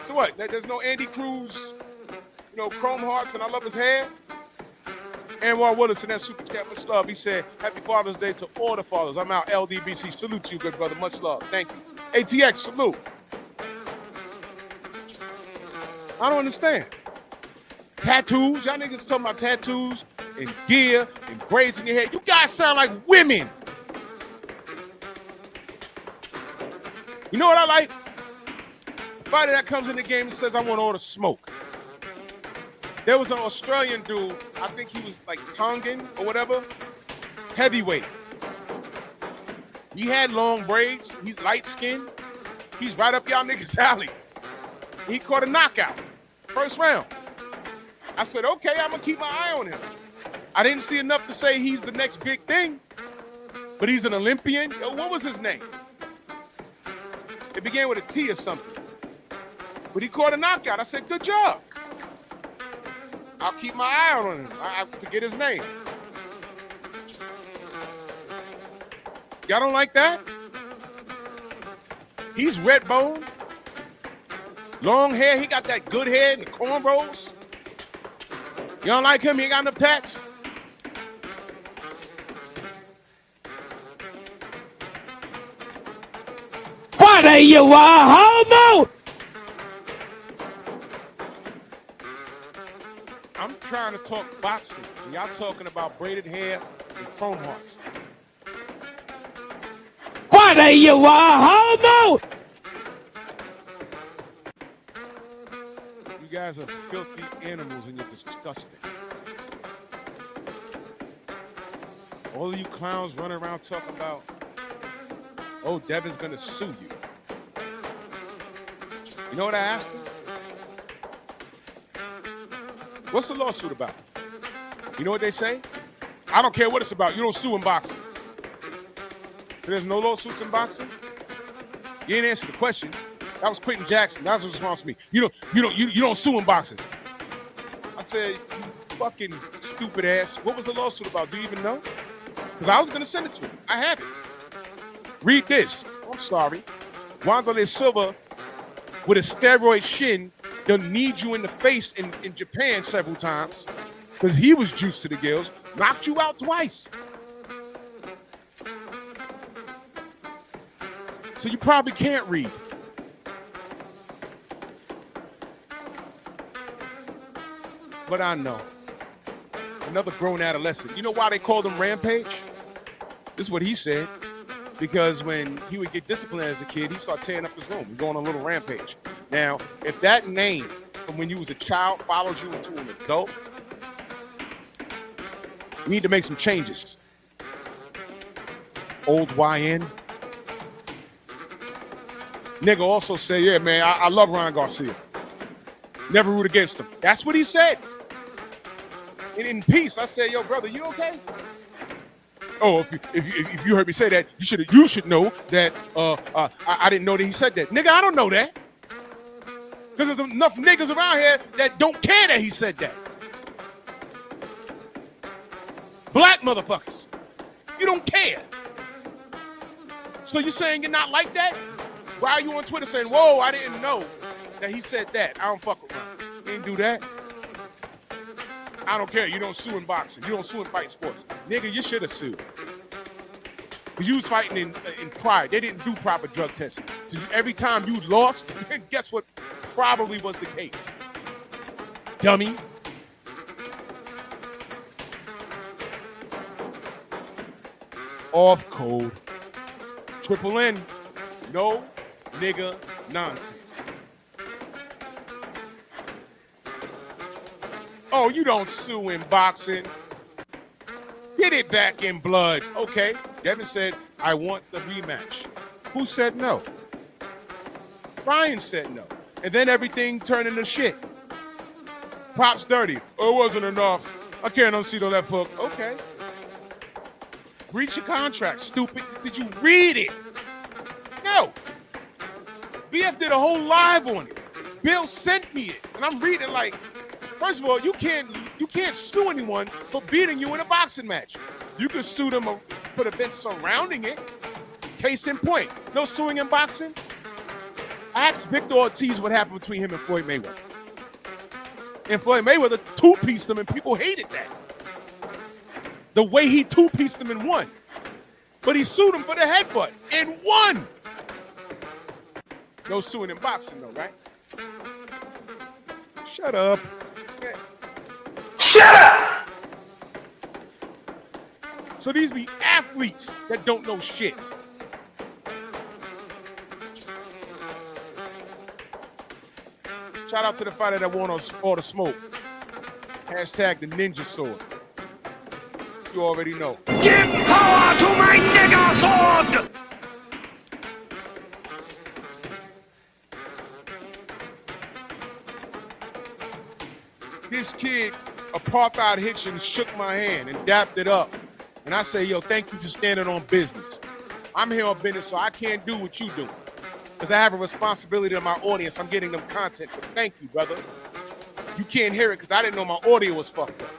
D: So what? There's no Andy Cruz, chrome hearts, and I love his hair. Anwar Willis in that super chat, much love. He said, Happy Father's Day to all the fathers. I'm out, LDBC. Salute to you, good brother. Much love. Thank you. ATX, salute. I don't understand. Tattoos. Y'all niggas talking about tattoos and gear and braids in your hair. You guys sound like women. You know what I like? A fighter that comes in the game and says, I want all the smoke. There was an Australian dude, I think he was like Tongan or whatever, heavyweight. He had long braids. He's light-skinned. He's right up y'all niggas' alley. He caught a knockout. First round. I said, okay, I'm going to keep my eye on him. I didn't see enough to say he's the next big thing, but he's an Olympian. Yo, what was his name? It began with a T or something. But he caught a knockout. I said, good job. I'll keep my eye on him. I forget his name. Y'all don't like that? He's red bone. Long hair. He got that good hair and the cornrows. You don't like him? He ain't got enough tats?
F: What are you, a homo?
D: I'm trying to talk boxing, and y'all talking about braided hair and chrome hearts.
F: What are you, a homo?
D: You guys are filthy animals and you're disgusting. All of you clowns running around talking about, oh, Devin's gonna sue you. You know what I asked him? What's the lawsuit about? You know what they say? I don't care what it's about. You don't sue in boxing. There's no lawsuits in boxing? You ain't answer the question. That was Quentin Jackson. That's the response to me. You don't sue in boxing. I said, you fucking stupid ass. What was the lawsuit about? Do you even know? Because I was gonna send it to him. I have it. Read this. I'm sorry. Wanderlei Silva with a steroid shin done kneed you in the face in Japan several times because he was juiced to the gills, knocked you out twice. So you probably can't read. But I know. Another grown adolescent. You know why they called him Rampage? This is what he said. Because when he would get disciplined as a kid, he started tearing up his room and going on a little rampage. Now, if that name from when you was a child follows you into an adult, you need to make some changes. Old YN. Nigga also said, yeah, man, I love Ryan Garcia. Never root against him. That's what he said. And in peace, I said, yo, brother, you okay? Oh, if you heard me say that, you should know that I didn't know that he said that. Nigga, I don't know that. Because there's enough niggas around here that don't care that he said that. Black motherfuckers. You don't care. So you saying you're not like that? Why are you on Twitter saying, whoa, I didn't know that he said that? I don't fuck with him. He didn't do that. I don't care. You don't sue in boxing. You don't sue in fight sports. Nigga, you should have sued. Because you was fighting in pride. They didn't do proper drug testing. So every time you lost, guess what probably was the case? Dummy. Off code. Triple N. No nigga nonsense. Oh, you don't sue in boxing. Get it back in blood. Okay. Devin said, I want the rematch. Who said no? Ryan said no. And then everything turned into shit. Props dirty. Oh, it wasn't enough. I can't unsee the left hook. Okay. Breach your contract, stupid. Did you read it? No. BF did a whole live on it. Bill sent me it. And I'm reading like, first of all, you can't sue anyone for beating you in a boxing match. You can sue them for the events surrounding it. Case in point, no suing in boxing. Ask Victor Ortiz what happened between him and Floyd Mayweather. And Floyd Mayweather two-pieced him, and people hated that. The way he two-pieced him and won. But he sued him for the headbutt and won. No suing in boxing, though, right? Shut up. Yeah. Shut up! So these be athletes that don't know shit. Shout out to the fighter that won all the smoke. Hashtag the ninja sword. You already know.
E: Give power to my nigga sword!
D: This kid, Apartheid Hitchens, shook my hand and dapped it up. And I say, yo, thank you for standing on business. I'm here on business, so I can't do what you do. because I have a responsibility to my audience. I'm getting them content. But thank you, brother. You can't hear it because I didn't know my audio was fucked up.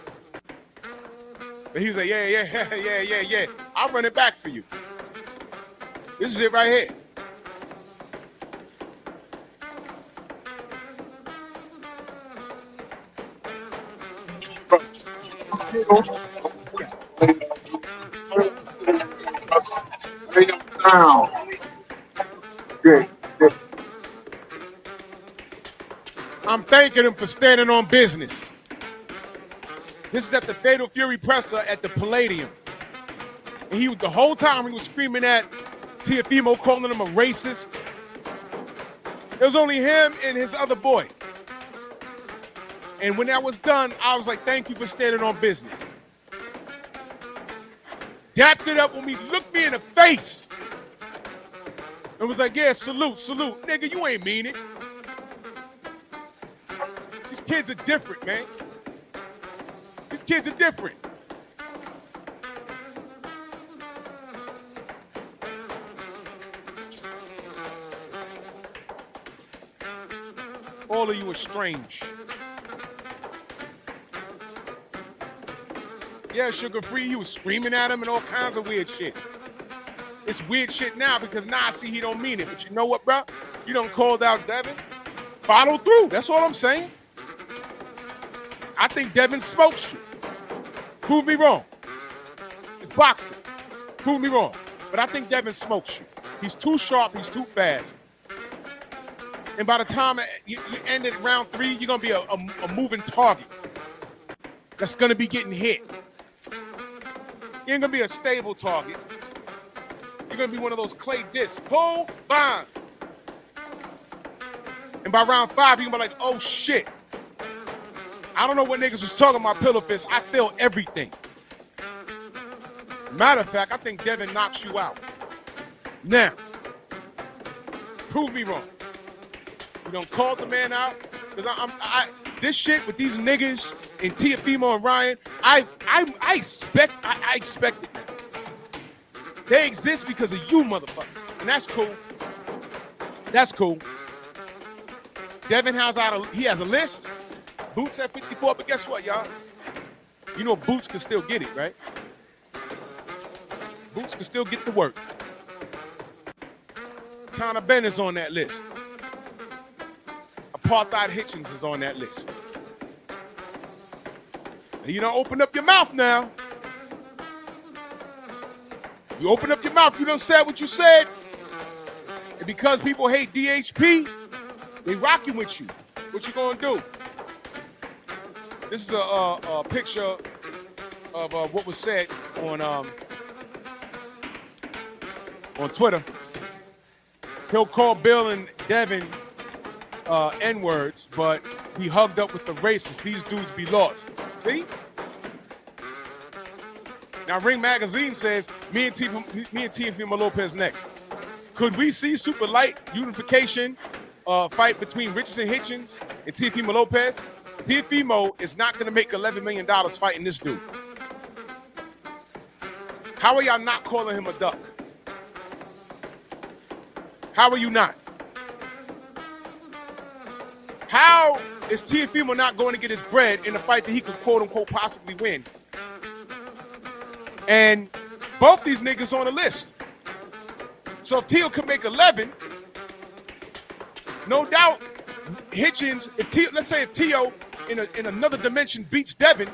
D: But he's like, yeah. I'll run it back for you. This is it right here.
J: Lay them down. Good.
D: I'm thanking him for standing on business. This is at the Fatal Fury presser at the Palladium. And the whole time he was screaming at Teofimo, calling him a racist. It was only him and his other boy. And when that was done, I was like, thank you for standing on business. Dapped it up when he looked me in the face. And was like, yeah, salute. Nigga, you ain't mean it. These kids are different, man. These kids are different. All of you are strange. Yeah, Sugar Free, he was screaming at him and all kinds of weird shit. It's weird shit now because now I see he don't mean it. But you know what, bro? You done called out Devin. Follow through. That's all I'm saying. I think Devin smokes you. Prove me wrong. It's boxing. Prove me wrong. But I think Devin smokes you. He's too sharp. He's too fast. And by the time you end at round 3, you're going to be a moving target that's going to be getting hit. You ain't going to be a stable target. You're going to be one of those clay discs. Pull, bang. And by round 5, you're going to be like, oh, shit. I don't know what niggas was talking about pillow fist. I feel everything. Matter of fact, I think Devin knocks you out. Now, prove me wrong. You done called the man out? Because this shit with these niggas and Teofimo and Ryan, I expect it now. They exist because of you motherfuckers. And that's cool. That's cool. Devin has a list. Boots at 54, but guess what, y'all? You know Boots can still get it, right? Boots can still get the work. Conor Ben is on that list. Apartheid Hitchens is on that list. And you don't open up your mouth now. You open up your mouth, you done said what you said. And because people hate DHP, they rocking with you. What you gonna do? This is a picture of what was said on Twitter. He'll call Bill and Devin N-words, but he hugged up with the racists. These dudes be lost. See? Now Ring Magazine says, me and Teofimo Lopez next. Could we see super light unification fight between Richardson Hitchens and Teofimo Lopez? Teofimo is not going to make $11 million fighting this dude. How are y'all not calling him a duck? How are you not? How is Teofimo not going to get his bread in a fight that he could quote-unquote possibly win? And both these niggas on the list. So if Teo could make 11, no doubt Hitchens, let's say if Teo in another dimension beats Devin,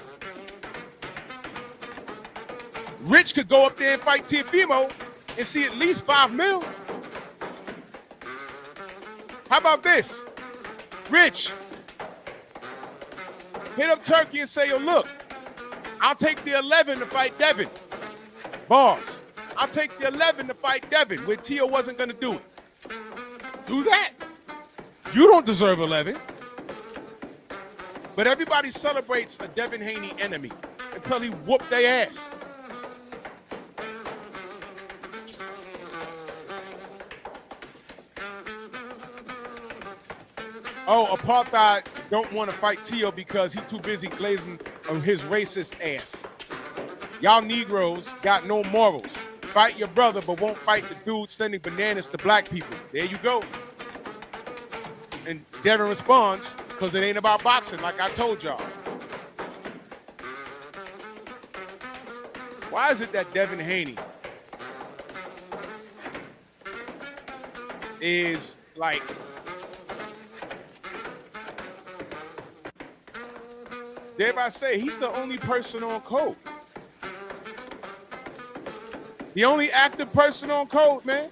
D: Rich could go up there and fight Teofimo and see at least $5 million. How about this? Rich, hit up Turkey and say, yo, look, I'll take the 11 to fight Devin. Boss, I'll take the 11 to fight Devin, where Teo wasn't going to do it. Do that. You don't deserve 11. But everybody celebrates a Devin Haney enemy until he whooped their ass. Oh, Apartheid don't want to fight Teo because he's too busy glazing on his racist ass. Y'all Negroes got no morals. Fight your brother, but won't fight the dude sending bananas to black people. There you go. And Devin responds, because it ain't about boxing, like I told y'all. Why is it that Devin Haney is like dare I say he's the only person on code? The only active person on code, man.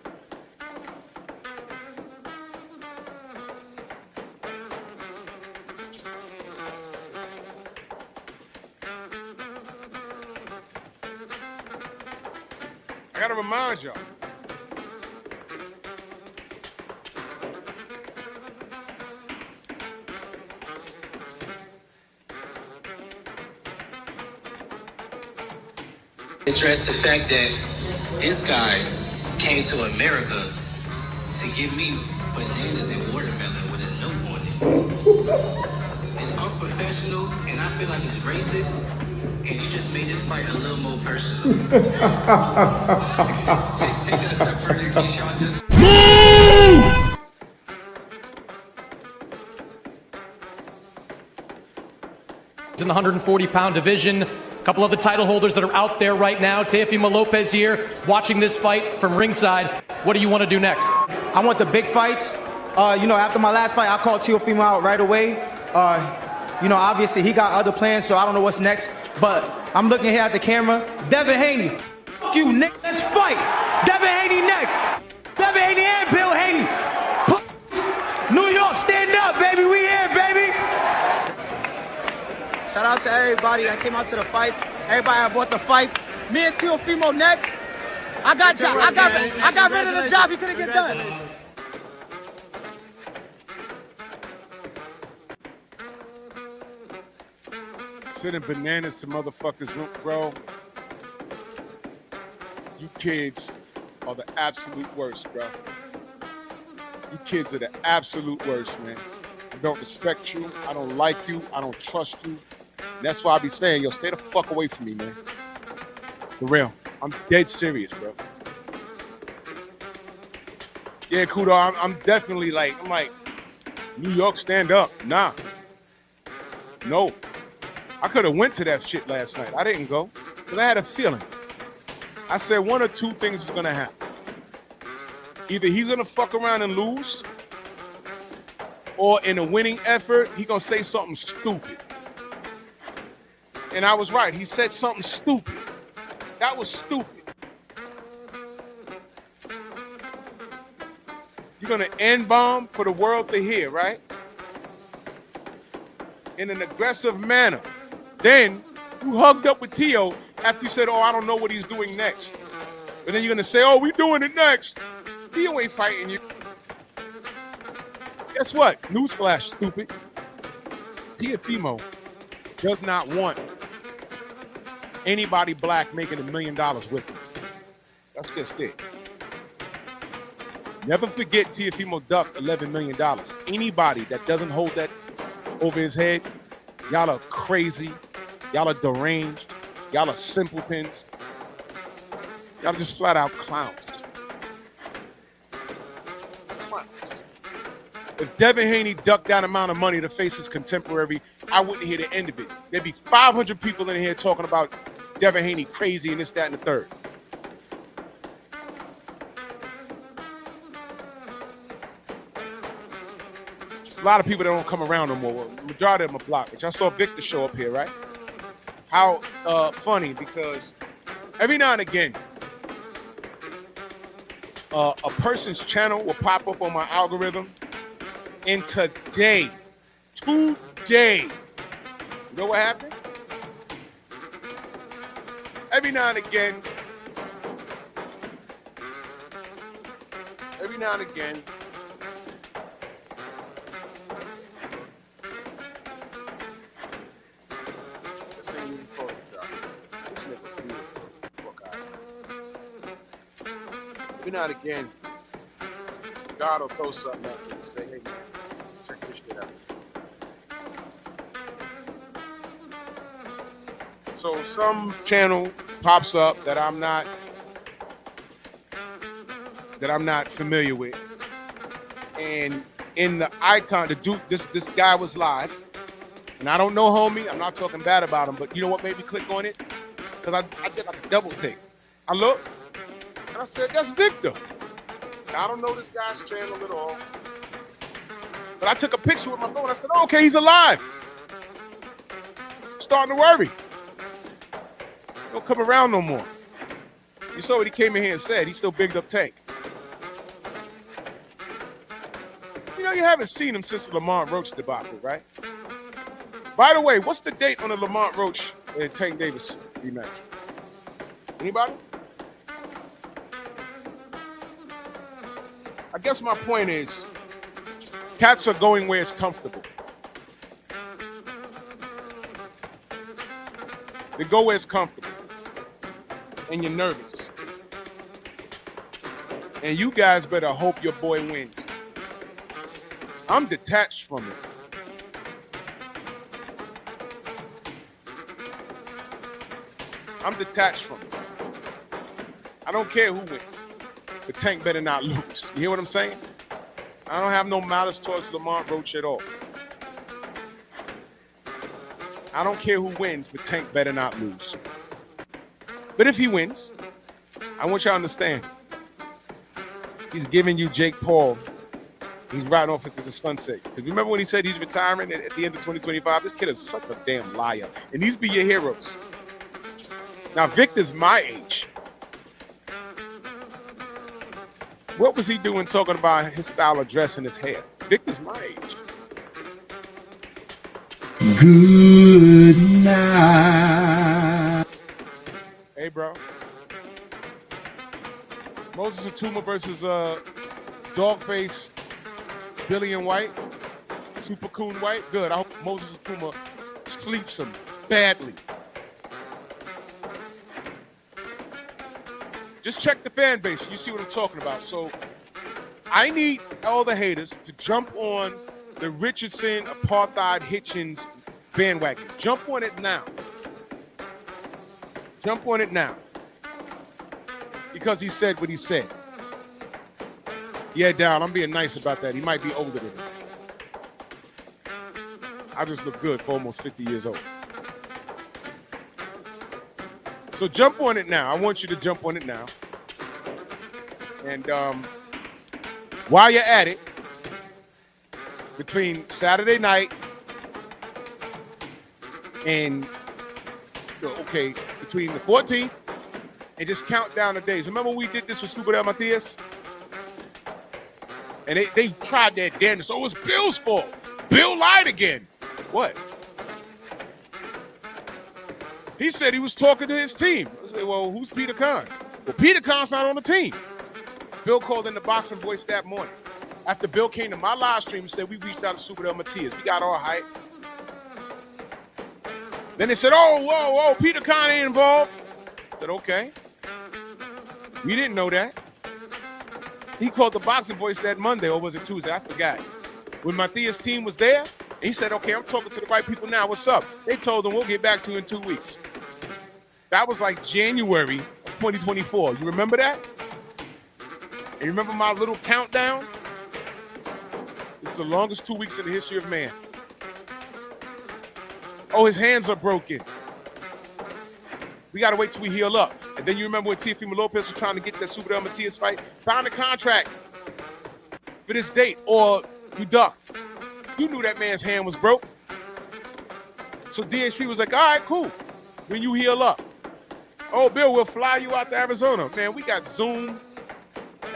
D: I gotta remind y'all.
M: Address the fact that this guy came to America to give me bananas and watermelon with a note on it. It's unprofessional, and I feel like it's racist, and you just made this fight a little more personal. Take it a step further, Keyshawn. Just
H: in the 140-pound division. A couple of the title holders that are out there right now. Teofimo Lopez here, watching this fight from ringside. What do you want to do next?
I: I want the big fights. After my last fight, I called Teofimo out right away. Obviously he got other plans, so I don't know what's next. But I'm looking here at the camera. Devin Haney, fuck you, Nick. Let's fight. Devin Haney next. Devin Haney and Bill Haney. New York, stand up, baby. We here, baby. Shout out to everybody that came out to the fights. Everybody that bought the fights. Me and Teofimo next. I got rid of the job he couldn't get done.
D: Sending bananas to motherfuckers, bro. You kids are the absolute worst, bro. You kids are the absolute worst, man. I don't respect you. I don't like you. I don't trust you. And that's why I be saying, yo, stay the fuck away from me, man. For real. I'm dead serious, bro. Yeah, Kudo, I'm definitely like, New York, stand up. Nah. No. I could have went to that shit last night. I didn't go because I had a feeling. I said one or two things is going to happen. Either he's going to fuck around and lose, or in a winning effort, he going to say something stupid. And I was right. He said something stupid. That was stupid. You're going to N-bomb for the world to hear, right? In an aggressive manner. Then you hugged up with Tio after you said, oh, I don't know what he's doing next. But then you're going to say, oh, we doing it next. Tio ain't fighting you. Guess what? Newsflash, stupid. Teofimo does not want anybody black making $1 million with him. That's just it. Never forget Teofimo ducked $11 million. Anybody that doesn't hold that over his head, y'all are crazy. Y'all are deranged. Y'all are simpletons. Y'all just flat out clowns. If Devin Haney ducked that amount of money to face his contemporary, I wouldn't hear the end of it. There'd be 500 people in here talking about Devin Haney crazy and this, that, and the third. There's a lot of people that don't come around no more. Well, the majority of them are blocked. But y'all saw Victor show up here, right? How funny, because every now and again, a person's channel will pop up on my algorithm. And today, you know what happened? Every now and again, this ain't even Photoshop. This nigga cool. Fuck out. Every now and again, God will throw something at me and say, hey man, check this shit out. So some channel pops up that I'm not that I'm not familiar with. And in the icon, the dude, this guy was live. And I don't know homie. I'm not talking bad about him, but you know what made me click on it? Because I did like a double take. I looked and I said, that's Victor. Now, I don't know this guy's channel at all. But I took a picture with my phone. I said, oh, okay, he's alive. Starting to worry. Don't come around no more. You saw what he came in here and said. He still bigged up Tank. You know, you haven't seen him since the Lamont Roach debacle, right? By the way, what's the date on the Lamont Roach and Tank Davis rematch? Anybody? I guess my point is, cats are going where it's comfortable. They go where it's comfortable. And you're nervous. And you guys better hope your boy wins. I'm detached from it. I'm detached from it. I don't care who wins. The Tank better not lose. You hear what I'm saying? I don't have no malice towards Lamont Roach at all. I don't care who wins, but Tank better not lose. But if he wins, I want you to understand, he's giving you Jake Paul. He's riding off into the sunset. Because remember when he said he's retiring at the end of 2025? This kid is such a damn liar. And these be your heroes. Now, Victor's my age. What was he doing talking about his style of dress and his hair? Victor's my age.
N: Good night.
D: Hey, bro. Moses Atuma versus Dogface Billy and White. Super Coon White. Good. I hope Moses Atuma sleeps him badly. Just check the fan base. You see what I'm talking about. So I need all the haters to jump on the Richardson Apartheid Hitchens bandwagon. Jump on it now. Jump on it now. Because he said what he said. Yeah, Down, I'm being nice about that. He might be older than me. I just look good for almost 50 years old. So jump on it now. I want you to jump on it now. And while you're at it, between Saturday night and, between the 14th and just count down the days. Remember we did this with Super Del Matias? And they tried that damnedest. Oh, it was Bill's fault. Bill lied again. What? He said he was talking to his team. I said, well, who's Peter Khan? Well, Peter Khan's not on the team. Bill called in the Boxing Voice that morning. After Bill came to my live stream and said, we reached out to Super Del Matias. We got all hype. Then they said, whoa, Peter Khan ain't involved. I said, okay. We didn't know that. He called the Boxing Voice that Monday, or was it Tuesday? I forgot. When Matias' team was there, he said, okay, I'm talking to the right people now. What's up? They told him, we'll get back to you in 2 weeks. That was like January of 2024. You remember that? And you remember my little countdown? It's the longest 2 weeks in the history of man. Oh, his hands are broken. We got to wait till we heal up. And then you remember when Teofimo Lopez was trying to get that Super Del Matias fight? Sign the contract for this date or you ducked. You knew that man's hand was broke. So DHP was like, all right, cool. When you heal up. Oh, Bill, we'll fly you out to Arizona. Man, we got Zoom.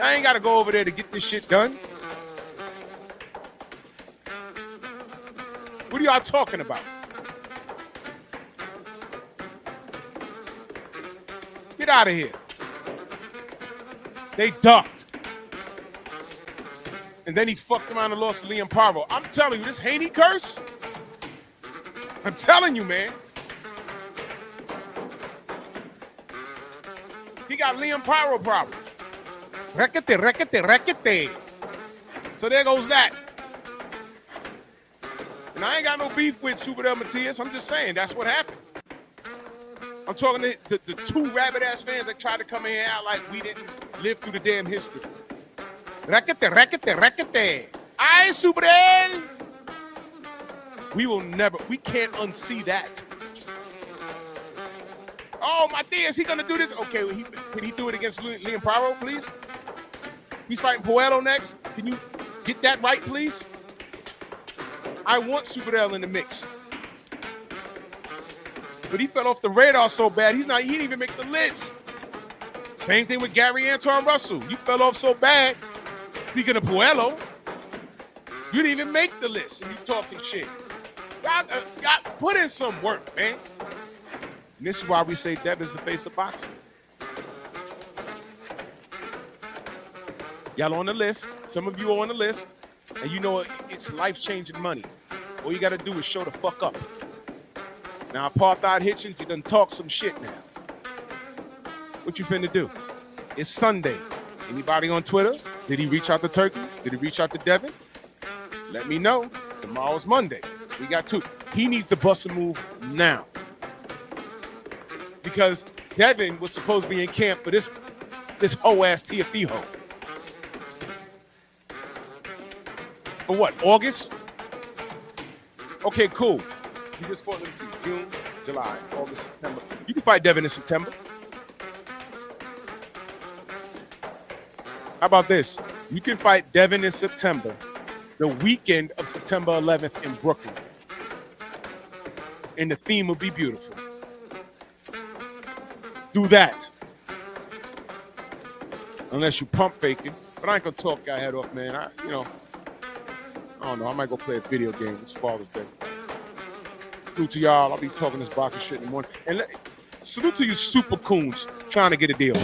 D: I ain't got to go over there to get this shit done. What are y'all talking about? Get out of here. They ducked. And then he fucked around and lost to Liam Paro. I'm telling you, this Haney curse. I'm telling you, man. He got Liam Paro problems. Requete. So there goes that. And I ain't got no beef with Super Del Matias. I'm just saying that's what happened. I'm talking to the two rabbit-ass fans that tried to come in here and act like we didn't live through the damn history. Rackete. Aye, Subrel. We can't unsee that. Oh, Matias, he gonna do this? Okay, can he do it against Liam Prado, please? He's fighting Puello next. Can you get that right, please? I want Subrel in the mix. But he fell off the radar so bad, he didn't even make the list. Same thing with Gary Antoine Russell. You fell off so bad. Speaking of Puello, you didn't even make the list and you talking shit. God, put in some work, man. And this is why we say Devin's the face of boxing. Y'all on the list. Some of you are on the list. And you know it's life-changing money. All you got to do is show the fuck up. Now, Apartheid Hitchens, you done talk some shit now. What you finna do? It's Sunday. Anybody on Twitter? Did he reach out to Turkey? Did he reach out to Devin? Let me know. Tomorrow's Monday. We got 2. He needs to bust a move now. Because Devin was supposed to be in camp for this hoe-ass Tiafijo. For what, August? Okay, cool. You just fought, let me see, June, July, August, September. You can fight Devin in September. How about this? You can fight Devin in September, the weekend of September 11th in Brooklyn. And the theme will be beautiful. Do that. Unless you pump faking. But I ain't gonna talk guy head off, man. I don't know. I might go play a video game. It's Father's Day. Salute to y'all. I'll be talking this boxing shit in the morning. And salute to you super coons trying to get a deal.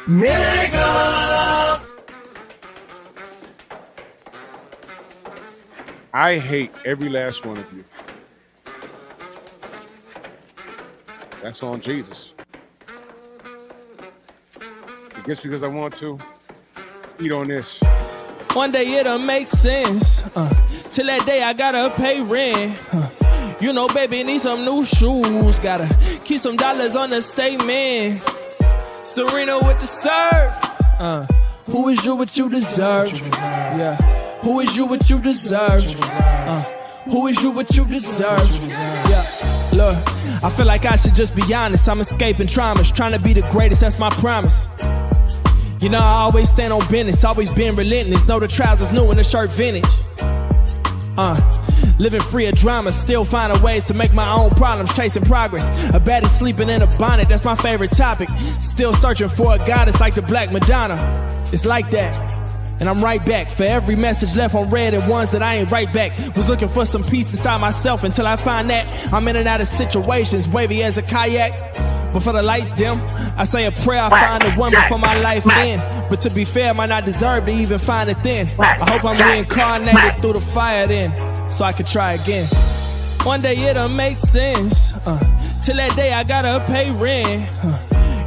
E: Nigga!
D: I hate every last one of you. That's on Jesus. I guess because I want to eat on this.
O: One day it'll make sense. Till that day I gotta pay rent. You know, baby, need some new shoes. Gotta keep some dollars on the statement. Serena with the serve. Who is you what you deserve? Yeah. Who is you what you deserve? Who is you what you deserve? Yeah. Look, I feel like I should just be honest. I'm escaping traumas, trying to be the greatest, that's my promise. You know, I always stand on business, always been relentless. Know the trousers new and the shirt vintage. Living free of drama, still finding ways to make my own problems, chasing progress. A baddie sleeping in a bonnet, that's my favorite topic. Still searching for a goddess like the Black Madonna. It's like that, and I'm right back. For every message left on red and ones that I ain't right back. Was looking for some peace inside myself until I find that I'm in and out of situations, wavy as a kayak. Before the lights dim, I say a prayer, I find the one before my life end. But to be fair, I might not deserve to even find it then. I hope I'm reincarnated through the fire then, so I can try again. One day it'll make sense. Till that day I gotta pay rent.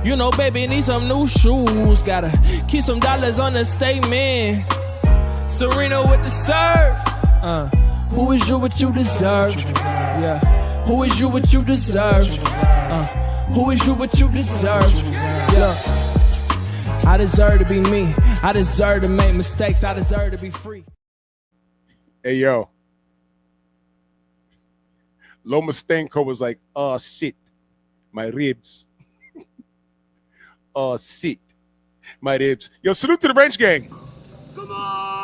O: You know, baby, need some new shoes. Gotta keep some dollars on the statement. Serena with the serve. Who is you what you deserve? Yeah. Who is you what you deserve? Who is you what you deserve? Yeah. I deserve to be me. I deserve to make mistakes. I deserve to be free.
D: Hey, yo. Loma Stenko was like, oh, shit. My ribs. Oh, shit. My ribs. Yo, salute to the Wrench Gang.
E: Come on!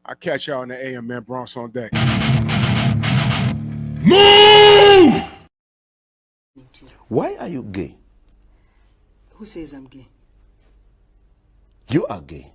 D: I'll catch y'all in the AM, man. Bronx on deck.
N: Move!
P: Why are you gay?
Q: Who says I'm gay?
P: You are gay.